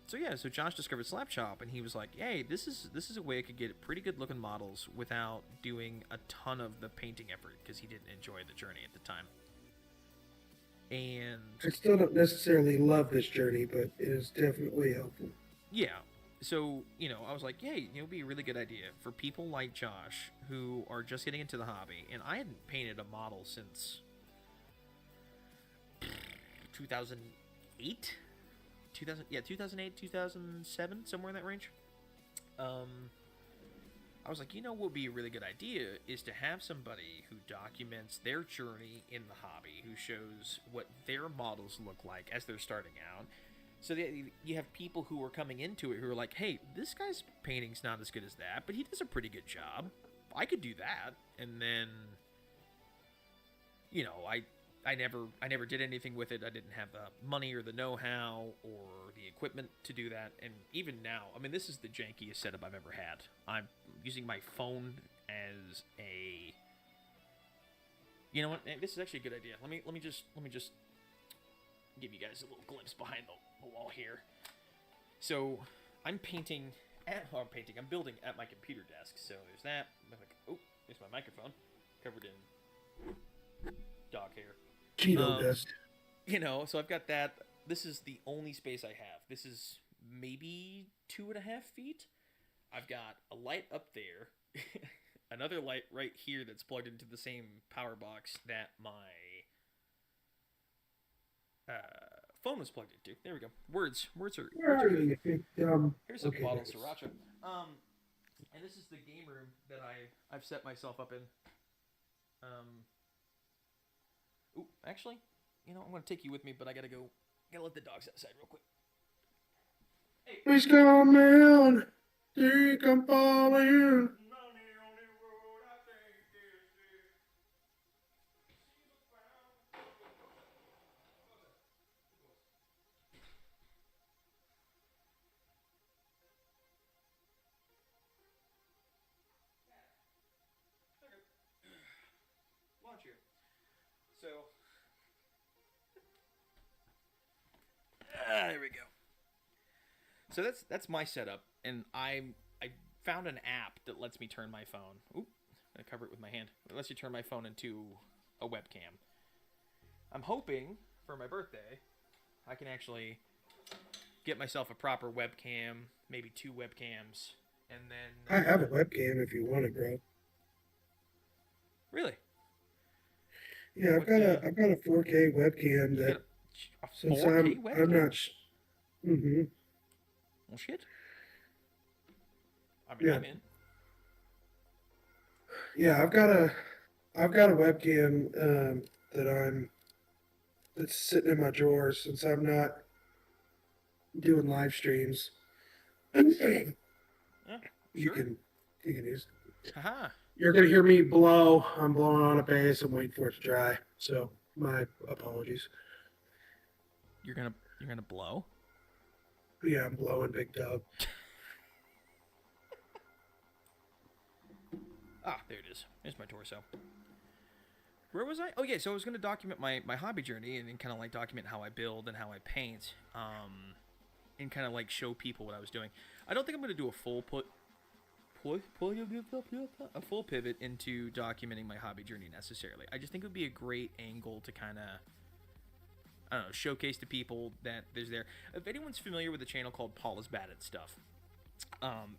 So Josh discovered Slapchop, and he was like, hey, this is a way I could get pretty good looking models without doing a ton of the painting effort, because he didn't enjoy the journey at the time. And I still don't necessarily love this journey, but it is definitely helpful. yeah, so, you know, I was like, hey, it would be a really good idea for people like Josh who are just getting into the hobby, and I hadn't painted a model since 2008? 2008, 2007, somewhere in that range. I was like, you know what would be a really good idea is to have somebody who documents their journey in the hobby, who shows what their models look like as they're starting out. So that you have people who are coming into it who are like, hey, this guy's painting's not as good as that, but he does a pretty good job. I could do that. And then, you know, I never did anything with it. I didn't have the money or the know-how or the equipment to do that. And even now, I mean, this is the jankiest setup I've ever had. I'm using my phone as a... You know what? This is actually a good idea. Let me just give you guys a little glimpse behind the wall here. So I'm building at my computer desk. So there's that. I'm like, oh, there's my microphone covered in dog hair. Cheeto dust. You know, so I've got that. This is the only space I have. This is maybe 2.5 feet. I've got a light up there, another light right here that's plugged into the same power box that my phone was plugged into. There we go. Words are. Where are you? Here's a Okay, bottle of thanks. sriracha. And this is the game room that I've set myself up in. Ooh, actually, you know, I'm gonna take you with me, but I gotta let the dogs outside real quick. Hey. Please come down. Think I'm falling. So, there we go. So that's my setup, and I found an app that lets me turn my phone. Oop, I cover it with my hand. It lets you turn my phone into a webcam. I'm hoping for my birthday, I can actually get myself a proper webcam, maybe 2 webcams, and then. I have a webcam if you want it, bro. Really? Yeah, I've got a 4K webcam You that got a since 4K I'm webcam? not. Mm-hmm. Well, shit. I mean, Yeah. I'm in. Yeah, I've got a webcam that's sitting in my drawer since I'm not doing live streams. you Sure. you can use. Haha. You're gonna hear me blow. I'm blowing on a base. I'm waiting for it to dry. So my apologies. You're gonna blow? Yeah, I'm blowing, big dog. Ah, there it is. There's my torso. Where was I? Oh, yeah, so I was going to document my hobby journey and kind of, like, document how I build and how I paint, and kind of, like, show people what I was doing. I don't think I'm going to do a full full pivot into documenting my hobby journey necessarily. I just think it would be a great angle to kind of, I don't know, showcase to people that there's there. If anyone's familiar with a channel called Paul is Bad at Stuff,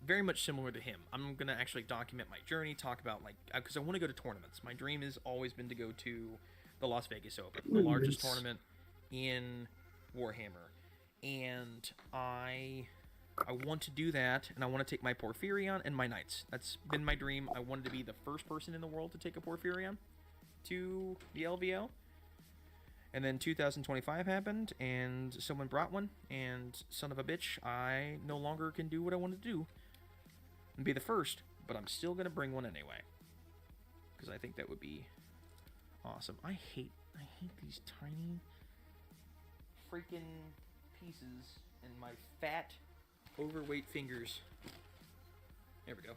very much similar to him. I'm gonna actually document my journey, talk about, like, because I want to go to tournaments. My dream has always been to go to the Las Vegas Open, the largest tournament in Warhammer, and I want to do that, and I want to take my Porphyrion and my Knights. That's been my dream. I wanted to be the first person in the world to take a Porphyrion to the LVO. And then 2025 happened, and someone brought one, and son of a bitch, I no longer can do what I wanted to do and be the first, but I'm still going to bring one anyway. Because I think that would be awesome. I hate these tiny freaking pieces and my fat, overweight fingers. There we go.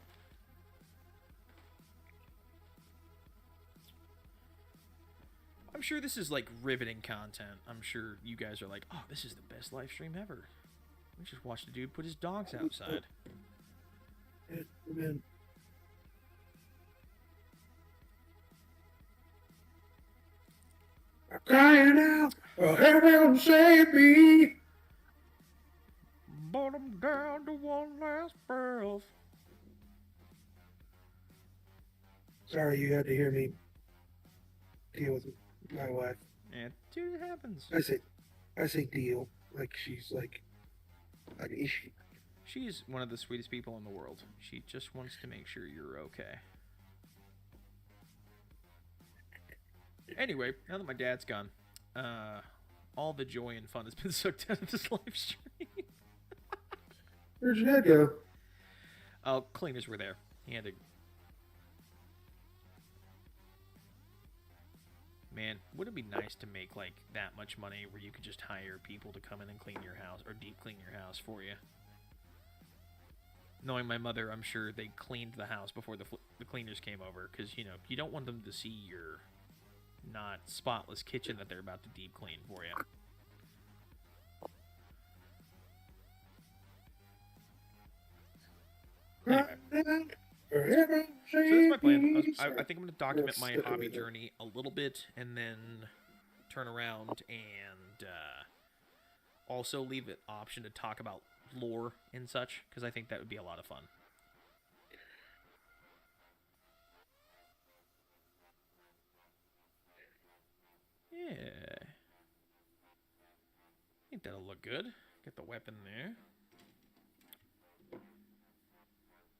I'm sure this is, like, riveting content. I'm sure you guys are like, oh, this is the best live stream ever. We just watched a dude put his dogs outside. Man. I'm crying out, oh, heaven save me. Bottom down to one last breath. Sorry you had to hear me deal with my wife. And dude, it happens. I say deal like she's like an issue. She's one of the sweetest people in the world. She just wants to make sure you're okay. Anyway, now that my dad's gone, all the joy and fun has been sucked out of this live stream. Where'd your dad go? Oh, cleaners were there. He had to. Man, would it be nice to make, like, that much money where you could just hire people to come in and clean your house, or deep clean your house for you? Knowing my mother, I'm sure they cleaned the house before the cleaners came over, because, you know, you don't want them to see your not spotless kitchen that they're about to deep clean for you. Anyway. So that's my plan. I think I'm going to document my hobby journey a little bit, and then turn around and also leave it option to talk about lore and such, because I think that would be a lot of fun. Yeah. I think that'll look good. Get the weapon there.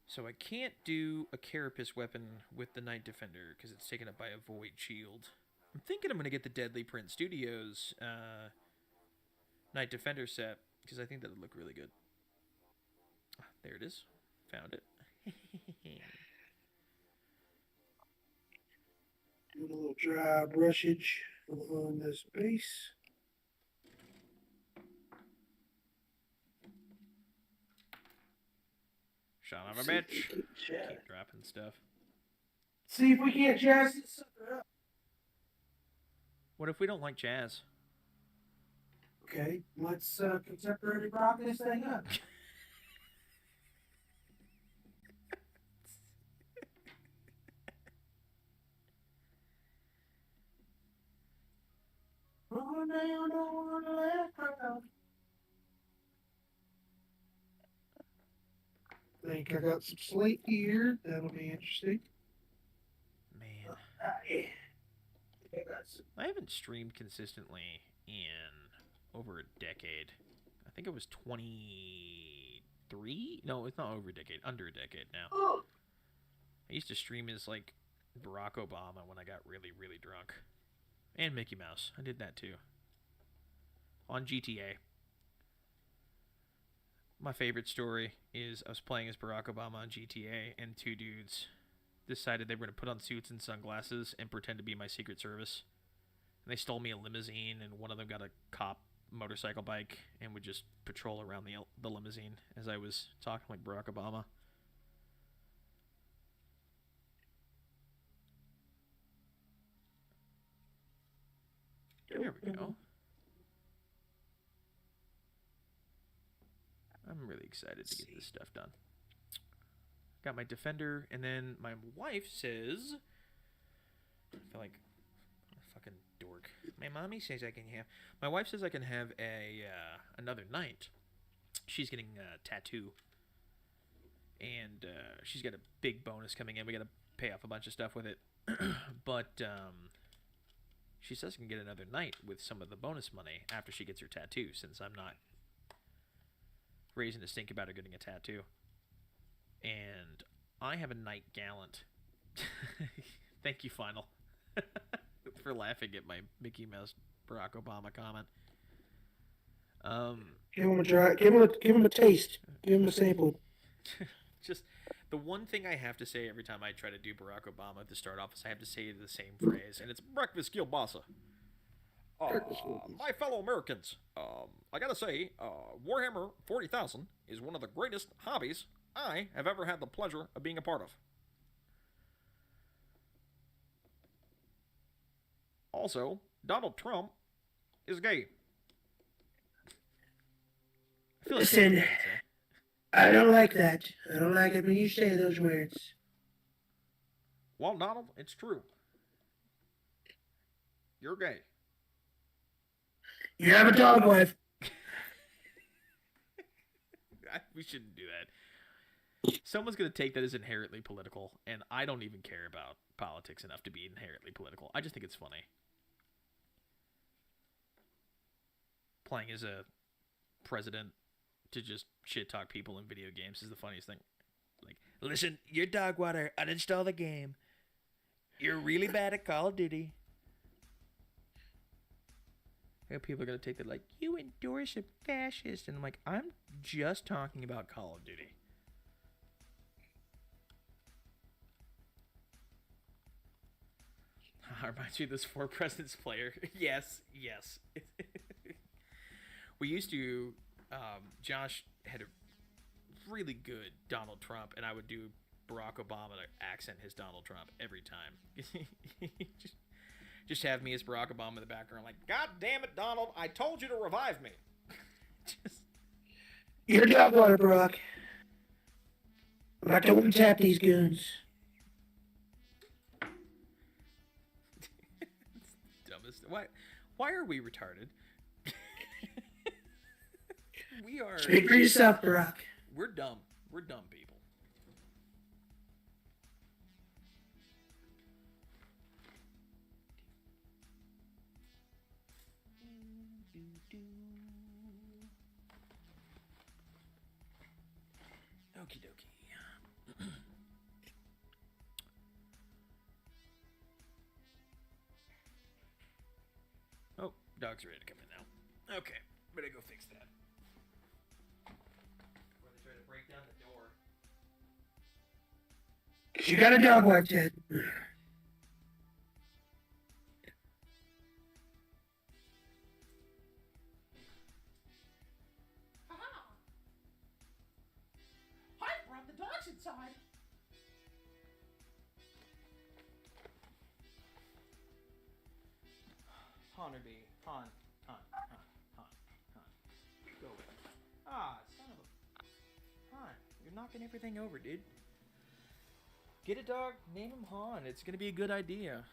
So I can't do a Carapace weapon with the Knight Defender because it's taken up by a Void Shield. I'm thinking I'm going to get the Deadly Print Studios Knight Defender set because I think that would look really good. Ah, there it is. Found it. Doing a little dry brushage on this base. Son of a bitch. Keep dropping stuff. See if we can't jazz this sucker up. What if we don't like jazz? Okay, let's contemporary rock this thing up. Oh, now, don't let go. I think I got some slate here. That'll be interesting. Man, Yeah. I got some. I haven't streamed consistently in over a decade. I think it was 23? No, it's not over a decade. Under a decade now. Oh, I used to stream as, like, Barack Obama when I got really, really drunk. And Mickey Mouse. I did that, too. On GTA. My favorite story is I was playing as Barack Obama on GTA, and two dudes decided they were going to put on suits and sunglasses and pretend to be my Secret Service. And they stole me a limousine, and one of them got a cop motorcycle bike and would just patrol around the limousine as I was talking like Barack Obama. There we go. I'm really excited to get this stuff done. Got my Defender, and then my wife says... I feel like a fucking dork. My mommy says I can have... My wife says I can have another knight. She's getting a tattoo. And she's got a big bonus coming in. We got to pay off a bunch of stuff with it. But she says I can get another knight with some of the bonus money after she gets her tattoo, since I'm not raising a stink about her getting a tattoo. And I have a knight gallant. Thank you, Final, for laughing at my Mickey Mouse Barack Obama comment. give him a try. Give him a taste. Give him a sample. Just the one thing I have to say every time I try to do Barack Obama to start off is I have to say the same phrase, and it's breakfast kielbasa. My fellow Americans, I gotta say, Warhammer 40,000 is one of the greatest hobbies I have ever had the pleasure of being a part of. Also, Donald Trump is gay. I feel like Listen, I don't like that. I don't like it when you say those words. Well, Donald, it's true. You're gay. You have a dog wife. We shouldn't do that. Someone's going to take that as inherently political, and I don't even care about politics enough to be inherently political. I just think it's funny. Playing as a president to just shit talk people in video games is the funniest thing. Like, listen, you're dog water. Uninstall the game. You're really bad at Call of Duty. And people are going to take that like, you endorse a fascist. And I'm like, I'm just talking about Call of Duty. Reminds me of this Four Presidents player. Yes. We used to, Josh had a really good Donald Trump, and I would do Barack Obama to accent his Donald Trump every time. just have me as Barack Obama in the background, like, God damn it, Donald, I told you to revive me. You're dog water, Barack. I'm about to one-tap these goons. Dumbest. Why are we retarded? We are. Speak for yourself, Barack. We're dumb. We're dumb people. Okie dokie. Oh, dog's ready to come in now. Okay, better go fix that. Before they try to break down the door. You got a dog wife, Ted. I brought the dogs inside. Han would be. Han. Go away. Ah, son of a... Han, you're knocking everything over, dude. Get a dog, name him Han. It's gonna be a good idea.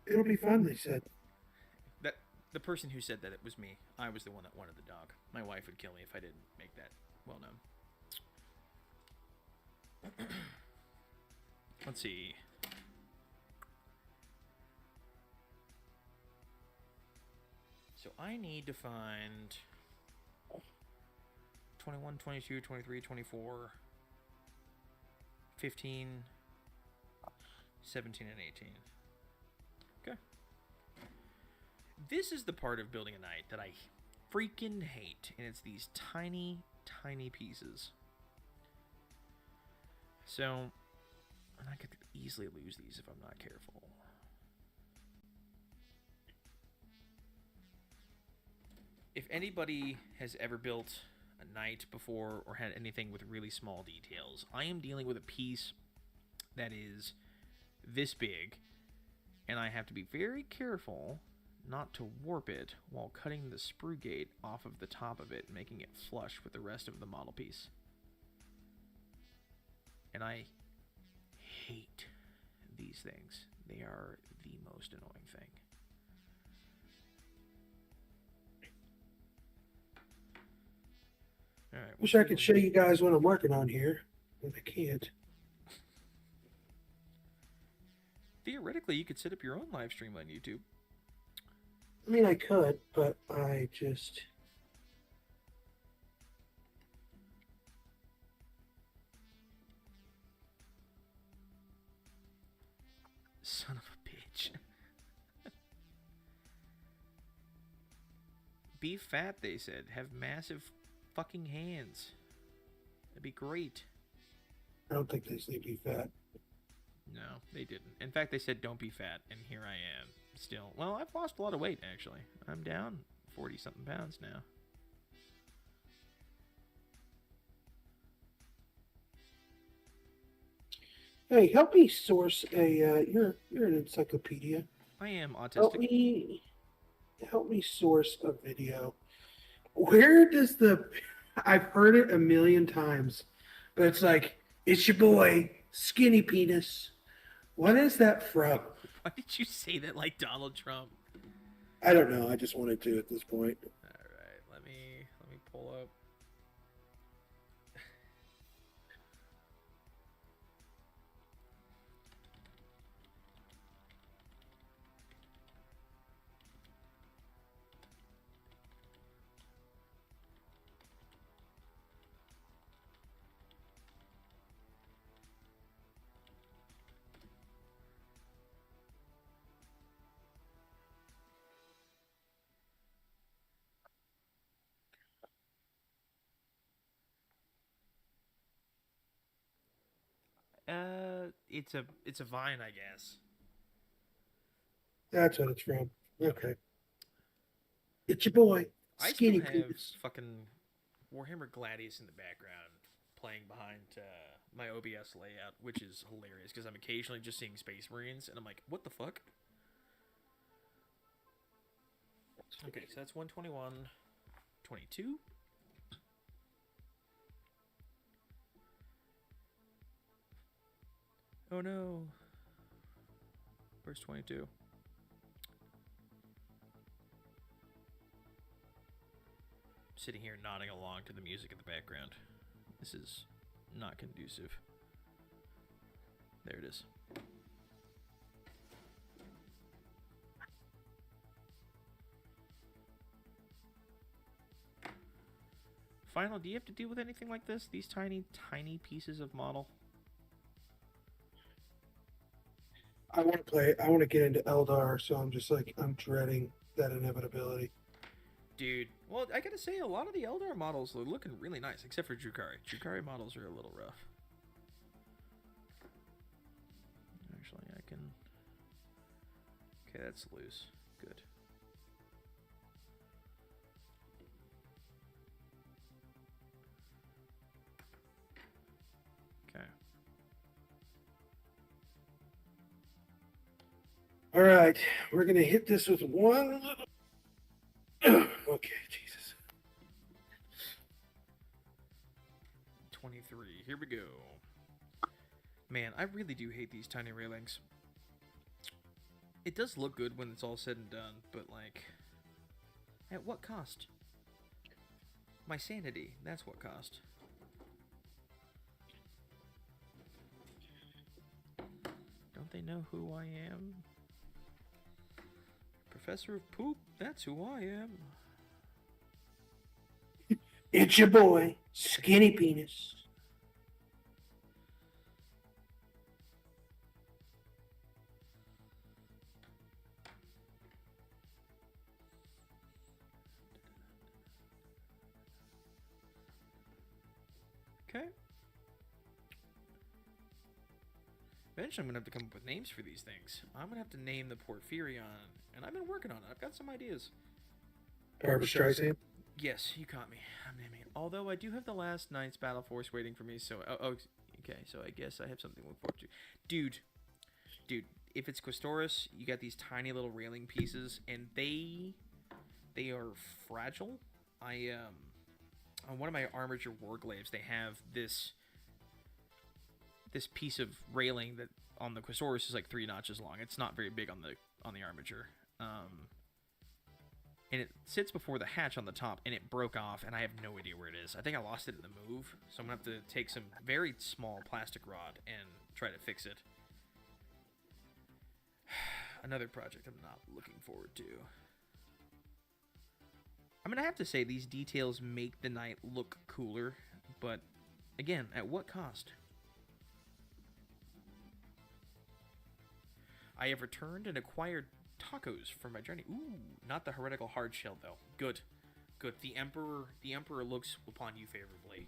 It'll be fun, they said. That the person who said that, it was me. I was the one that wanted the dog. My wife would kill me if I didn't make that well known. Let's see. So I need to find 21, 22, 23, 24, 15, 17, and 18. Okay. This is the part of building a knight that I freaking hate, and it's these tiny, tiny pieces. So, and I could easily lose these if I'm not careful. If anybody has ever built a knight before or had anything with really small details, I am dealing with a piece that is this big, and I have to be very careful not to warp it while cutting the sprue gate off of the top of it, making it flush with the rest of the model piece. And I hate these things. They are the most annoying thing. All right, Wish I could show you guys what I'm working on here, but I can't. Theoretically, you could set up your own live stream on YouTube. I mean, I could, but I just... Son of a bitch. Be fat, they said. Have massive fucking hands. That'd be great. I don't think they say be fat. No, they didn't. In fact, they said don't be fat, and here I am. Still, well, I've lost a lot of weight, actually. I'm down 40-something pounds now. Hey, help me source a, you're an encyclopedia. I am autistic. Help me source a video. Where does I've heard it a million times, but it's like, it's your boy, Skinny Penis. What is that from? Why did you say that like Donald Trump? I don't know. I just wanted to at this point. All right, let me pull up. It's a Vine, I guess. That's what it's from. Okay. It's your boy, Skinny I still have Penis. fucking Warhammer Gladius in the background playing behind my OBS layout, which is hilarious because I'm occasionally just seeing Space Marines and I'm like, what the fuck? Okay, so that's 121, 22. Oh no. Where's 22? Sitting here nodding along to the music in the background. This is not conducive. There it is. Final, do you have to deal with anything like this? These tiny, tiny pieces of model? I want to play. I want to get into Eldar, so I'm just like, I'm dreading that inevitability. Dude, well, I gotta say, a lot of the Eldar models are looking really nice, except for Drukhari. Drukhari models are a little rough. Actually, I can... Okay, that's loose. Good. Okay. All right, we're gonna hit this with one. Okay, Jesus. 23. Here we go. Man, I really do hate these tiny railings. It does look good when it's all said and done, but like, at what cost? My sanity, that's what cost. Don't they know who I am? Professor of Poop, that's who I am. It's your boy, Skinny Penis. Okay. Eventually I'm going to have to come up with names for these things. I'm going to have to name the Porphyrion, and I've been working on it. I've got some ideas. Barbara Streisand. Yes, you caught me. I'm naming it. Although I do have the last Knights Battle Force waiting for me, so... okay, so I guess I have something to look forward to. Dude, if it's Questoris, you got these tiny little railing pieces, and they are fragile. On one of my Armature Warglaves, they have this piece of railing that on the Questoris is like 3 notches long. It's not very big on the Armature. And it sits before the hatch on the top, and it broke off, and I have no idea where it is. I think I lost it in the move, so I'm going to have to take some very small plastic rod and try to fix it. Another project I'm not looking forward to. I'm going to have to say these details make the knight look cooler, but again, at what cost? I have returned and acquired tacos for my journey. Ooh, not the heretical hard shell though. Good. The emperor looks upon you favorably.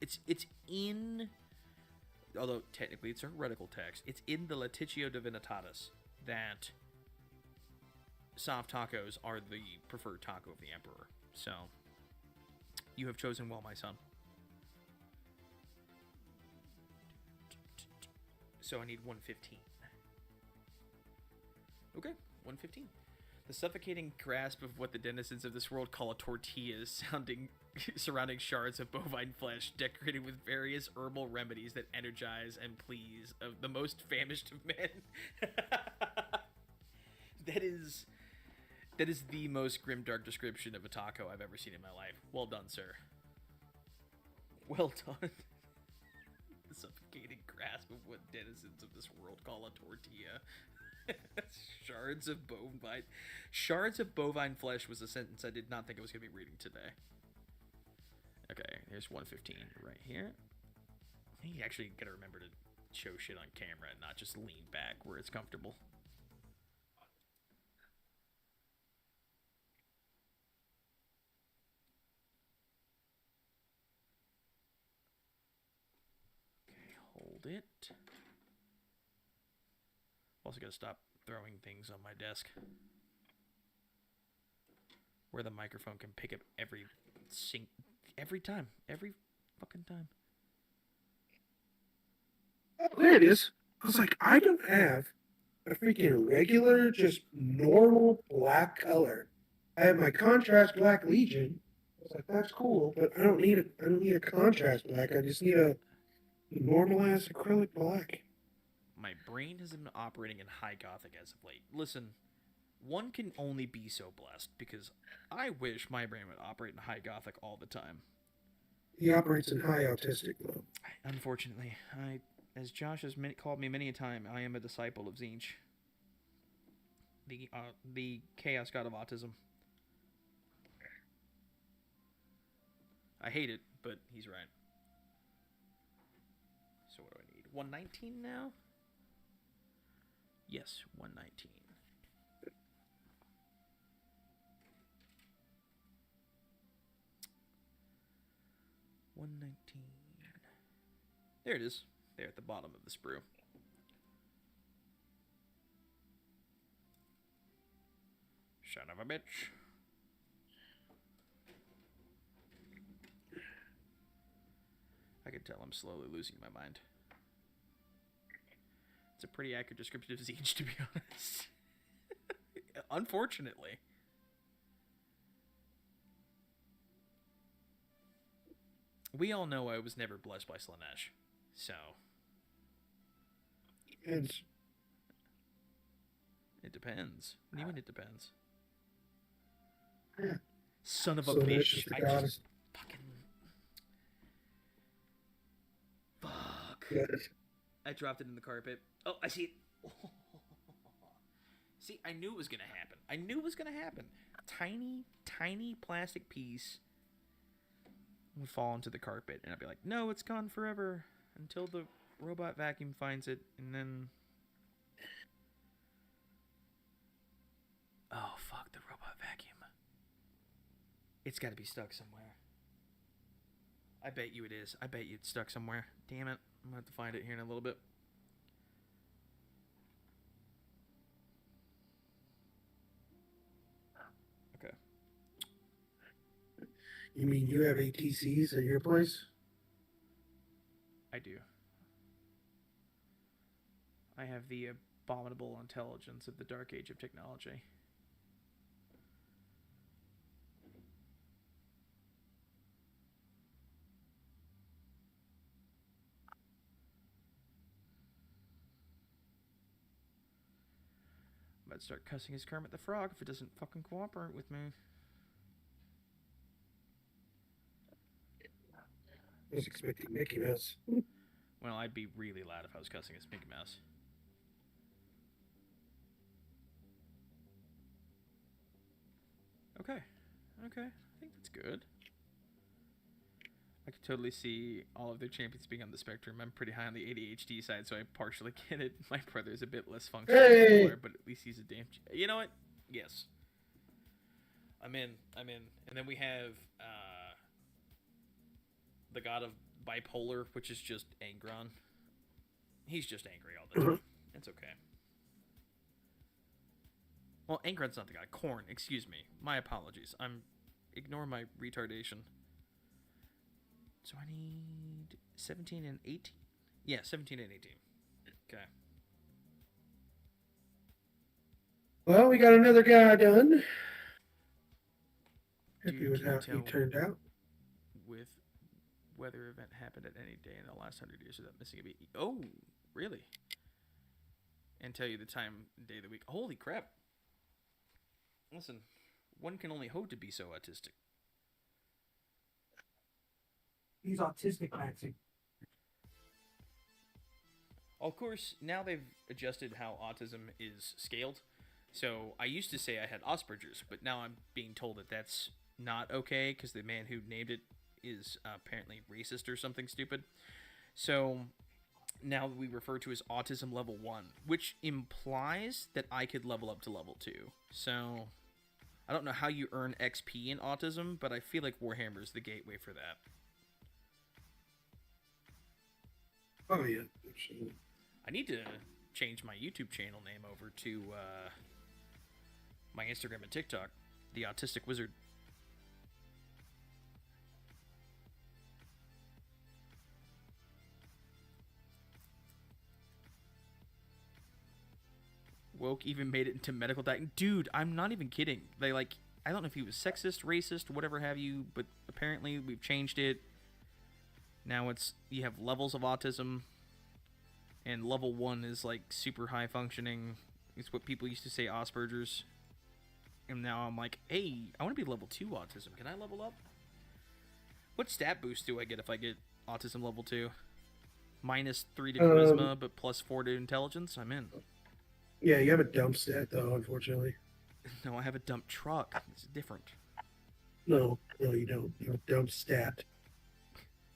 It's in, although technically it's a heretical text, it's in the Laetitia Divinitatis that soft tacos are the preferred taco of the emperor. So you have chosen well, my son. So I need 115. Okay, 115. The suffocating grasp of what the denizens of this world call a tortilla, surrounding shards of bovine flesh decorated with various herbal remedies that energize and please of the most famished of men. That is the most grimdark description of a taco I've ever seen in my life. Well done, sir. Well done. The suffocating grasp of what denizens of this world call a tortilla. Shards of bovine flesh was a sentence I did not think I was going to be reading today. Okay, here's 115 right here. You actually got to remember to show shit on camera and not just lean back where it's comfortable. Okay, hold it. Also got to stop throwing things on my desk where the microphone can pick up every fucking time. Oh, there it is. I was like, I don't have a freaking regular, just normal black color. I have my contrast black Legion. I was like, that's cool, but I don't need a contrast black. I just need a normal ass acrylic black. My brain has been operating in high gothic as of late. Listen, one can only be so blessed because I wish my brain would operate in high gothic all the time. He operates in high autistic though. Unfortunately, as Josh has called me many a time, I am a disciple of Zinch, the chaos god of autism. I hate it, but he's right. So what do I need? 119 now? Yes, 119. There it is. There at the bottom of the sprue. Son of a bitch. I can tell I'm slowly losing my mind. It's a pretty accurate description of Siege, to be honest. Unfortunately. We all know I was never blessed by Slanesh, so... It's It depends. What do you mean it depends? Yeah. Son of a Slanesh bitch. is the I goddess. just fucking... Fuck. good. I dropped it in the carpet. Oh, I see it. See, I knew it was going to happen. I knew it was going to happen. Tiny, tiny plastic piece would fall into the carpet, and I'd be like, no, it's gone forever until the robot vacuum finds it, and then... Oh, fuck, the robot vacuum. It's got to be stuck somewhere. I bet you it is. I bet you it's stuck somewhere. Damn it. I'm going to have to find it here in a little bit. Okay. You mean you have ATCs at your place? I do. I have the abominable intelligence of the dark age of technology. I'm about to start cussing his Kermit the Frog if it doesn't fucking cooperate with me. I was expecting Mickey Mouse. Well, I'd be really loud if I was cussing his Mickey Mouse. Okay. Okay. I think that's good. I could totally see all of their champions being on the spectrum. I'm pretty high on the ADHD side, so I partially get it. My brother's a bit less functional than you are, but at least he's a damn... You know what? Yes. I'm in. And then we have the god of bipolar, which is just Angron. He's just angry all the time. It's okay. Well, Angron's not the guy. Korn, excuse me. My apologies. Ignore my retardation. So I need 17 and 18? Yeah, 17 and 18. Okay. Well, we got another guy done. Happy Dude, with can you how he tell turned out. with weather event happened at any day in the last 100 years without missing a beat? Oh, really? And tell you the time, day of the week. Holy crap. Listen, one can only hope to be so autistic. He's autistic, Maxie. Of course, now they've adjusted how autism is scaled. So I used to say I had Asperger's, but now I'm being told that that's not okay because the man who named it is apparently racist or something stupid. So now we refer to as autism level 1, which implies that I could level up to level 2. So I don't know how you earn XP in autism, but I feel like Warhammer is the gateway for that. Oh, yeah. Absolutely. I need to change my YouTube channel name over to my Instagram and TikTok, The Autistic Wizard. Woke even made it into medical diet. Dude, I'm not even kidding. I don't know if he was sexist, racist, whatever have you, but apparently we've changed it. Now you have levels of autism, and level 1 is like super high functioning. It's what people used to say Asperger's. And now I'm like, hey, I want to be level 2 autism. Can I level up? What stat boost do I get if I get autism level 2? -3 to charisma, but +4 to intelligence? I'm in. Yeah, you have a dump stat, though, unfortunately. No, I have a dump truck. It's different. No, you don't. You have a dump stat.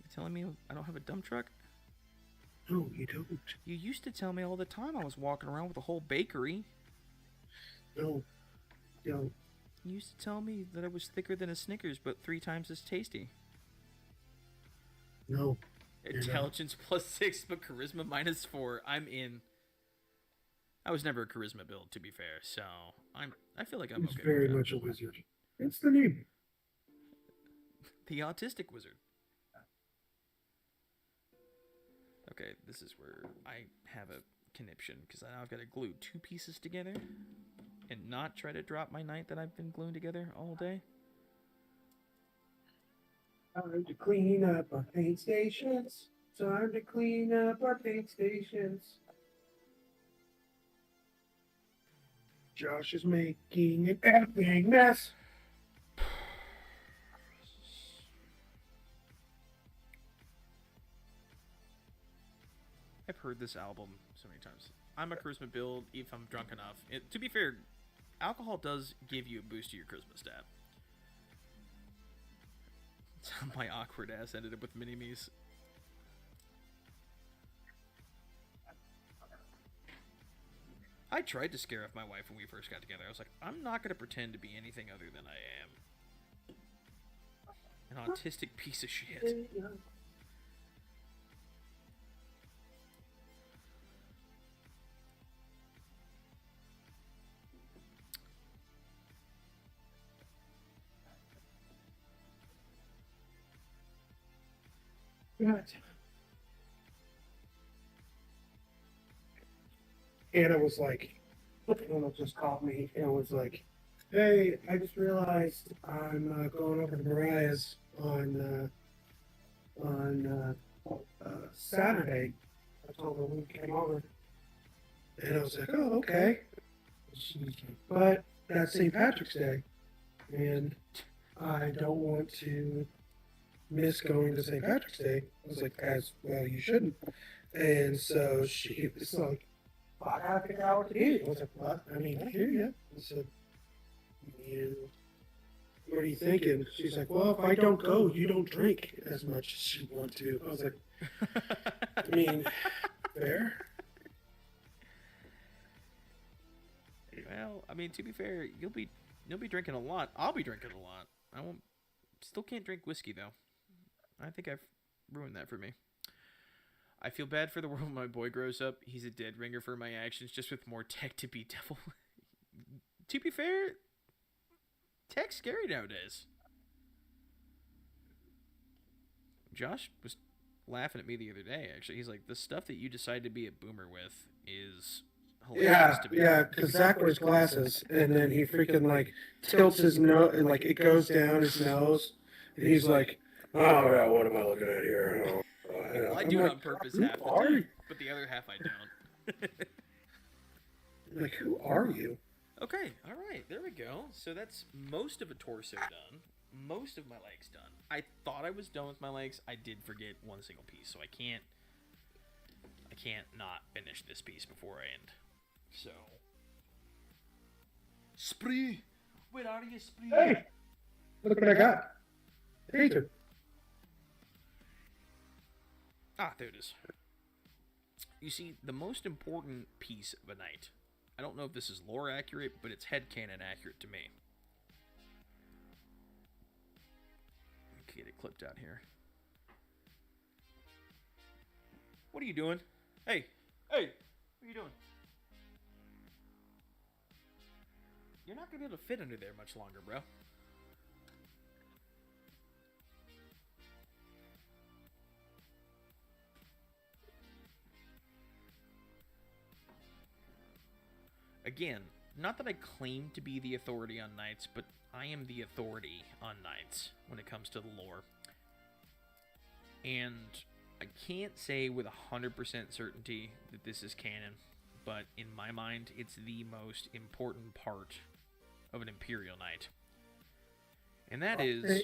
You telling me I don't have a dump truck? No, you don't. You used to tell me all the time I was walking around with a whole bakery. No, you don't. You used to tell me that I was thicker than a Snickers, but 3 times as tasty. No. Intelligence +6, but charisma -4. I'm in. I was never a charisma build, to be fair, so I feel like I'm He's okay. very with that. much a wizard. That's the name. The Autistic Wizard. Okay, this is where I have a conniption because now I've got to glue 2 pieces together and not try to drop my knight that I've been gluing together all day. Time to clean up our paint stations. Time to clean up our paint stations. Josh is making an effing mess. I've heard this album so many times. I'm a charisma build if I'm drunk enough. To be fair, alcohol does give you a boost to your charisma stat. My awkward ass ended up with mini-me's. I tried to scare off my wife when we first got together. I was like, I'm not going to pretend to be anything other than I am. An autistic piece of shit. Anna was like, Anna just called me and was like, hey, I just realized I'm going over to Mariah's on Saturday. I told her we came over. And I was like, oh, okay. But that's St. Patrick's Day. And I don't want to miss going to St. Patrick's Day. I was like, as well, you shouldn't. And so she was like, I have to go to you. I was like, what? I mean, I hear you. I said, what are you thinking? She's like, well, if I don't go, you don't drink as much as you want to. I was like, I mean, fair. Well, I mean, to be fair, you'll be drinking a lot. I'll be drinking a lot. I won't. Still can't drink whiskey though. I think I've ruined that for me. I feel bad for the world when my boy grows up. He's a dead ringer for my actions, just with more tech to be devil. To be fair, tech's scary nowadays. Josh was laughing at me the other day, actually. He's like, the stuff that you decide to be a boomer with is hilarious to me. Yeah, because Zach wears glasses, and then he freaking, like, tilts his nose, and, like, it goes down his nose, and he's like, oh, yeah, what am I looking at here? Well, I do it on purpose half the time, but the other half I don't. Like, who are you? Okay, all right, there we go. So that's most of a torso done. Most of my legs done. I thought I was done with my legs. I did forget one single piece, so I can't not finish this piece before I end. So, Sprue, where are you, Sprue? Hey, look what I got. Peter. Ah, there it is. You see, the most important piece of a knight, I don't know if this is lore accurate, but it's headcanon accurate to me. Let me get it clipped out here. What are you doing? Hey, what are you doing? You're not going to be able to fit under there much longer, bro. Again, not that I claim to be the authority on knights, but I am the authority on knights when it comes to the lore. And I can't say with 100% certainty that this is canon, but in my mind, it's the most important part of an Imperial Knight. And that is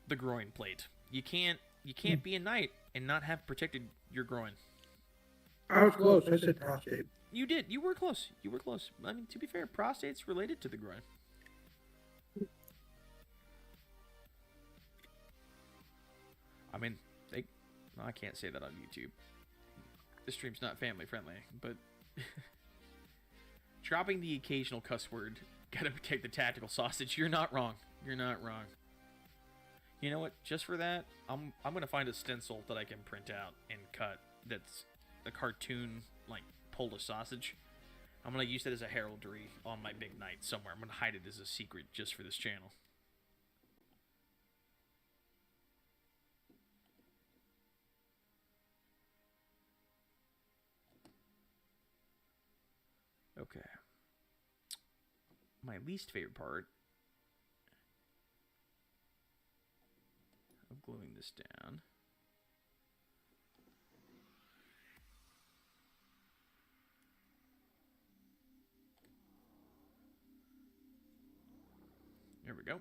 the groin plate. You can't be a knight and not have protected your groin. I was close. I said prostate. You did. You were close. You were close. I mean, to be fair, prostate's related to the groin. I mean, I can't say that on YouTube. This stream's not family friendly, but dropping the occasional cuss word, gotta protect the tactical sausage. You're not wrong. You're not wrong. You know what? Just for that, I'm gonna find a stencil that I can print out and cut. That's a cartoon like Polish sausage. I'm gonna use that as a heraldry on my big knight somewhere. I'm gonna hide it as a secret just for this channel. Okay. My least favorite part of gluing this down. There we go.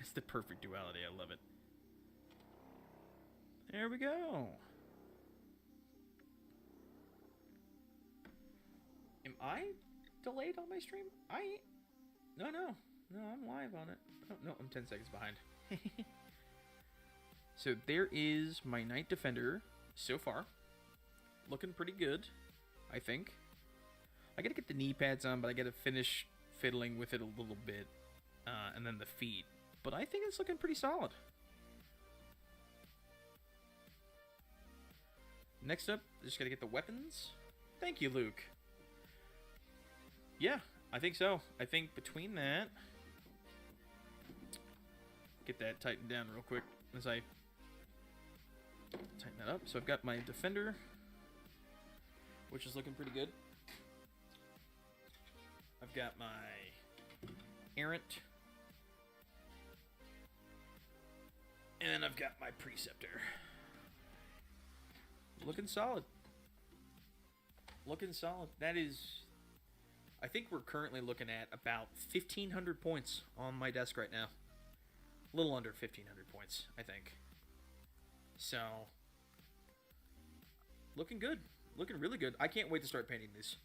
It's the perfect duality. I love it. There we go. Am I delayed on my stream? No, I'm live on it. Oh, no, I'm 10 seconds behind. So there is my Knight Defender so far. Looking pretty good, I think. I gotta get the knee pads on, but I gotta finish fiddling with it a little bit. And then the feet. But I think it's looking pretty solid. Next up, just gotta get the weapons. Thank you, Luke. Yeah, I think so. I think between that... Get that tightened down real quick as I tighten that up. So I've got my Defender, which is looking pretty good. I've got my Errant. And then I've got my Preceptor. Looking solid. Looking solid. That is... I think we're currently looking at about 1,500 points on my desk right now. A little under 1,500 points, I think. So... Looking good. Looking really good. I can't wait to start painting these.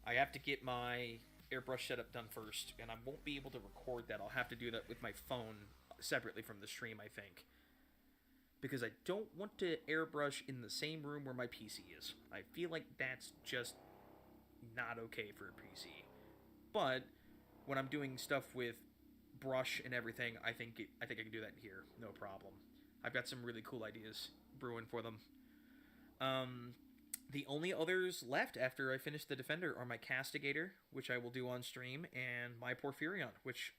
I have to get my airbrush setup done first, and I won't be able to record that. I'll have to do that with my phone separately from the stream, I think. Because I don't want to airbrush in the same room where my PC is. I feel like that's just not okay for a PC. But when I'm doing stuff with brush and everything, I think I can do that here, no problem. I've got some really cool ideas brewing for them. The only others left after I finish the Defender are my Castigator, which I will do on stream, and my Porphyrion, which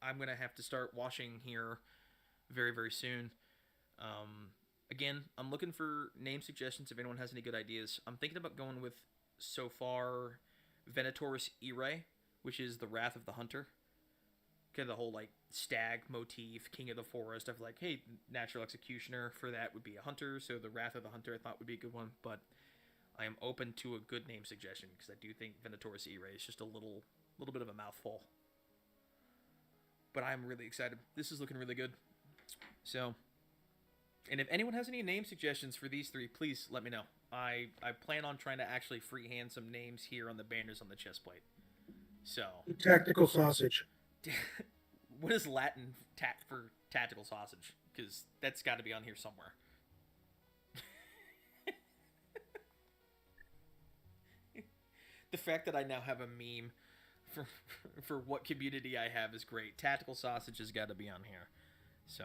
I'm going to have to start washing here very, very soon. Again, I'm looking for name suggestions if anyone has any good ideas. I'm thinking about going with, so far, Venator's Irae, which is the Wrath of the Hunter. Kind of the whole, like, stag motif, King of the Forest. I've like, hey, Natural Executioner for that would be a hunter, so the Wrath of the Hunter I thought would be a good one, but I am open to a good name suggestion, because I do think Venator's Irae is just a little bit of a mouthful. But I'm really excited. This is looking really good. So, and if anyone has any name suggestions for these three, please let me know. I plan on trying to actually freehand some names here on the banners on the chest plate. So... Tactical sausage. What is Latin for tactical sausage? Because that's got to be on here somewhere. The fact that I now have a meme for what community I have is great. Tactical sausage has got to be on here. So,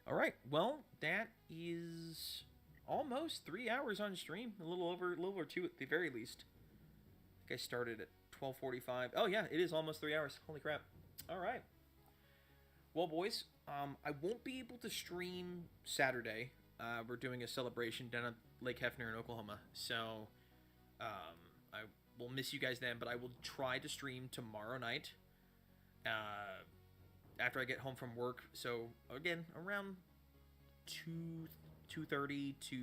all right. Well, that is almost 3 hours on stream. A little over 2 at the very least. I think I started at 12:45. Oh yeah, it is almost 3 hours. Holy crap! All right. Well, boys, I won't be able to stream Saturday. We're doing a celebration down at Lake Hefner in Oklahoma, so I will miss you guys then. But I will try to stream tomorrow night after I get home from work. So again, around 2:30 to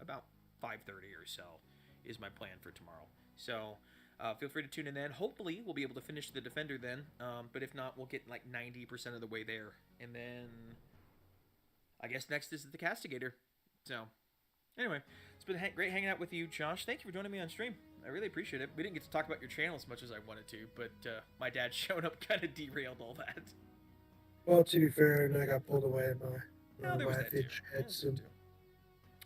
about 5:30 or so is my plan for tomorrow. So. Feel free to tune in then. Hopefully, we'll be able to finish the Defender then. But if not, we'll get like 90% of the way there. And then, I guess next is the Castigator. So, anyway, it's been great hanging out with you, Josh. Thank you for joining me on stream. I really appreciate it. We didn't get to talk about your channel as much as I wanted to, but my dad showing up kind of derailed all that. Well, to be fair, and I got pulled away by Oh, there was that too.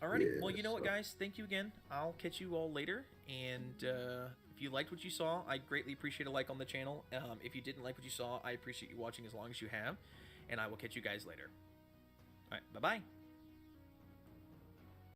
Alrighty, Yeah, well, you know what, so- guys? Thank you again. I'll catch you all later, and if you liked what you saw, I greatly appreciate a like on the channel. If you didn't like what you saw, I appreciate you watching as long as you have, and I will catch you guys later. Alright, bye-bye.